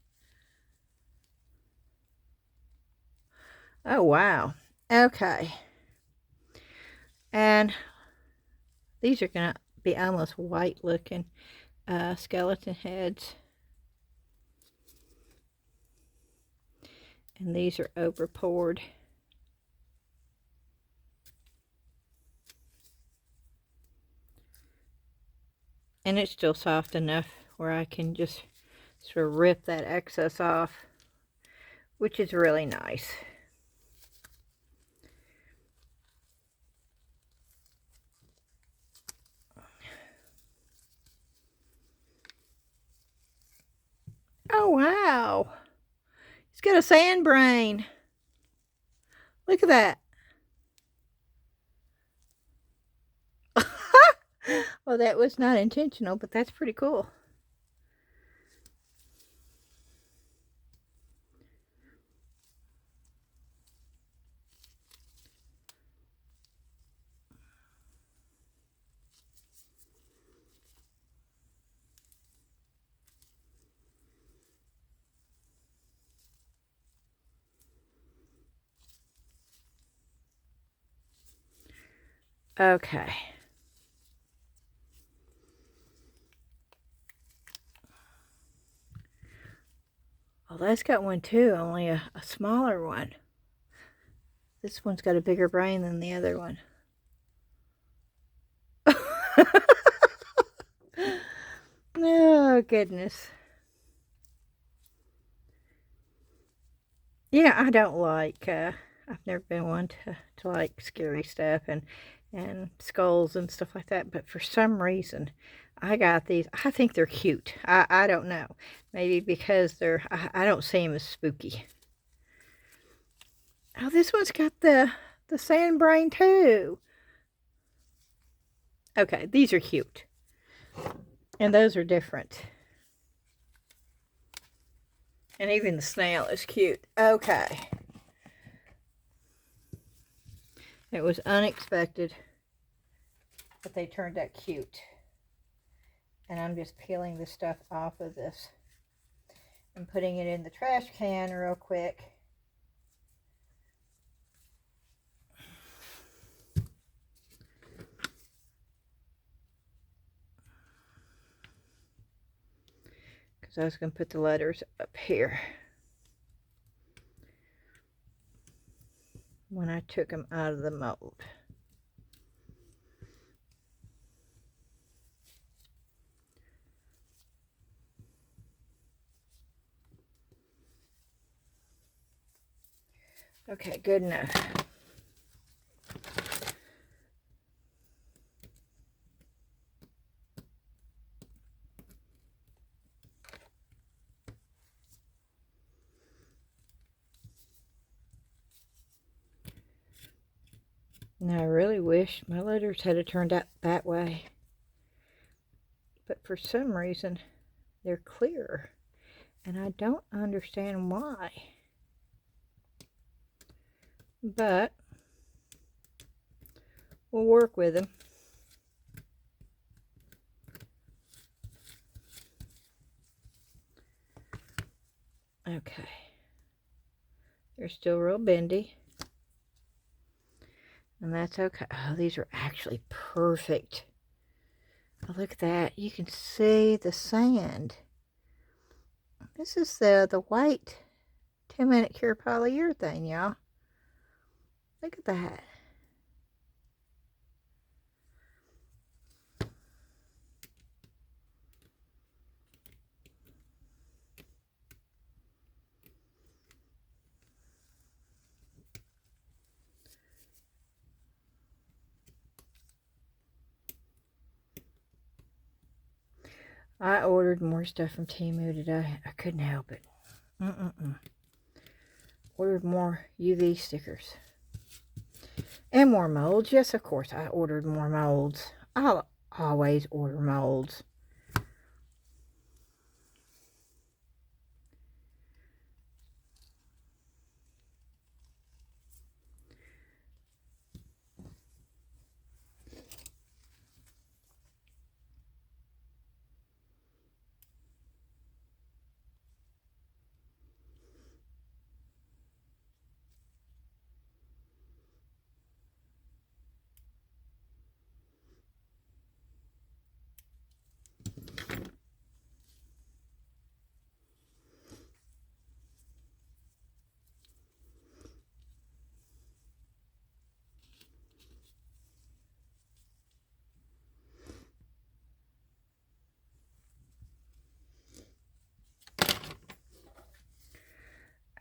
[SPEAKER 1] Oh, wow. Okay. And these are going to be almost white looking skeleton heads. And these are over poured. And it's still soft enough where I can just sort of rip that excess off, which is really nice. Oh, wow. He's got a sand brain. Look at that. Well, that was not intentional, but that's pretty cool. Okay. Well, that's got one too, only a smaller one. This one's got a bigger brain than the other one. Oh, goodness. You know, I don't like, I've never been one to like scary stuff and skulls and stuff like that, but for some reason, I got these. I think they're cute. I don't know. Maybe because I don't see them as spooky. Oh, this one's got the sand brain too. Okay, these are cute. And those are different. And even the snail is cute. Okay. It was unexpected, but they turned out cute. And I'm just peeling the stuff off of this and putting it in the trash can real quick. Because I was going to put the letters up here when I took them out of the mold. Okay, good enough. Now I really wish my letters had turned out that way. But for some reason, they're clear. And I don't understand why. But we'll work with them. Okay. They're still real bendy. And that's okay. Oh, these are actually perfect. Oh, look at that. You can see the sand. This is the white 10-minute Cure polyurethane, y'all. Look at that. I ordered more stuff from Temu today. I couldn't help it. Ordered more UV stickers. And more molds. Yes, of course, I ordered more molds. I'll always order molds.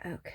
[SPEAKER 1] Okay.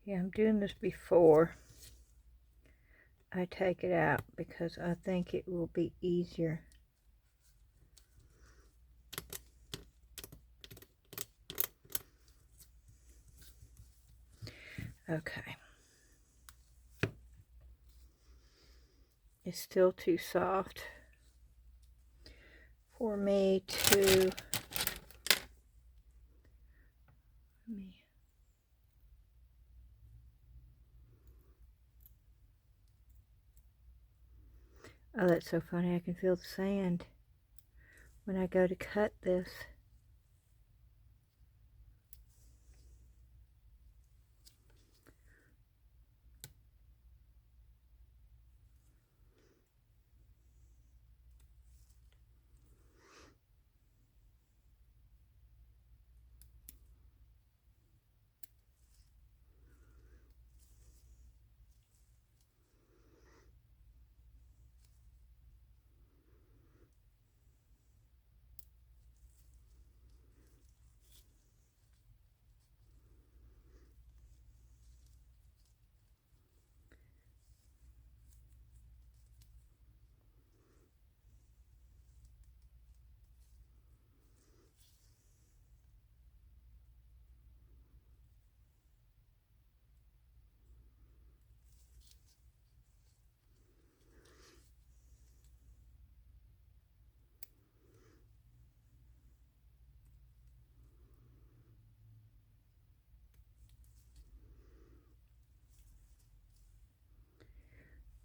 [SPEAKER 1] Yeah, I'm doing this before I take it out because I think it will be easier. Okay. It's still too soft for me to... Oh, that's so funny. I can feel the sand when I go to cut this.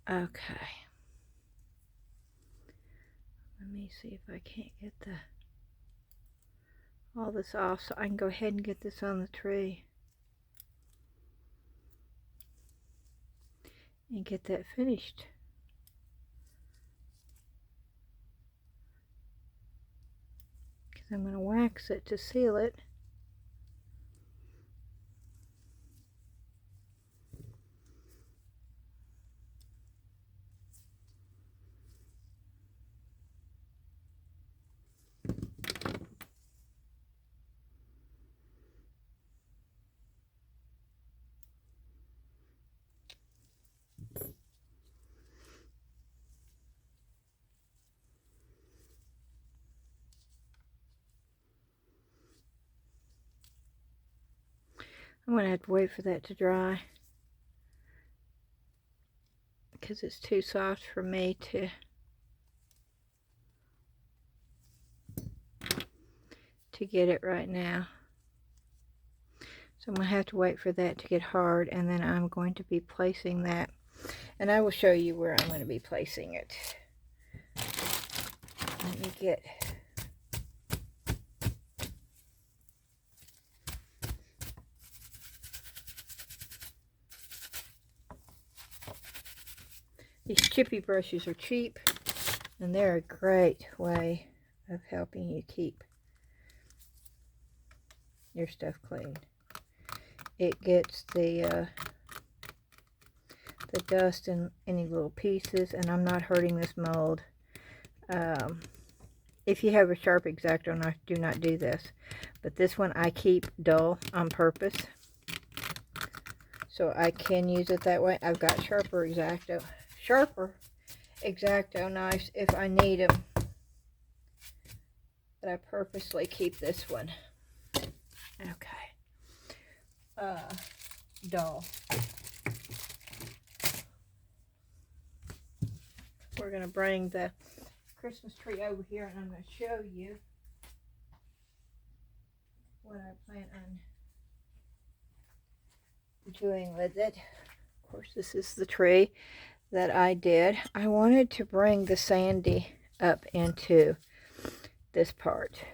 [SPEAKER 1] Okay. Let me see if I can't get all this off so I can go ahead and get this on the tree. And get that finished. Because I'm going to wax it to seal it. I'm going to have to wait for that to dry because it's too soft for me to get it right now. So I'm going to have to wait for that to get hard, and then I'm going to be placing that, and I will show you where I'm going to be placing it. Let me get These chippy brushes are cheap, and they're a great way of helping you keep your stuff clean. It gets the dust in any little pieces, and I'm not hurting this mold. If you have a sharp X-Acto, do not do this. But this one I keep dull on purpose, so I can use it that way. I've got sharper X-Acto knives if I need them, but I purposely keep this one. Okay. Dull. We're going to bring the Christmas tree over here, and I'm going to show you what I plan on doing with it. Of course, this is the tree that I did. I wanted to bring the sandy up into this part.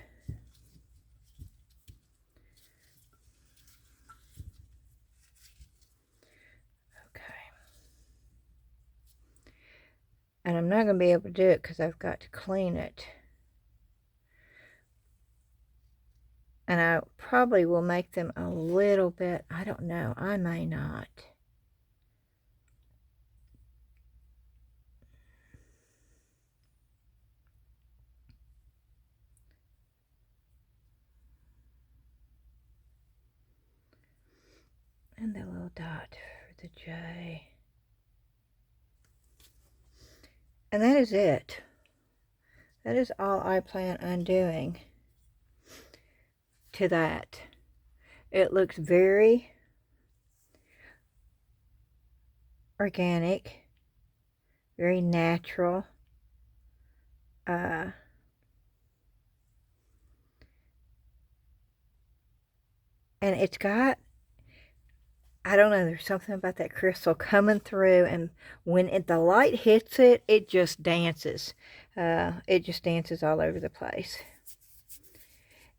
[SPEAKER 1] And I'm not going to be able to do it because I've got to clean it. And I probably will make them a little bit, I don't know, I may not. And the little dot for the J. And that is it. That is all I plan on doing to that. It looks very organic, very natural. And it's got, I don't know, there's something about that crystal coming through, and when the light hits it, it just dances. It just dances all over the place.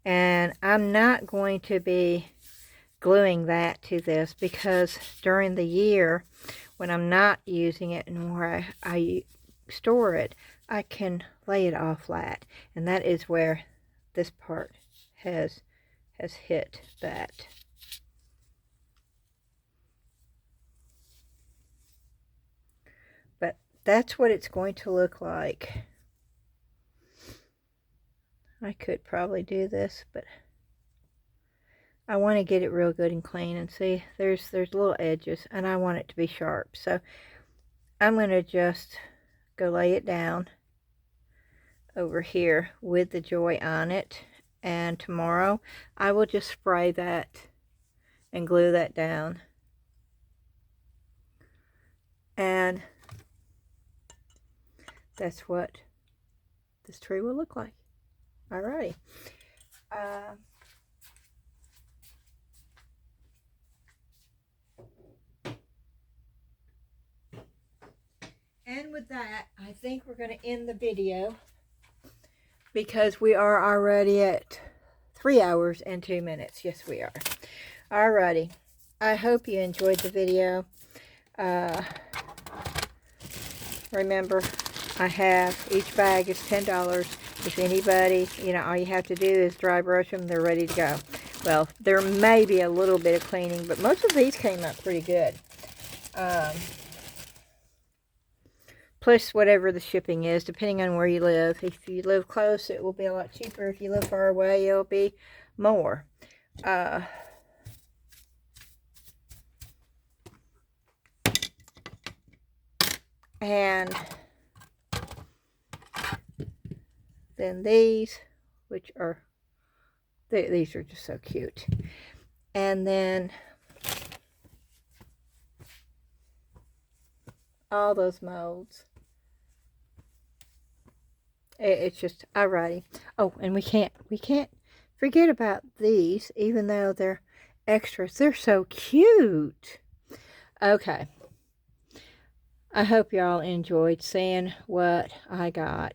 [SPEAKER 1] And I'm not going to be gluing that to this, because during the year, when I'm not using it and where I store it, I can lay it all flat. And that is where this part has hit that. But that's what it's going to look like. I could probably do this, but I want to get it real good and clean. And see, there's little edges, and I want it to be sharp. So I'm going to just go lay it down over here with the joy on it. And tomorrow I will just spray that and glue that down. And that's what this tree will look like. Alrighty. And with that, I think we're going to end the video, because we are already at 3 hours and 2 minutes. Yes, we are. Alrighty. I hope you enjoyed the video. Remember, I have, each bag is $10. If anybody, all you have to do is dry brush them, they're ready to go. Well, there may be a little bit of cleaning, but most of these came out pretty good. Plus whatever the shipping is, depending on where you live. If you live close, it will be a lot cheaper. If you live far away, it'll be more. And then these, which are, these are just so cute. And then all those molds. It's just, alrighty. Oh, and we can't forget about these, even though they're extras. They're so cute. Okay. I hope y'all enjoyed seeing what I got,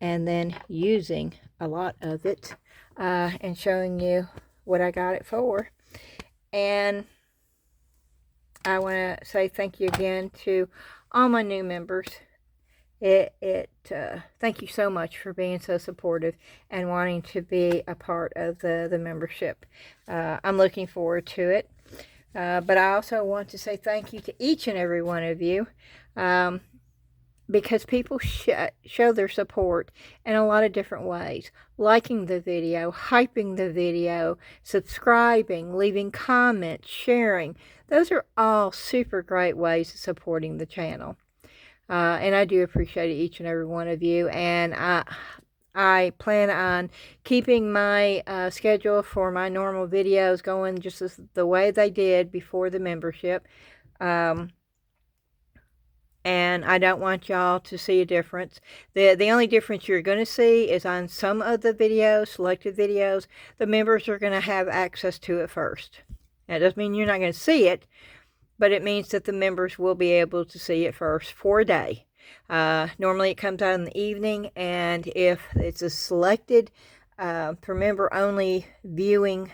[SPEAKER 1] and then using a lot of it, and showing you what I got it for. And I want to say thank you again to all my new members. Thank you so much for being so supportive and wanting to be a part of the membership. I'm looking forward to it. But I also want to say thank you to each and every one of you, because people show their support in a lot of different ways. Liking the video, hyping the video, subscribing, leaving comments, sharing. Those are all super great ways of supporting the channel. And I do appreciate each and every one of you. And I plan on keeping my schedule for my normal videos going just as the way they did before the membership. And I don't want y'all to see a difference. The only difference you're going to see is on some of the videos, selected videos, the members are going to have access to it first. That doesn't mean you're not going to see it, but it means that the members will be able to see it first for a day. Normally it comes out in the evening, and if it's a selected for member only viewing,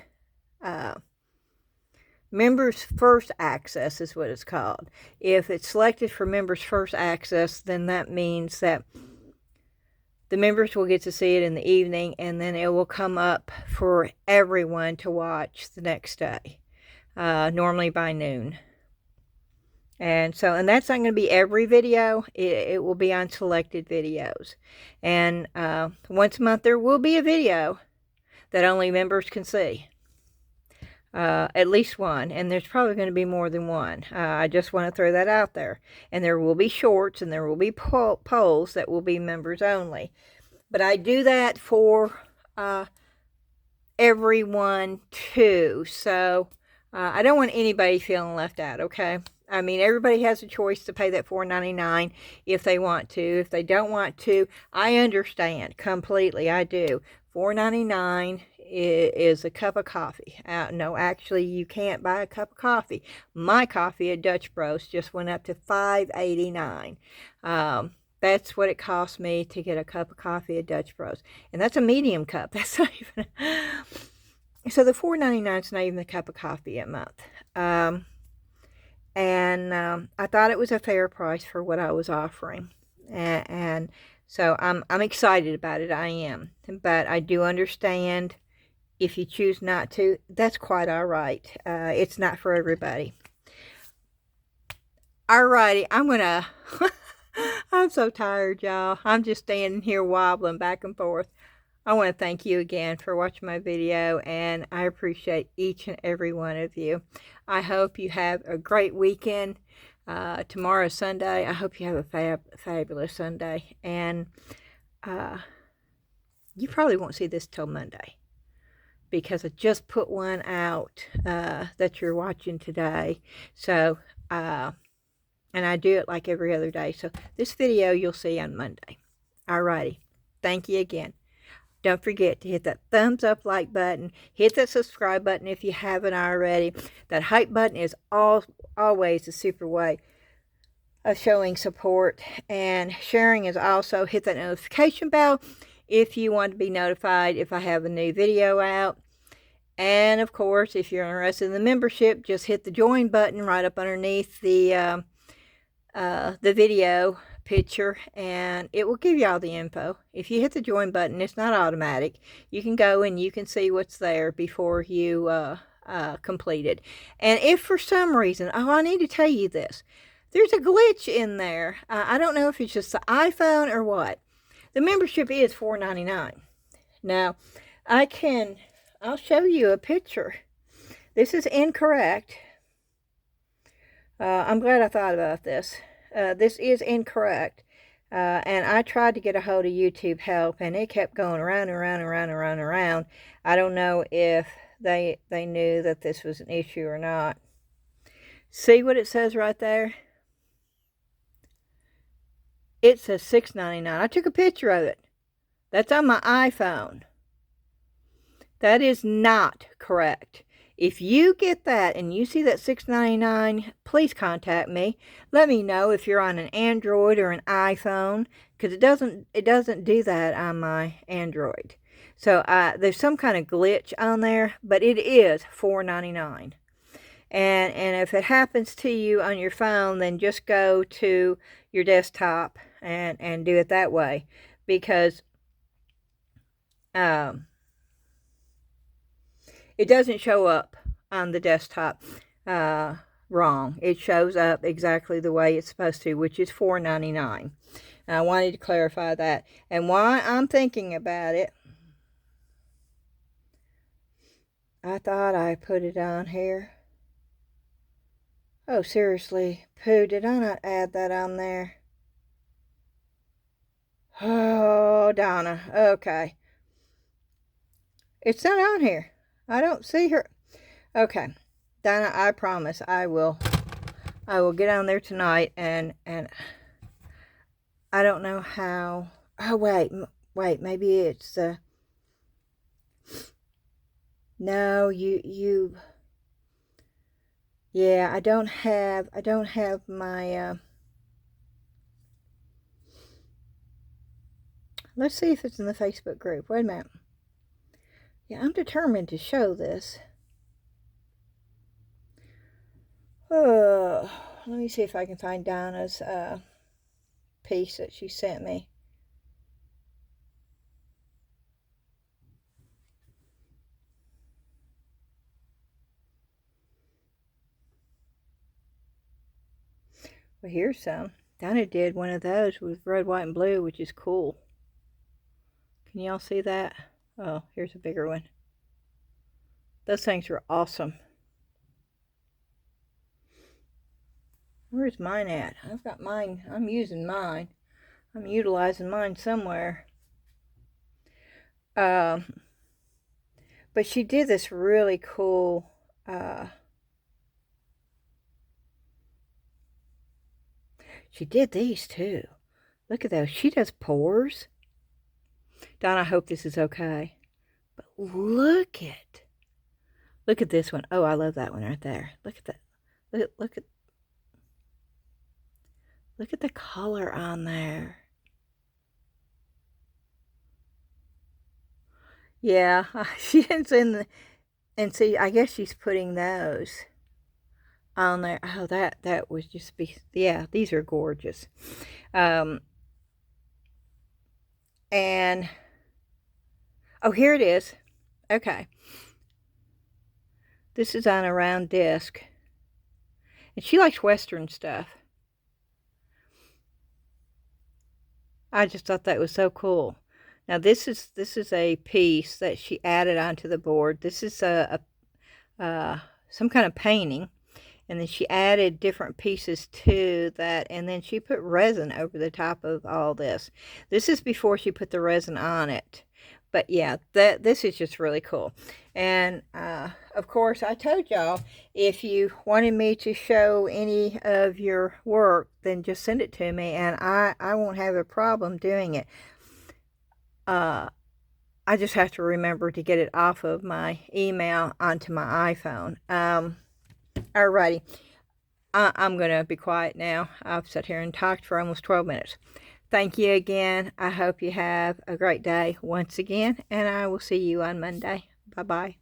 [SPEAKER 1] members first access is what it's called. If it's selected for members first access, then that means that the members will get to see it in the evening, and then it will come up for everyone to watch the next day, normally by noon. And that's not going to be every video. It will be on selected videos. And once a month there will be a video that only members can see. At least one. And there's probably going to be more than one. I just want to throw that out there. And there will be shorts and there will be polls that will be members only. But I do that for everyone too. So I don't want anybody feeling left out, okay? I mean, everybody has a choice to pay that $4.99 if they want to. If they don't want to, I understand completely. I do. $4.99 is a cup of coffee. No, actually, you can't buy a cup of coffee. My coffee at Dutch Bros just went up to $5.89. That's what it cost me to get a cup of coffee at Dutch Bros. And that's a medium cup. That's not even... So the $4.99 is not even a cup of coffee a month. And I thought it was a fair price for what I was offering. And so I'm excited about it. I am. But I do understand if you choose not to, that's quite all right. It's not for everybody. Alrighty, I'm gonna... I'm so tired, y'all. I'm just standing here wobbling back and forth. I want to thank you again for watching my video, and I appreciate each and every one of you. I hope you have a great weekend. Tomorrow's Sunday. I hope you have a fabulous Sunday. And you probably won't see this till Monday, because I just put one out that you're watching today. So, and I do it like every other day. So this video you'll see on Monday. Alrighty. Thank you again. Don't forget to hit that thumbs up like button. Hit that subscribe button if you haven't already. That hype button is always a super way of showing support. And sharing is also hit that notification bell if you want to be notified if I have a new video out. And of course, if you're interested in the membership, just hit the join button right up underneath the video picture, and it will give you all the info. If you hit the join button, it's not automatic. You can go and you can see what's there before you complete it. And if for some reason, I need to tell you this, there's a glitch in there. I don't know if it's just the iPhone or what. The membership is $4.99. Now, I'll show you a picture. This is incorrect. I'm glad I thought about this. This is incorrect. And I tried to get a hold of YouTube help, and it kept going around and around and around and around and around. I don't know if they knew that this was an issue or not. See what it says right there? It says $6.99. I took a picture of it. That's on my iPhone. That is not correct. If you get that and you see that $6.99, please contact me. Let me know if you're on an Android or an iPhone, because it doesn't do that on my Android. So there's some kind of glitch on there, but it is $4.99. And if it happens to you on your phone, then just go to your desktop and do it that way, because it doesn't show up on the desktop wrong. It shows up exactly the way it's supposed to, which is $4.99. I wanted to clarify that. And while I'm thinking about it, I thought I put it on here. Oh, seriously, Pooh, did I not add that on there? Oh, Donna, okay. It's not on here. I don't see her. Okay, Donna, I promise I will get on there tonight, and I don't know how. Oh, wait, maybe it's no, you yeah, I don't have my let's see if it's in the Facebook group. Wait a minute. Yeah, I'm determined to show this. Let me see if I can find Donna's piece that she sent me. Well, here's some. Donna did one of those with red, white, and blue, which is cool. Can y'all see that? Oh, here's a bigger one. Those things are awesome. Where's mine at? I've got mine. I'm using mine. I'm utilizing mine somewhere. But she did this really cool she did these too. Look at those. She does pores. Don, I hope this is okay. But look at this one. Oh, I love that one right there. Look at that. Look at the color on there. Yeah, she didn't send the, and see, I guess she's putting those on there. Oh, that was just yeah, these are gorgeous. And oh, here it is. Okay, this is on a round disc, and she likes Western stuff. I just thought that was so cool. Now this is a piece that she added onto the board. This is some kind of painting, and then she added different pieces to that, and then she put resin over the top of all this. This is before she put the resin on it. But yeah, this is just really cool. And of course, I told y'all, if you wanted me to show any of your work, then just send it to me, and I won't have a problem doing it. I just have to remember to get it off of my email onto my iPhone. Alrighty. I'm going to be quiet now. I've sat here and talked for almost 12 minutes. Thank you again. I hope you have a great day once again, and I will see you on Monday. Bye-bye.